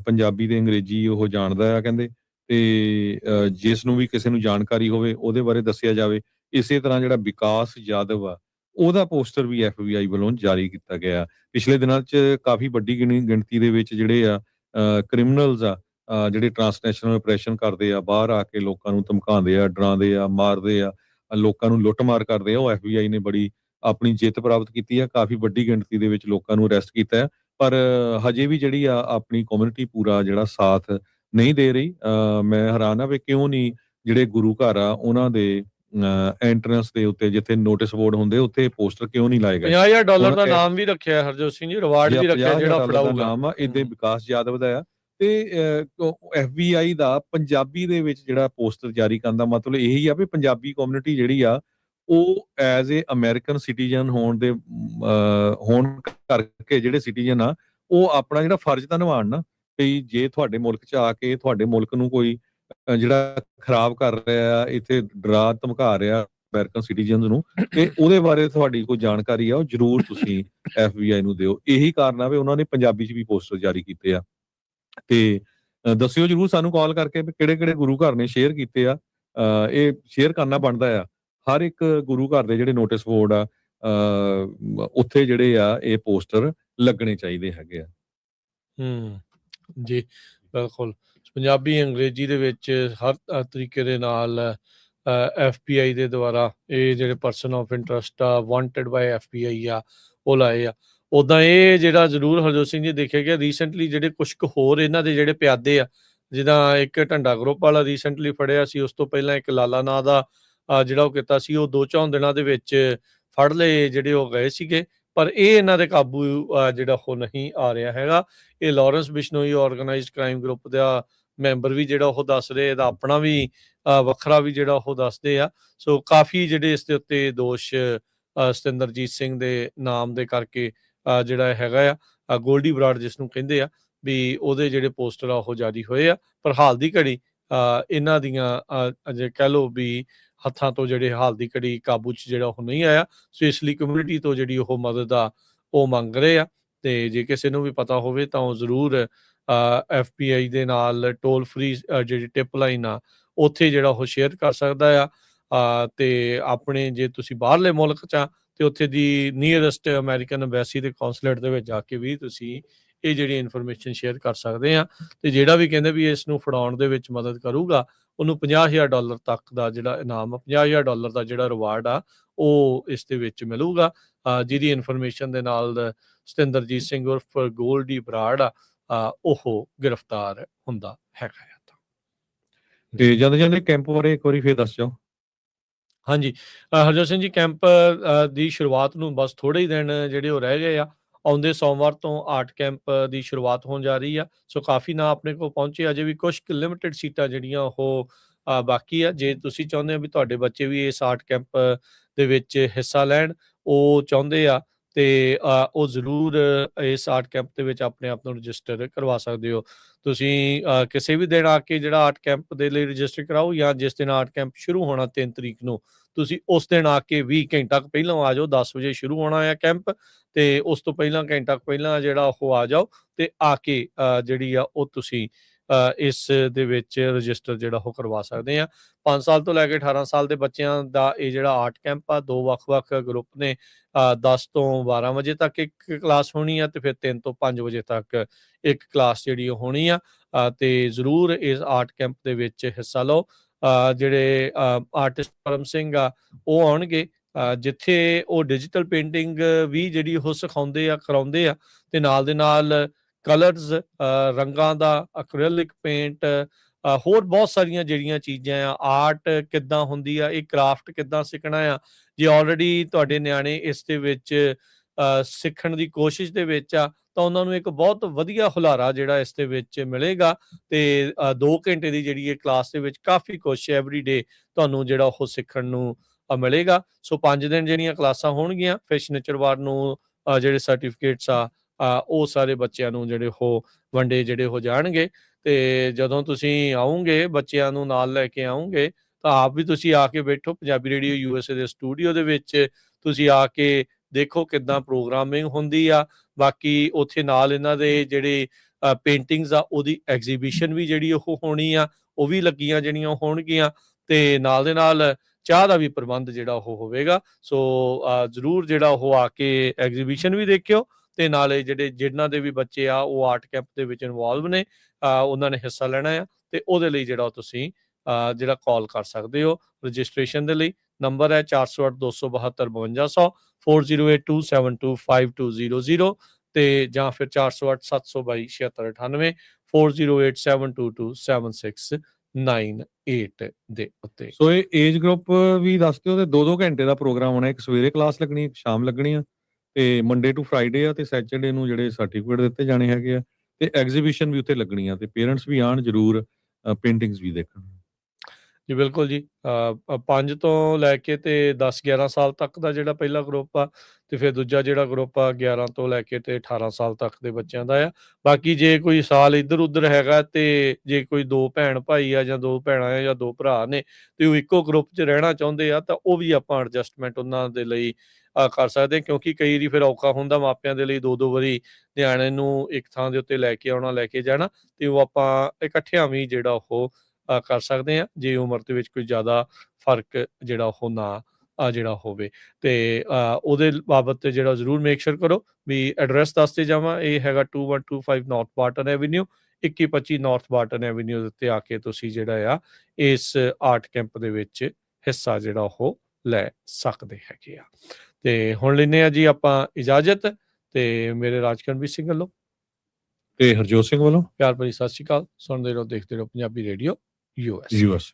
ਪੰਜਾਬੀ ਤੇ ਅੰਗਰੇਜ਼ੀ ਉਹ ਜਾਣਦਾ ਆ ਕਹਿੰਦੇ ਤੇ ਜਿਸ ਨੂੰ ਵੀ ਕਿਸੇ ਨੂੰ ਜਾਣਕਾਰੀ ਹੋਵੇ ਉਹਦੇ ਬਾਰੇ ਦੱਸਿਆ ਜਾਵੇ। ਇਸੇ ਤਰ੍ਹਾਂ ਜਿਹੜਾ ਵਿਕਾਸ ਯਾਦਵ ਆ ਉਹਦਾ ਪੋਸਟਰ ਵੀ FBI ਵੱਲੋਂ ਜਾਰੀ ਕੀਤਾ ਗਿਆ। ਪਿਛਲੇ ਦਿਨਾਂ 'ਚ ਕਾਫੀ ਵੱਡੀ ਗਿਣਤੀ ਦੇ ਵਿੱਚ ਜਿਹੜੇ ਆ ਕ੍ਰਿਮੀਨਲਸ ਆ ਜਿਹੜੇ ਟਰਾਂਸਨੈਸ਼ਨਲ ਆਪਰੇਸ਼ਨ ਕਰਦੇ ਆ, ਬਾਹਰ ਆ ਕੇ ਲੋਕਾਂ ਨੂੰ ਧਮਕਾਉਂਦੇ ਆ, ਡਰਾਉਂਦੇ ਆ, ਮਾਰਦੇ ਆ, ਲੋਕਾਂ ਨੂੰ ਲੁੱਟ-ਮਾਰ ਕਰਦੇ ਆ, ਉਹ FBI ਨੇ ਬੜੀ ਆਪਣੀ ਜਿੱਤ ਪ੍ਰਾਪਤ ਕੀਤੀ ਆ। ਕਾਫੀ ਵੱਡੀ ਗਿਣਤੀ ਦੇ ਵਿੱਚ ਲੋਕਾਂ ਨੂੰ ਅਰੈਸਟ ਕੀਤਾ ਹੈ, ਪਰ ਹਜੇ ਵੀ ਜਿਹੜੀ ਆ ਆਪਣੀ ਕਮਿਊਨਿਟੀ ਪੂਰਾ ਜਿਹੜਾ ਸਾਥ ਨਹੀਂ ਦੇ ਰਹੀ। ਮੈਂ ਹੈਰਾਨ ਆ ਵੀ ਕਿਉਂ ਨਹੀਂ ਜਿਹੜੇ ਗੁਰੂ ਘਰ ਆ ਉਹਨਾਂ ਦੇ ਐਂਟਰੈਂਸ ਦੇ ਉੱਤੇ ਜਿੱਥੇ ਨੋਟਿਸ ਬੋਰਡ ਹੁੰਦੇ ਉੱਥੇ ਪੋਸਟਰ ਕਿਉਂ ਨਹੀਂ ਲਾਏ ਗਏ। $50,000 ਦਾ ਨਾਮ ਵੀ ਰੱਖਿਆ ਹਰਜੋਤ ਸਿੰਘ ਜੀ, ਰਿਵਾਰਡ ਵੀ ਰੱਖਿਆ ਜਿਹੜਾ ਫੜਾਊਗਾ। ਨਾਮ ਆ ਇਹਦੇ ਵਿਕਾਸ ਯਾਦਵ ਦਾ ਆ। ਤੇ FBI ਦਾ ਪੰਜਾਬੀ ਦੇ ਵਿੱਚ ਜਿਹੜਾ ਪੋਸਟਰ ਜਾਰੀ ਕਰਨ ਦਾ ਮਤਲਬ ਇਹੀ ਆ ਵੀ ਪੰਜਾਬੀ ਕਮਿਊਨਿਟੀ ਜਿਹੜੀ ਆ ਉਹ ਐਜ਼ ਏ ਅਮਰੀਕਨ ਸਿਟੀਜ਼ਨ ਹੋਣ ਕਰਕੇ ਜਿਹੜੇ ਸਿਟੀਜ਼ਨ ਆ ਉਹ ਆਪਣਾ ਜਿਹੜਾ ਫਰਜ਼ ਤਾਂ ਨਿਭਾਉਣ ਨਾ। ਵੀ ਜੇ ਤੁਹਾਡੇ ਮੁਲਕ 'ਚ ਆ ਕੇ ਤੁਹਾਡੇ ਮੁਲਕ ਨੂੰ ਕੋਈ ਜਿਹੜਾ ਖਰਾਬ ਕਰ ਰਿਹਾ ਆ, ਇੱਥੇ ਡਰਾ ਧਮਕਾ ਰਿਹਾ ਅਮਰੀਕਨ ਸਿਟੀਜ਼ਨਸ ਨੂੰ, ਤੇ ਉਹਦੇ ਬਾਰੇ ਤੁਹਾਡੀ ਕੋਈ ਜਾਣਕਾਰੀ ਆ ਉਹ ਜ਼ਰੂਰ ਤੁਸੀਂ FBI ਨੂੰ ਦਿਓ। ਇਹੀ ਕਾਰਨ ਆ ਵੀ ਉਹਨਾਂ ਨੇ ਪੰਜਾਬੀ 'ਚ ਵੀ ਪੋਸਟਰ ਜਾਰੀ ਕੀਤੇ ਆ। ਤੇ ਦੱਸਿਓ ਜ਼ਰੂਰ ਸਾਨੂੰ ਕਾਲ ਕਰਕੇ ਵੀ ਕਿਹੜੇ-ਕਿਹੜੇ ਗੁਰੂ ਘਰ ਨੇ ਸ਼ੇਅਰ ਕੀਤੇ ਆ। ਇਹ ਸ਼ੇਅਰ ਕਰਨਾ ਬਣਦਾ ਆ। ਹਰ ਇੱਕ ਗੁਰੂ ਘਰ ਦੇ ਜਿਹੜੇ ਨੋਟਿਸ ਬੋਰਡ ਆ ਉੱਥੇ ਜਿਹੜੇ ਆ ਇਹ ਪੋਸਟਰ ਲੱਗਣੇ ਚਾਹੀਦੇ ਹੈਗੇ ਆ। ਜੀ ਬਿਲਕੁਲ। ਪੰਜਾਬੀ ਅੰਗਰੇਜ਼ੀ ਦੇ ਵਿੱਚ ਹਰ ਤਰੀਕੇ ਦੇ ਨਾਲ FBI ਦੇ ਦੁਆਰਾ ਇਹ ਜਿਹੜੇ ਪਰਸਨ ਆਫ ਇੰਟਰਸਟ ਆ, ਵਾਂਟਡ ਬਾਏ FBI ਆ, ਉਹ ਲਾਏ ਆ। ਉੱਦਾਂ ਇਹ ਜਿਹੜਾ ਜ਼ਰੂਰ ਹਰਜੋਤ ਸਿੰਘ ਜੀ ਦੇਖਿਆ ਗਿਆ ਰੀਸੈਂਟਲੀ ਜਿਹੜੇ ਕੁਛ ਕੁ ਹੋਰ ਇਹਨਾਂ ਦੇ ਜਿਹੜੇ ਪਿਆਦੇ ਆ, ਜਿੱਦਾਂ ਇੱਕ ਢੰਡਾ ਗਰੁੱਪ ਵਾਲਾ ਰੀਸੈਂਟਲੀ ਫੜਿਆ ਸੀ, ਉਸ ਤੋਂ ਪਹਿਲਾਂ ਇੱਕ ਲਾਲਾ ਨਾਂ ਦਾ ਜਿਹੜਾ ਉਹ ਕੀਤਾ ਸੀ, ਉਹ 2-4 ਦਿਨਾਂ ਦੇ ਵਿੱਚ ਫੜ ਲਏ ਜਿਹੜੇ ਉਹ ਗਏ ਸੀਗੇ, ਪਰ ਇਹ ਇਹਨਾਂ ਦੇ ਕਾਬੂ ਜਿਹੜਾ ਉਹ ਨਹੀਂ ਆ ਰਿਹਾ ਹੈਗਾ। ਇਹ Lawrence Bishnoi organised crime group ਦਾ ਮੈਂਬਰ ਵੀ ਜਿਹੜਾ ਉਹ ਦੱਸ ਰਹੇ, ਇਹਦਾ ਆਪਣਾ ਵੀ ਵੱਖਰਾ ਵੀ ਜਿਹੜਾ ਉਹ ਦੱਸਦੇ ਆ। ਸੋ ਕਾਫੀ ਜਿਹੜੇ ਇਸ ਦੇ ਉੱਤੇ ਦੋਸ਼ ਸਤਿੰਦਰਜੀਤ ਸਿੰਘ ਦੇ ਨਾਮ ਦੇ ਕਰਕੇ ਜਿਹੜਾ ਹੈਗਾ ਆ, ਗੋਲਡੀ ਬਰਾੜ ਜਿਸ ਨੂੰ ਕਹਿੰਦੇ ਆ, ਵੀ ਉਹਦੇ ਜਿਹੜੇ ਪੋਸਟਰ ਆ ਉਹ ਜਾਰੀ ਹੋਏ ਆ। ਪਰ ਹਾਲ ਦੀ ਘੜੀ ਇਹਨਾਂ ਦੀਆਂ ਅਜੇ ਕਹਿ ਲਓ ਵੀ ਹੱਥਾਂ ਤੋਂ ਜਿਹੜੇ ਹਾਲ ਦੀ ਘੜੀ ਕਾਬੂ 'ਚ ਜਿਹੜਾ ਉਹ ਨਹੀਂ ਆਇਆ। ਸੋ ਇਸ ਲਈ ਕਮਿਊਨਿਟੀ ਤੋਂ ਜਿਹੜੀ ਉਹ ਮਦਦ ਆ ਉਹ ਮੰਗ ਰਹੇ ਆ। ਤੇ ਜੇ ਕਿਸੇ ਨੂੰ ਵੀ ਪਤਾ ਹੋਵੇ ਤਾਂ ਉਹ ਜ਼ਰੂਰ FBI ਦੇ ਨਾਲ ਟੋਲ ਫ੍ਰੀ ਜਿਹੜੀ ਟਿਪ ਲਾਈਨ ਆ ਉੱਥੇ ਜਿਹੜਾ ਉਹ ਸ਼ੇਅਰ ਕਰ ਸਕਦਾ ਆ। ਤੇ ਆਪਣੇ ਜੇ ਤੁਸੀਂ ਬਾਹਰਲੇ ਮੁਲਕ 'ਚ ਆ ਤੇ ਉੱਥੇ ਦੀ ਨੀਅਰੈਸਟ ਅਮਰੀਕਨ ਐਮਬੈਸੀ ਦੇ ਕੌਂਸੂਲੇਟ ਦੇ ਵਿੱਚ ਜਾ ਕੇ ਵੀ ਤੁਸੀਂ ਇਹ ਜਿਹੜੀ ਇਨਫੋਰਮੇਸ਼ਨ ਸ਼ੇਅਰ ਕਰ ਸਕਦੇ ਆ। ਤੇ ਜਿਹੜਾ ਵੀ ਕਹਿੰਦੇ ਵੀ ਇਸ ਨੂੰ ਫੜਾਉਣ ਦੇ ਵਿੱਚ ਮਦਦ ਕਰੂਗਾ ਉਹਨੂੰ $50,000 ਤੱਕ ਦਾ ਜਿਹੜਾ ਇਨਾਮ ਆ, $50,000 ਦਾ ਜਿਹੜਾ ਰਿਵਾਰਡ ਆ ਉਹ ਇਸ ਦੇ ਵਿੱਚ ਮਿਲੂਗਾ, ਜਿਹਦੀ ਇਨਫੋਰਮੇਸ਼ਨ ਦੇ ਨਾਲ ਸਤਿੰਦਰਜੀਤ ਸਿੰਘ ਉਰਫ ਗੋਲਡੀ ਬਰਾੜ ਆ ਉਹ ਗ੍ਰਿਫਤਾਰ ਹੁੰਦਾ ਹੈਗਾ। ਤੇ ਜਾਂਦੇ ਕੈਂਪ ਬਾਰੇ ਇੱਕ ਵਾਰੀ ਫੇਰ ਦੱਸ ਜਾਓ। ਹਾਂਜੀ, ਹਰਜੋਤ ਸਿੰਘ ਜੀ, ਕੈਂਪ ਦੀ ਸ਼ੁਰੂਆਤ ਨੂੰ ਬਸ ਥੋੜੇ ਹੀ ਦਿਨ ਜਿਹੜੇ ਉਹ ਰਹਿ ਗਏ ਆ। ਆਉਂਦੇ ਸੋਮਵਾਰ ਤੋਂ ਆਰਟ ਕੈਂਪ ਦੀ ਸ਼ੁਰੂਆਤ ਹੋਣ ਜਾ ਰਹੀ ਆ। ਸੋ ਕਾਫੀ ਨਾ ਆਪਣੇ ਕੋਲ ਪਹੁੰਚੇ, ਅਜੇ ਵੀ ਕੁਝ ਲਿਮਿਟਿਡ ਸੀਟਾਂ ਜਿਹੜੀਆਂ ਉਹ ਬਾਕੀ ਆ। ਜੇ ਤੁਸੀਂ ਚਾਹੁੰਦੇ ਹੋ ਵੀ ਤੁਹਾਡੇ ਬੱਚੇ ਵੀ ਇਸ ਆਰਟ ਕੈਂਪ ਦੇ ਵਿੱਚ ਹਿੱਸਾ ਲੈਣ, ਉਹ ਚਾਹੁੰਦੇ ਆ, ਤੇ ਉਹ ਜ਼ਰੂਰ ਇਸ ਆਰਟ ਕੈਂਪ ਦੇ ਵਿੱਚ ਆਪਣੇ ਆਪ ਨੂੰ ਰਜਿਸਟਰ ਕਰਵਾ ਸਕਦੇ ਹੋ। ਤੁਸੀਂ ਕਿਸੇ ਵੀ ਦਿਨ ਆ ਕੇ ਜਿਹੜਾ ਆਰਟ ਕੈਂਪ ਦੇ ਲਈ ਰਜਿਸਟਰ ਕਰਾਓ, ਜਾਂ ਜਿਸ ਦਿਨ ਆਰਟ ਕੈਂਪ ਸ਼ੁਰੂ ਹੋਣਾ 3 ਤਰੀਕ ਨੂੰ, ਤੁਸੀਂ ਉਸ ਦਿਨ ਆ ਕੇ 20 ਘੰਟਾ ਪਹਿਲਾਂ ਆ ਜਾਓ। 10 ਵਜੇ ਸ਼ੁਰੂ ਹੋਣਾ ਆ ਕੈਂਪ, ਤੇ ਉਸ ਤੋਂ ਪਹਿਲਾਂ ਘੰਟਾ ਪਹਿਲਾਂ ਜਿਹੜਾ ਉਹ ਆ ਜਾਓ ਤੇ ਆ ਕੇ ਜਿਹੜੀ ਆ ਉਹ ਤੁਸੀਂ ਇਸ ਦੇ ਵਿੱਚ ਰਜਿਸਟਰ ਜਿਹੜਾ ਉਹ ਕਰਵਾ ਸਕਦੇ ਆ। 5 ਸਾਲ ਤੋਂ ਲੈ ਕੇ 18 ਸਾਲ ਦੇ ਬੱਚਿਆਂ ਦਾ ਇਹ ਜਿਹੜਾ ਆਰਟ ਕੈਂਪ ਆ, 2 ਵੱਖ-ਵੱਖ ਗਰੁੱਪ ਨੇ। 10 ਤੋਂ 12 ਵਜੇ ਤੱਕ ਇੱਕ ਕਲਾਸ ਹੋਣੀ ਆ, ਤੇ ਫਿਰ 3 ਤੋਂ 5 ਵਜੇ ਤੱਕ ਇੱਕ ਕਲਾਸ ਜਿਹੜੀ ਉਹ ਹੋਣੀ ਆ। ਤੇ ਜ਼ਰੂਰ ਇਸ ਆਰਟ ਕੈਂਪ ਦੇ ਵਿੱਚ ਹਿੱਸਾ ਲਓ। ਜਿਹੜੇ ਆਰਟਿਸਟ ਪਰਮ ਸਿੰਘ ਆ ਉਹ ਆਉਣਗੇ, ਜਿੱਥੇ ਉਹ ਡਿਜੀਟਲ ਪੇਂਟਿੰਗ ਵੀ ਜਿਹੜੀ ਉਹ ਸਿਖਾਉਂਦੇ ਆ, ਕਰਾਉਂਦੇ ਆ, ਤੇ ਨਾਲ ਦੇ ਨਾਲ ਕਲਰਸ, ਰੰਗਾਂ ਦਾ, ਐਕ੍ਰੀਲਿਕ ਪੇਂਟ, ਹੋਰ ਬਹੁਤ ਸਾਰੀਆਂ ਜਿਹੜੀਆਂ ਚੀਜ਼ਾਂ ਆ, ਆਰਟ ਕਿੱਦਾਂ ਹੁੰਦੀ ਆ, ਇਹ ਕਰਾਫਟ ਕਿੱਦਾਂ ਸਿੱਖਣਾ ਆ। ਜੇ ਆਲਰੇਡੀ ਤੁਹਾਡੇ ਨਿਆਣੇ ਇਸ ਦੇ ਵਿੱਚ ਸਿੱਖਣ ਦੀ ਕੋਸ਼ਿਸ਼ ਦੇ ਵਿੱਚ ਆ ਤਾਂ ਉਹਨਾਂ ਨੂੰ ਇੱਕ ਬਹੁਤ ਵਧੀਆ ਹੁਲਾਰਾ ਜਿਹੜਾ ਇਸ ਦੇ ਵਿੱਚ ਮਿਲੇਗਾ। ਤੇ 2 ਘੰਟੇ ਦੀ ਜਿਹੜੀ ਇਹ ਕਲਾਸ ਦੇ ਵਿੱਚ ਕਾਫੀ ਕੁਛ ਐਵਰੀਡੇ ਤੁਹਾਨੂੰ ਜਿਹੜਾ ਉਹ ਸਿੱਖਣ ਨੂੰ ਮਿਲੇਗਾ। ਸੋ 5 ਦਿਨ ਜਿਹੜੀਆਂ ਕਲਾਸਾਂ ਹੋਣਗੀਆਂ, ਫਿਰ ਸ਼ਨੀਚਰਵਾਰ ਨੂੰ ਜਿਹੜੇ ਸਰਟੀਫਿਕੇਟਸ ਆ ਉਹ ਸਾਰੇ ਬੱਚਿਆਂ ਨੂੰ ਜਿਹੜੇ ਉਹ ਵੰਡੇ ਜਿਹੜੇ ਹੋ ਜਾਣਗੇ। ਤੇ ਜਦੋਂ ਤੁਸੀਂ ਆਉਂਗੇ, ਬੱਚਿਆਂ ਨੂੰ ਨਾਲ ਲੈ ਕੇ ਆਉਂਗੇ, ਤਾਂ ਆਪ ਵੀ ਤੁਸੀਂ ਆ ਕੇ ਬੈਠੋ ਪੰਜਾਬੀ ਰੇਡੀਓ USA ਦੇ ਸਟੂਡੀਓ ਦੇ ਵਿੱਚ, ਤੁਸੀਂ ਆ ਕੇ ਦੇਖੋ ਕਿੱਦਾਂ ਪ੍ਰੋਗਰਾਮਿੰਗ ਹੁੰਦੀ ਆ। ਬਾਕੀ ਉੱਥੇ ਨਾਲ ਇਹਨਾਂ ਦੇ ਜਿਹੜੇ ਪੇਂਟਿੰਗਸ ਆ ਉਹਦੀ ਐਗਜ਼ੀਬਿਸ਼ਨ ਵੀ ਜਿਹੜੀ ਉਹ ਹੋਣੀ ਆ, ਉਹ ਵੀ ਲੱਗੀਆਂ ਜਿਹੜੀਆਂ ਹੋਣਗੀਆਂ, ਤੇ ਨਾਲ ਦੇ ਨਾਲ ਚਾਹ ਦਾ ਵੀ ਪ੍ਰਬੰਧ ਜਿਹੜਾ ਉਹ ਹੋਵੇਗਾ। ਸੋ ਜ਼ਰੂਰ ਜਿਹੜਾ ਉਹ ਆ ਕੇ ਐਗਜ਼ੀਬਿਸ਼ਨ ਵੀ ਦੇਖਿਓ, ਤੇ ਨਾਲੇ ਜਿਨ੍ਹਾਂ ਦੇ ਵੀ ਬੱਚੇ ਆ ਉਹ ਆਰਟ ਕੈਂਪ ਦੇ ਵਿੱਚ ਇਨਵੋਲਵ ਨੇ, ਉਹਨਾਂ ਨੇ ਹਿੱਸਾ ਲੈਣਾ ਆ, ਤੇ ਉਹਦੇ ਲਈ ਜਿਹੜਾ ਤੁਸੀਂ ਜਿਹੜਾ ਕਾਲ ਕਰ ਸਕਦੇ ਹੋ ਰਜਿਸਟ੍ਰੇਸ਼ਨ ਦੇ ਲਈ। ਨੰਬਰ ਹੈ 408 272 5200 4082725200 ਤੇ ਜਾਂ ਫਿਰ 408 722 7698 408 722 7698 ਦੇ ਉੱਤੇ। ਸੋ ਇਹ ਏਜ ਗਰੁੱਪ ਵੀ ਦੱਸ ਦਿਓ ਤੇ 2-2 ਘੰਟੇ ਦਾ ਪ੍ਰੋਗਰਾਮ ਹੋਣਾ, ਇੱਕ ਸਵੇਰੇ ਕਲਾਸ ਲੱਗਣੀ, ਇੱਕ ਸ਼ਾਮ ਲੱਗਣੀ ਆ, ਤੇ ਮੰਡੇ ਟੂ ਫਰਾਈਡੇ ਆ, ਤੇ ਸੈਚਰਡੇ ਨੂੰ ਜਿਹੜੇ ਸਰਟੀਫਿਕੇਟ ਦਿੱਤੇ ਜਾਣੇ ਹੈਗੇ ਆ, ਤੇ ਐਗਜ਼ੀਬਿਸ਼ਨ ਵੀ ਉੱਥੇ ਲੱਗਣੀ ਆ, ਤੇ ਪੇਰੈਂਟਸ ਵੀ ਆਣ ਜ਼ਰੂਰ, ਪੇਂਟਿੰਗਸ ਵੀ ਦੇਖਣ। ਜੀ ਬਿਲਕੁਲ ਜੀ, 5 ਤੋਂ ਲੈ ਕੇ ਤੇ 10-11 ਸਾਲ ਤੱਕ ਦਾ ਜਿਹੜਾ ਪਹਿਲਾ ਗਰੁੱਪ ਆ, ਤੇ ਫਿਰ ਦੂਜਾ ਜਿਹੜਾ ਗਰੁੱਪ ਆ 11 ਤੋਂ ਲੈ ਕੇ ਤੇ 18 ਸਾਲ ਤੱਕ ਦੇ ਬੱਚਿਆਂ ਦਾ ਆ। ਬਾਕੀ ਜੇ ਕੋਈ ਸਾਲ ਇੱਧਰ ਉੱਧਰ ਹੈਗਾ, ਤੇ ਜੇ ਕੋਈ 2 ਭੈਣ ਭਾਈ ਆ ਜਾਂ 2 ਭੈਣਾਂ ਆ ਜਾਂ 2 ਭਰਾ ਨੇ, ਤੇ ਉਹ ਇੱਕੋ ਗਰੁੱਪ 'ਚ ਰਹਿਣਾ ਚਾਹੁੰਦੇ ਆ, ਤਾਂ ਉਹ ਵੀ ਆਪਾਂ ਐਡਜਸਟਮੈਂਟ ਉਹਨਾਂ ਦੇ ਲਈ ਕਰ ਸਕਦੇ, ਕਿਉਂਕਿ ਕਈ ਵਾਰੀ ਫਿਰ ਔਖਾ ਹੁੰਦਾ ਮਾਪਿਆਂ ਦੇ ਲਈ 2-2 ਵਾਰੀ ਨਿਆਣੇ ਨੂੰ ਇੱਕ ਥਾਂ ਦੇ ਉੱਤੇ ਲੈ ਕੇ ਆਉਣਾ, ਲੈ ਕੇ ਜਾਣਾ, ਤੇ ਉਹ ਆਪਾਂ ਇਕੱਠਿਆਂ ਵੀ ਜਿਹੜਾ ਉਹ ਕਰ ਸਕਦੇ ਆ, ਜੇ ਉਮਰ ਦੇ ਵਿੱਚ ਕੋਈ ਜ਼ਿਆਦਾ ਫਰਕ ਜਿਹੜਾ ਉਹ ਨਾ ਜਿਹੜਾ ਹੋਵੇ। ਤੇ ਉਹਦੇ ਬਾਬਤ ਤੇ ਜਿਹੜਾ ਜ਼ਰੂਰ ਮੇਕ ਸ਼ੋਰ ਕਰੋ ਵੀ ਐਡਰੈਸ ਦੱਸਦੇ ਜਾਵਾਂ। ਇਹ ਹੈਗਾ 2125 ਨਾਰਥ ਬਾਰਟਨ ਐਵੀਨਿਊ, 2125 ਨਾਰਥ ਬਾਰਟਨ ਐਵੀਨਿਊ ਦੇ ਉੱਤੇ ਆ ਕੇ ਤੁਸੀਂ ਜਿਹੜਾ ਆ ਇਸ ਆਰਟ ਕੈਂਪ ਦੇ ਵਿੱਚ ਹਿੱਸਾ ਜਿਹੜਾ ਉਹ ਲੈ ਸਕਦੇ ਹੈਗੇ ਆ। ਤੇ ਹੁਣ ਲੈਂਦੇ ਆ ਜੀ ਆਪਾਂ ਇਜਾਜ਼ਤ, ਤੇ ਮੇਰੇ ਰਾਜਕਰਨਵੀਰ ਸਿੰਘ ਵੱਲੋਂ ਤੇ ਹਰਜੋਤ ਸਿੰਘ ਵੱਲੋਂ ਪਿਆਰ ਭਰੀ ਸਤਿ ਸ਼੍ਰੀ ਅਕਾਲ। ਸੁਣਦੇ ਰਹੋ, ਦੇਖਦੇ ਰਹੋ ਪੰਜਾਬੀ ਰੇਡੀਓ US।